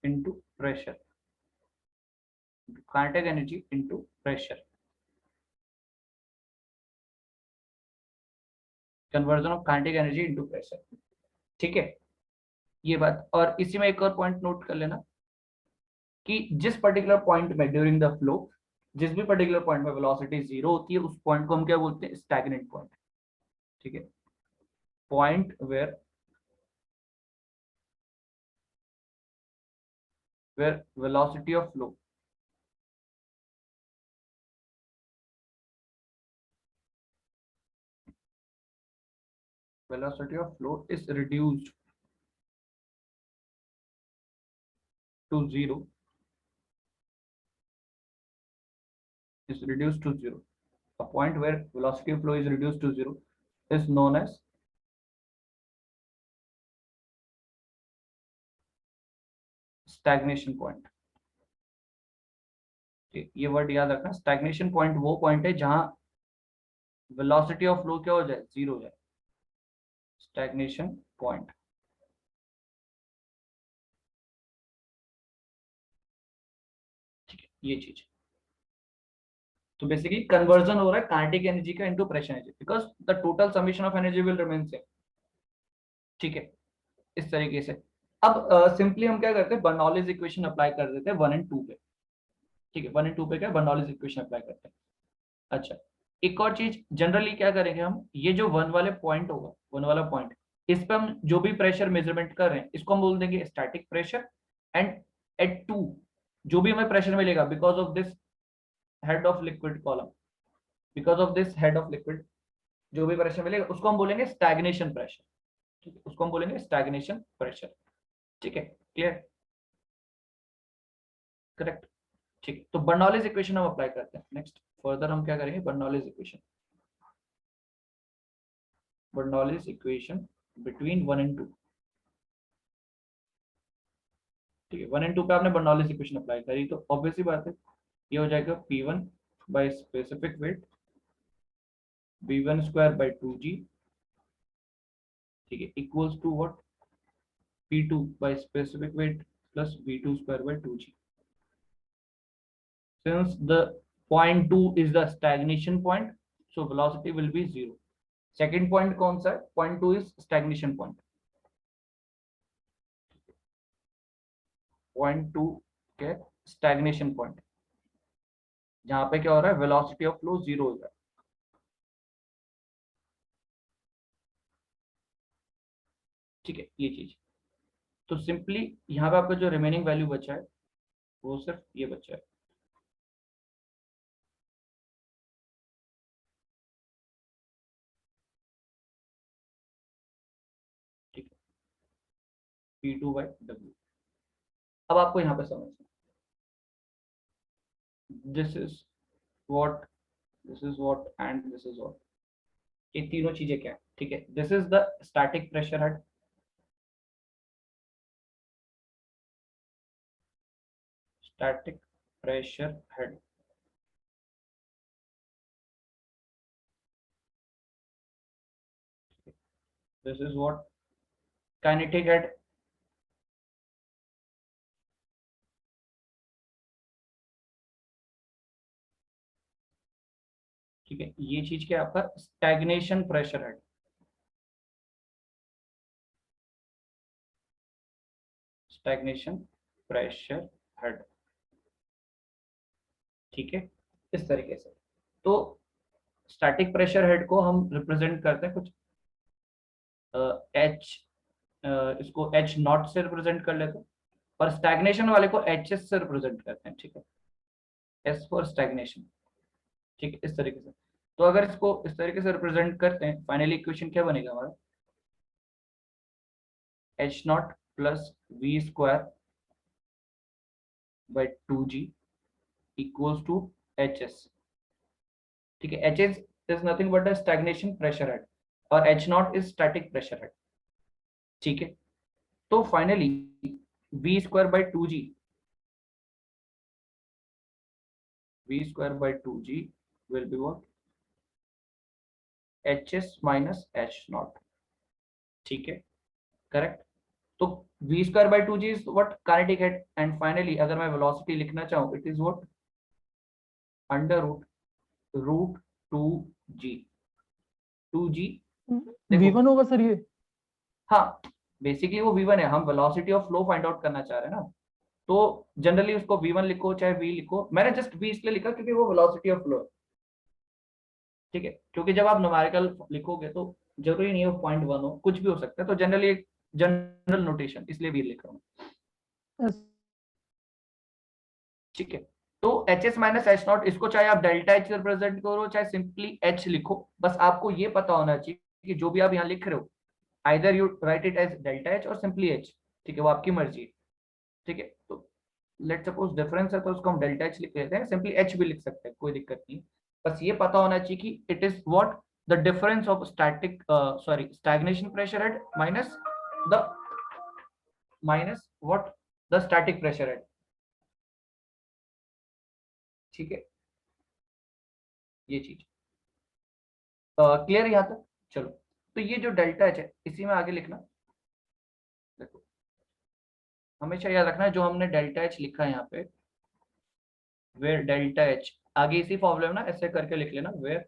into pressure, kinetic energy into pressure, conversion of kinetic energy into pressure। ठीक है, ये बात। और इसी में एक और point note कर लेना कि जिस पर्टिकुलर पॉइंट में ड्यूरिंग द फ्लो, जिस भी पर्टिकुलर पॉइंट में वेलोसिटी जीरो होती है, उस पॉइंट को हम क्या बोलते हैं? Stagnant point. ठीक है, point where velocity of flow, velocity of flow is reduced to zero, is reduced to zero. A point where velocity of flow is reduced to zero is known as stagnation point। ये word याद रखना, stagnation point वो point है जहां velocity of flow क्या हो जाए? Zero हो जाए, स्टैग्नेशन पॉइंट। ये चीज। तो बेसिकली कन्वर्जन हो रहा है काइनेटिक एनर्जी का into pressure energy, because the total summation of energy will remain same. ठीक है, इस तरीके से। अब सिंपली हम क्या करते हैं, बर्नौलीज इक्वेशन अप्लाई कर देते हैं 1 एंड 2 पे। ठीक है, 1 एंड 2 पे क्या बर्नौलीज इक्वेशन अप्लाई करते हैं। अच्छा, एक और चीज जनरली क्या करेंगे हम, ये जो 1 वाले पॉइंट होगा, 1 वाला पॉइंट, इस पे हम जो भी प्रेशर मेजरमेंट कर रहे हैं इसको हम बोल देंगे स्टैटिक प्रेशर। एंड एट 2 जो भी हमें प्रेशर मिलेगा because of this head of liquid column, because of this head of liquid जो भी प्रेशर मिलेगा उसको हम बोलेंगे स्टैग्नेशन प्रेशर। ठीक है, उसको हम बोलेंगे स्टैग्नेशन प्रेशर। ठीक है, क्लियर, करेक्ट। ठीक, तो बर्नौलीज इक्वेशन हम अप्लाई करते हैं। नेक्स्ट फर्दर हम क्या करेंगे, Bernoulli's equation, Bernoulli's equation between 1 and 2। ठीक है, 1 एंड 2 पे आपने बर्नौलीज इक्वेशन अप्लाई करी तो ऑब्वियसली बात है ये हो जाएगा P1 by specific weight V1 square by 2G। ठीक है, equals to what, P2 by specific weight plus V2 square by 2G. Since the point 2 is the stagnation point, so velocity will be 0. Second point कौन सा है, point 2 is stagnation point. Point 2 क्या है, stagnation point, जहाँ पे क्या हो रहा है, velocity of flow 0 हो जाए। ठीक है, ये चीज। तो सिंपली यहाँ पे आपका जो रिमेनिंग वैल्यू बचा है वो सिर्फ ये बचा है। ठीक है, P2 by W। अब आपको यहाँ पे समझना, this is what, this is what and this is what, ये तीनों चीजें क्या है। ठीक है, this is the static pressure head, static pressure head. This is what kinetic head, ठीक है, ये चीज क्या है आपका stagnation pressure head, stagnation pressure head. ठीक है, इस तरीके से। तो स्टैटिक प्रेशर हेड को हम रिप्रेजेंट करते हैं कुछ एच, इसको एच नॉट से रिप्रेजेंट कर लेते हैं, और स्टैग्नेशन वाले को एच एस से रिप्रेजेंट करते हैं। ठीक है, एस फॉर स्टैग्नेशन। ठीक है, इस तरीके से। तो अगर इसको इस तरीके से रिप्रेजेंट करते हैं, फाइनली इक्वेशन क्या बनेगा हमारा, H naught plus V square by 2G equals to H S. ठीक है, H S is nothing but a stagnation pressure head और H naught is static pressure head. ठीक है, तो finally V square by 2G, V square by 2G will be what, H S minus H naught. ठीक है, correct. तो V square by 2G is what kinetic head, and finally अगर मैं velocity लिखना चाहूँ it is what under root 2G, 2G। देखो, V1 होगा sir ये। हाँ, बेसिकली वो V1 है, हम velocity of flow find out करना चाह रहे हैं ना, तो जनरली उसको V1 लिखो चाहे V लिखो, मैंने जस्ट V इसलिए लिखा क्योंकि वो वेलोसिटी ऑफ फ्लो है। ठीक है, क्योंकि जब आप न्यूमेरिकल लिखोगे तो जरूरी नहीं है वो पॉइंट 1 हो, कुछ भी हो सकता है, तो जनरली एक जनरल नोटेशन इसलिए V लिख रहा हूँ। Yes. ठीक है, तो H S minus H not, इसको चाहे आप डेल्टा एच रिप्रेजेंट करो चाहे सिंपली एच लिखो, बस आपको ये पता होना चाहिए कि जो भी आप यहाँ लिख रहे हो either you write it as delta H और सिंपली एच। ठीक है, वो आपकी मर्जी है। ठीक है, तो लेट सपोज डिफरेंस है तो उसको हम डेल्टा एच लिख लेते हैं, सिंपली एच भी लिख सकते हैं, कोई दिक्कत नहीं। बस ये पता होना चाहिए कि it is what the difference of static sorry stagnation pressure head the minus what the static pressure head. ठीक है, ये चीज क्लियर यहाँ तक। चलो, तो ये जो डेल्टा एच है इसी में आगे लिखना। देखो, हमेशा याद रखना है जो हमने डेल्टा एच लिखा है यहाँ पे, वेयर डेल्टा एच, आगे इसी फॉर्मूले में ना ऐसे करके लिख लेना, where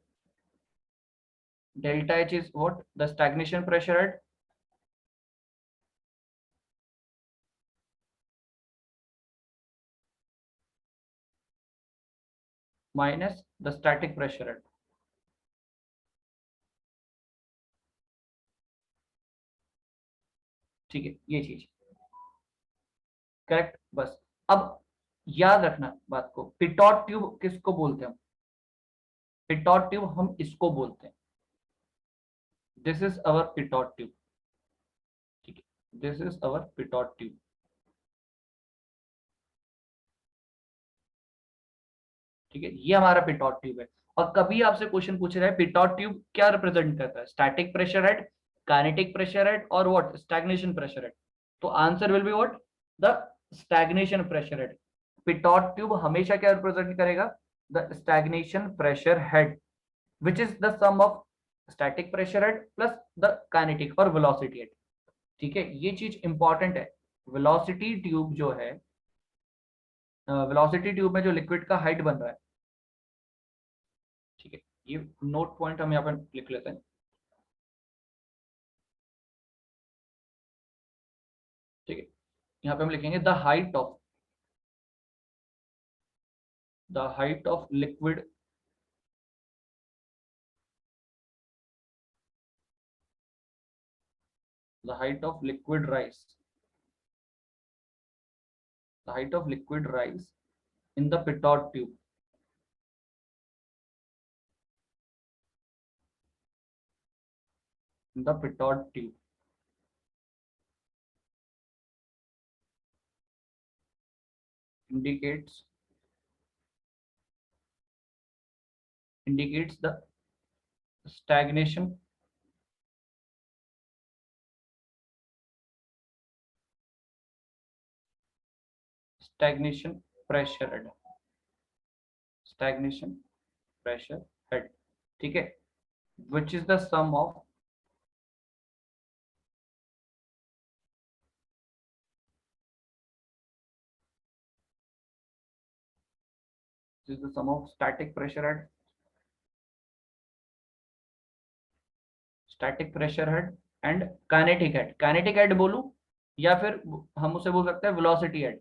delta H is what, the stagnation pressure at minus the static pressure at. ठीक है, ये चीज करेक्ट। बस अब याद रखना बात को, पिटॉट ट्यूब किसको बोलते हैं हम, पिटॉट ट्यूब हम इसको बोलते हैं, this is our pitot tube. ठीक है, this is our pitot tube. ठीक है, ये हमारा पिटॉट ट्यूब है। और कभी आपसे क्वेश्चन पूछ रहा है पिटॉट ट्यूब क्या रिप्रेजेंट करता है, static pressure head, kinetic pressure head और व्हाट, स्टैग्नेशन प्रेशर हेड। तो answer will be what, the stagnation pressure head. Pitot tube हमेशा क्या रिप्रेजेंट करेगा, the stagnation pressure head, which is the sum of static pressure head plus the kinetic और velocity head. ठीक है, ये चीज important है। वेलोसिटी ट्यूब जो है, वेलोसिटी ट्यूब में जो लिक्विड का हाइट बन रहा है, ठीक है, ये नोट पॉइंट हम यहाँ पर लिख लेते हैं। ठीक है, यहाँ पे हम लिखेंगे the height of liquid the height of liquid rice the height of liquid rice in the pitot tube, in the pitot tube indicates indicates the stagnation stagnation pressure head, stagnation pressure head। ठीक है, which is the sum of static pressure head, static pressure head and kinetic head. Kinetic head बोलूं या फिर हम उसे बोल सकते हैं वेलोसिटी हेड।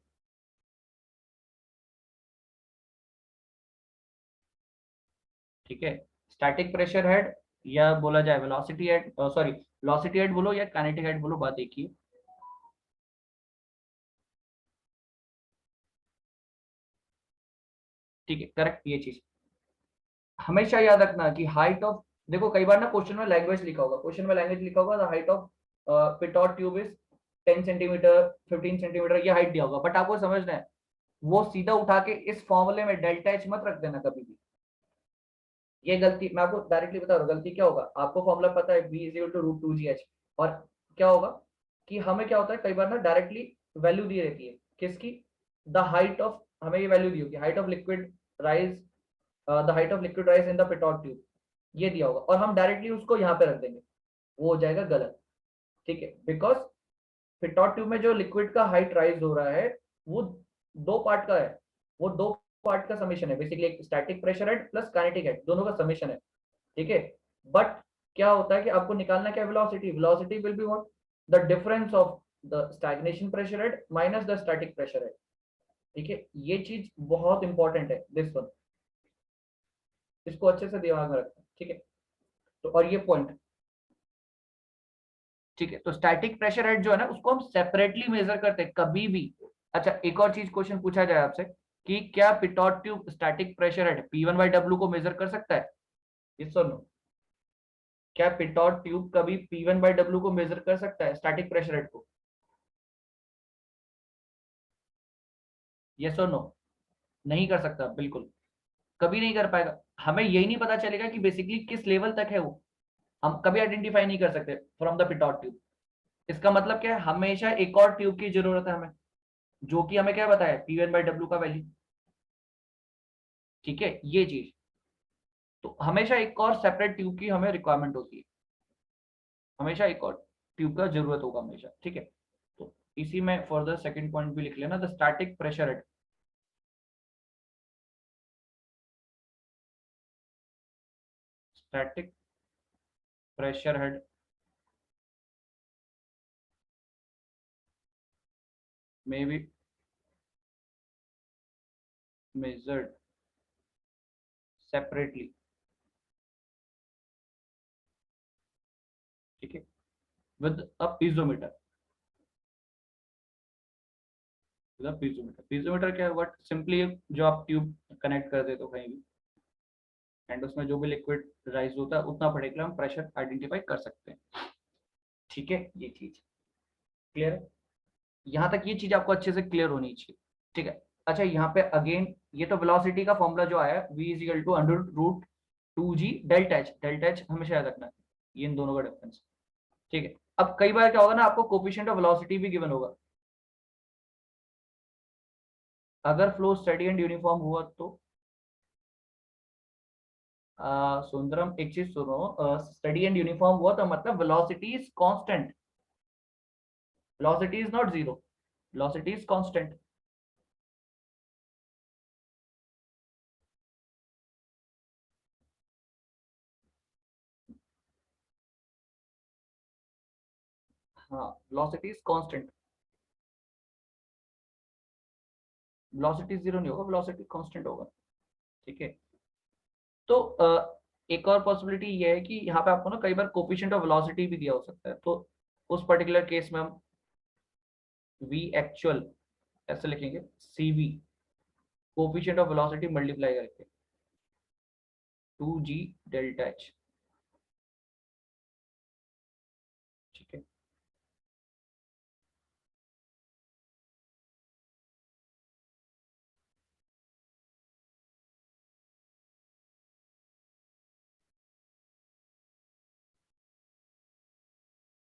ठीक है, स्टैटिक प्रेशर हेड या बोला जाए velocity head, sorry velocity head बोलो या काइनेटिक हेड बोलो, बात एक ही। ठीक है, करेक्ट। ये चीज हमेशा याद रखना कि हाइट ऑफ, देखो कई बार ना क्वेश्चन में लैंग्वेज लिखा होगा, क्वेश्चन में लैंग्वेज लिखा होगा the height of pitot tube is 10 centimetre, 15 centimetre, ये हाइट दिया होगा, बट आपको समझना है वो सीधा उठा के इस फॉर्मूले में डेल्टा एच मत रख देना कभी भी। ये गलती मैं आपको डायरेक्टली बता रहा हूँ, गलती क्या होगा, आपको फॉर्मूला पता है V is equal to root two G H, और क्या होगा कि हमें क्या होता है कई बार ना डायरेक्टली वैल्यू दी रहती है किसकी, द हाइट ऑफ, हमें ये वैल्यू दी होगी height of liquid rise, the height of liquid rise in the pitot tube, ये दिया होगा और हम डायरेक्टली उसको यहाँ पे रख देंगे, वो हो जाएगा गलत। ठीक है, बिकॉज पिटॉट ट्यूब में जो लिक्विड का हाइट राइज हो रहा है वो दो पार्ट का है, वो दो पार्ट का समेशन है बेसिकली, एक static pressure head plus kinetic head, दोनों का समेशन है। ठीक है, बट क्या होता है कि आपको निकालना क्या, velocity, velocity will be what, the difference of the stagnation pressure head minus the static pressure head. ठीक है, ये चीज बहुत इंपॉर्टेंट है, दिस वन, इसको अच्छे से दिमाग में रखना। ठीक है, तो और ये पॉइंट, ठीक है, तो स्टैटिक प्रेशर हेड जो है ना उसको हम सेपरेटली मेजर करते हैं कभी भी। अच्छा, एक और चीज क्वेश्चन पूछा जाए आपसे कि क्या pitot tube static pressure head P1/W को मेजर कर सकता है, यस और नो, क्या पिटॉट ट्यूब कभी P1/W को मेजर कर सकता है, स्टैटिक प्रेशर हेड को, यस और नो, नहीं कर सकता बिल्कुल, कभी नहीं कर पाएगा। हमें यही नहीं पता चलेगा कि बेसिकली किस लेवल तक है वो, हम कभी आइडेंटिफाई नहीं कर सकते फ्रॉम द पिटॉट ट्यूब। इसका मतलब क्या है, हमेशा एक और ट्यूब की जरूरत है हमें, जो कि हमें क्या बताया P1/W का वैल्यू। ठीक है, ये चीज, तो हमेशा एक और सेपरेट ट्यूब की हमें रिक्वायरमेंट होती है, हमेशा एक और ट्यूब का जरूरत होगा हमेशा। ठीक है, तो इसी में फर्दर सेकंड पॉइंट भी लिख लेना, the static pressure head, static pressure head may be measured separately, ठीक है, with a piezometer. पीजोमीटर क्या है? व्हाट सिंपली जो आप ट्यूब कनेक्ट कर देते हो कहीं भी एंड उसमें जो भी लिक्विड राइज होता है उतना पर्टिकुलर हम प्रेशर आइडेंटिफाई कर सकते हैं, ठीक है। ये चीज क्लियर है? यहाँ तक ये चीज आपको अच्छे से क्लियर होनी चाहिए, ठीक है। अच्छा, यहाँ पे अगेन ये तो वेलोसिटी का फॉर्मूला जो आया v is equal to under root 2g delta H. Delta H हमेशा याद रखना है, ये इन दोनों का डिफरेंस, ठीक है। अब कई बार क्या होगा ना, आपको कोफिशिएंट ऑफ वेलोसिटी भी गिवन होगा। अगर फ्लो स्टेडी एंड यूनिफॉर्म हुआ तो सुंदरम एक चीज सुनो, स्टेडी एंड यूनिफॉर्म हुआ तो मतलब velocity is constant, velocity is not zero, velocity is constant. हाँ, velocity is constant, velocity zero नहीं होगा, वेलोसिटी कांस्टेंट होगा, ठीक है। तो एक और पॉसिबिलिटी ये है कि यहाँ पे आपको ना कई बार कोफिशिएंट ऑफ वेलोसिटी भी दिया हो सकता है, तो उस पर्टिकुलर केस में हम v एक्चुअल ऐसे लिखेंगे, cv coefficient of velocity multiply करके 2g डेल्टा एच, ठीक है।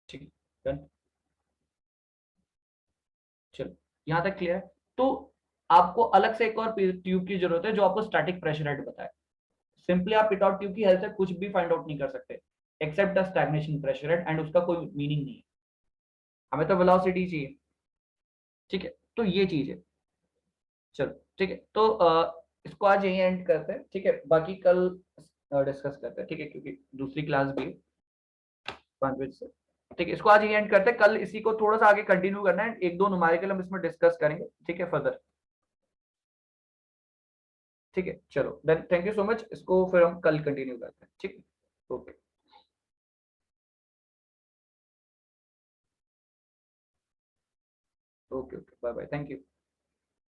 ठीक, डन, चलो यहाँ तक क्लियर है। तो आपको अलग से एक और ट्यूब की जरूरत है जो आपको स्टैटिक प्रेशर हेड बताए। सिंपली आप पिटआउट ट्यूब की हेल्प से कुछ भी फाइंड आउट नहीं कर सकते except the stagnation pressure head, and उसका कोई मीनिंग नहीं है, हमें तो वेलोसिटी चाहिए, ठीक है। तो ये चीज है, चलो ठीक है। तो इसको आज यही एंड करते हैं, ठीक है। बाकी कल डिस्कस करते हैं, ठीक है, क्योंकि दूसरी क्लास भी है 5 बजे से, ठीक है। इसको आज यही एंड करते हैं, कल इसी को थोड़ा सा आगे कंटिन्यू करना है, एक दो न्यूमेरिकल हम इसमें डिस्कस करेंगे, ठीक है, फर्दर, ठीक है। चलो then, thank you so much, इसको फिर हम कल कंटिन्यू करते हैं, ठीक है, okay. Okay okay, bye bye, thank you.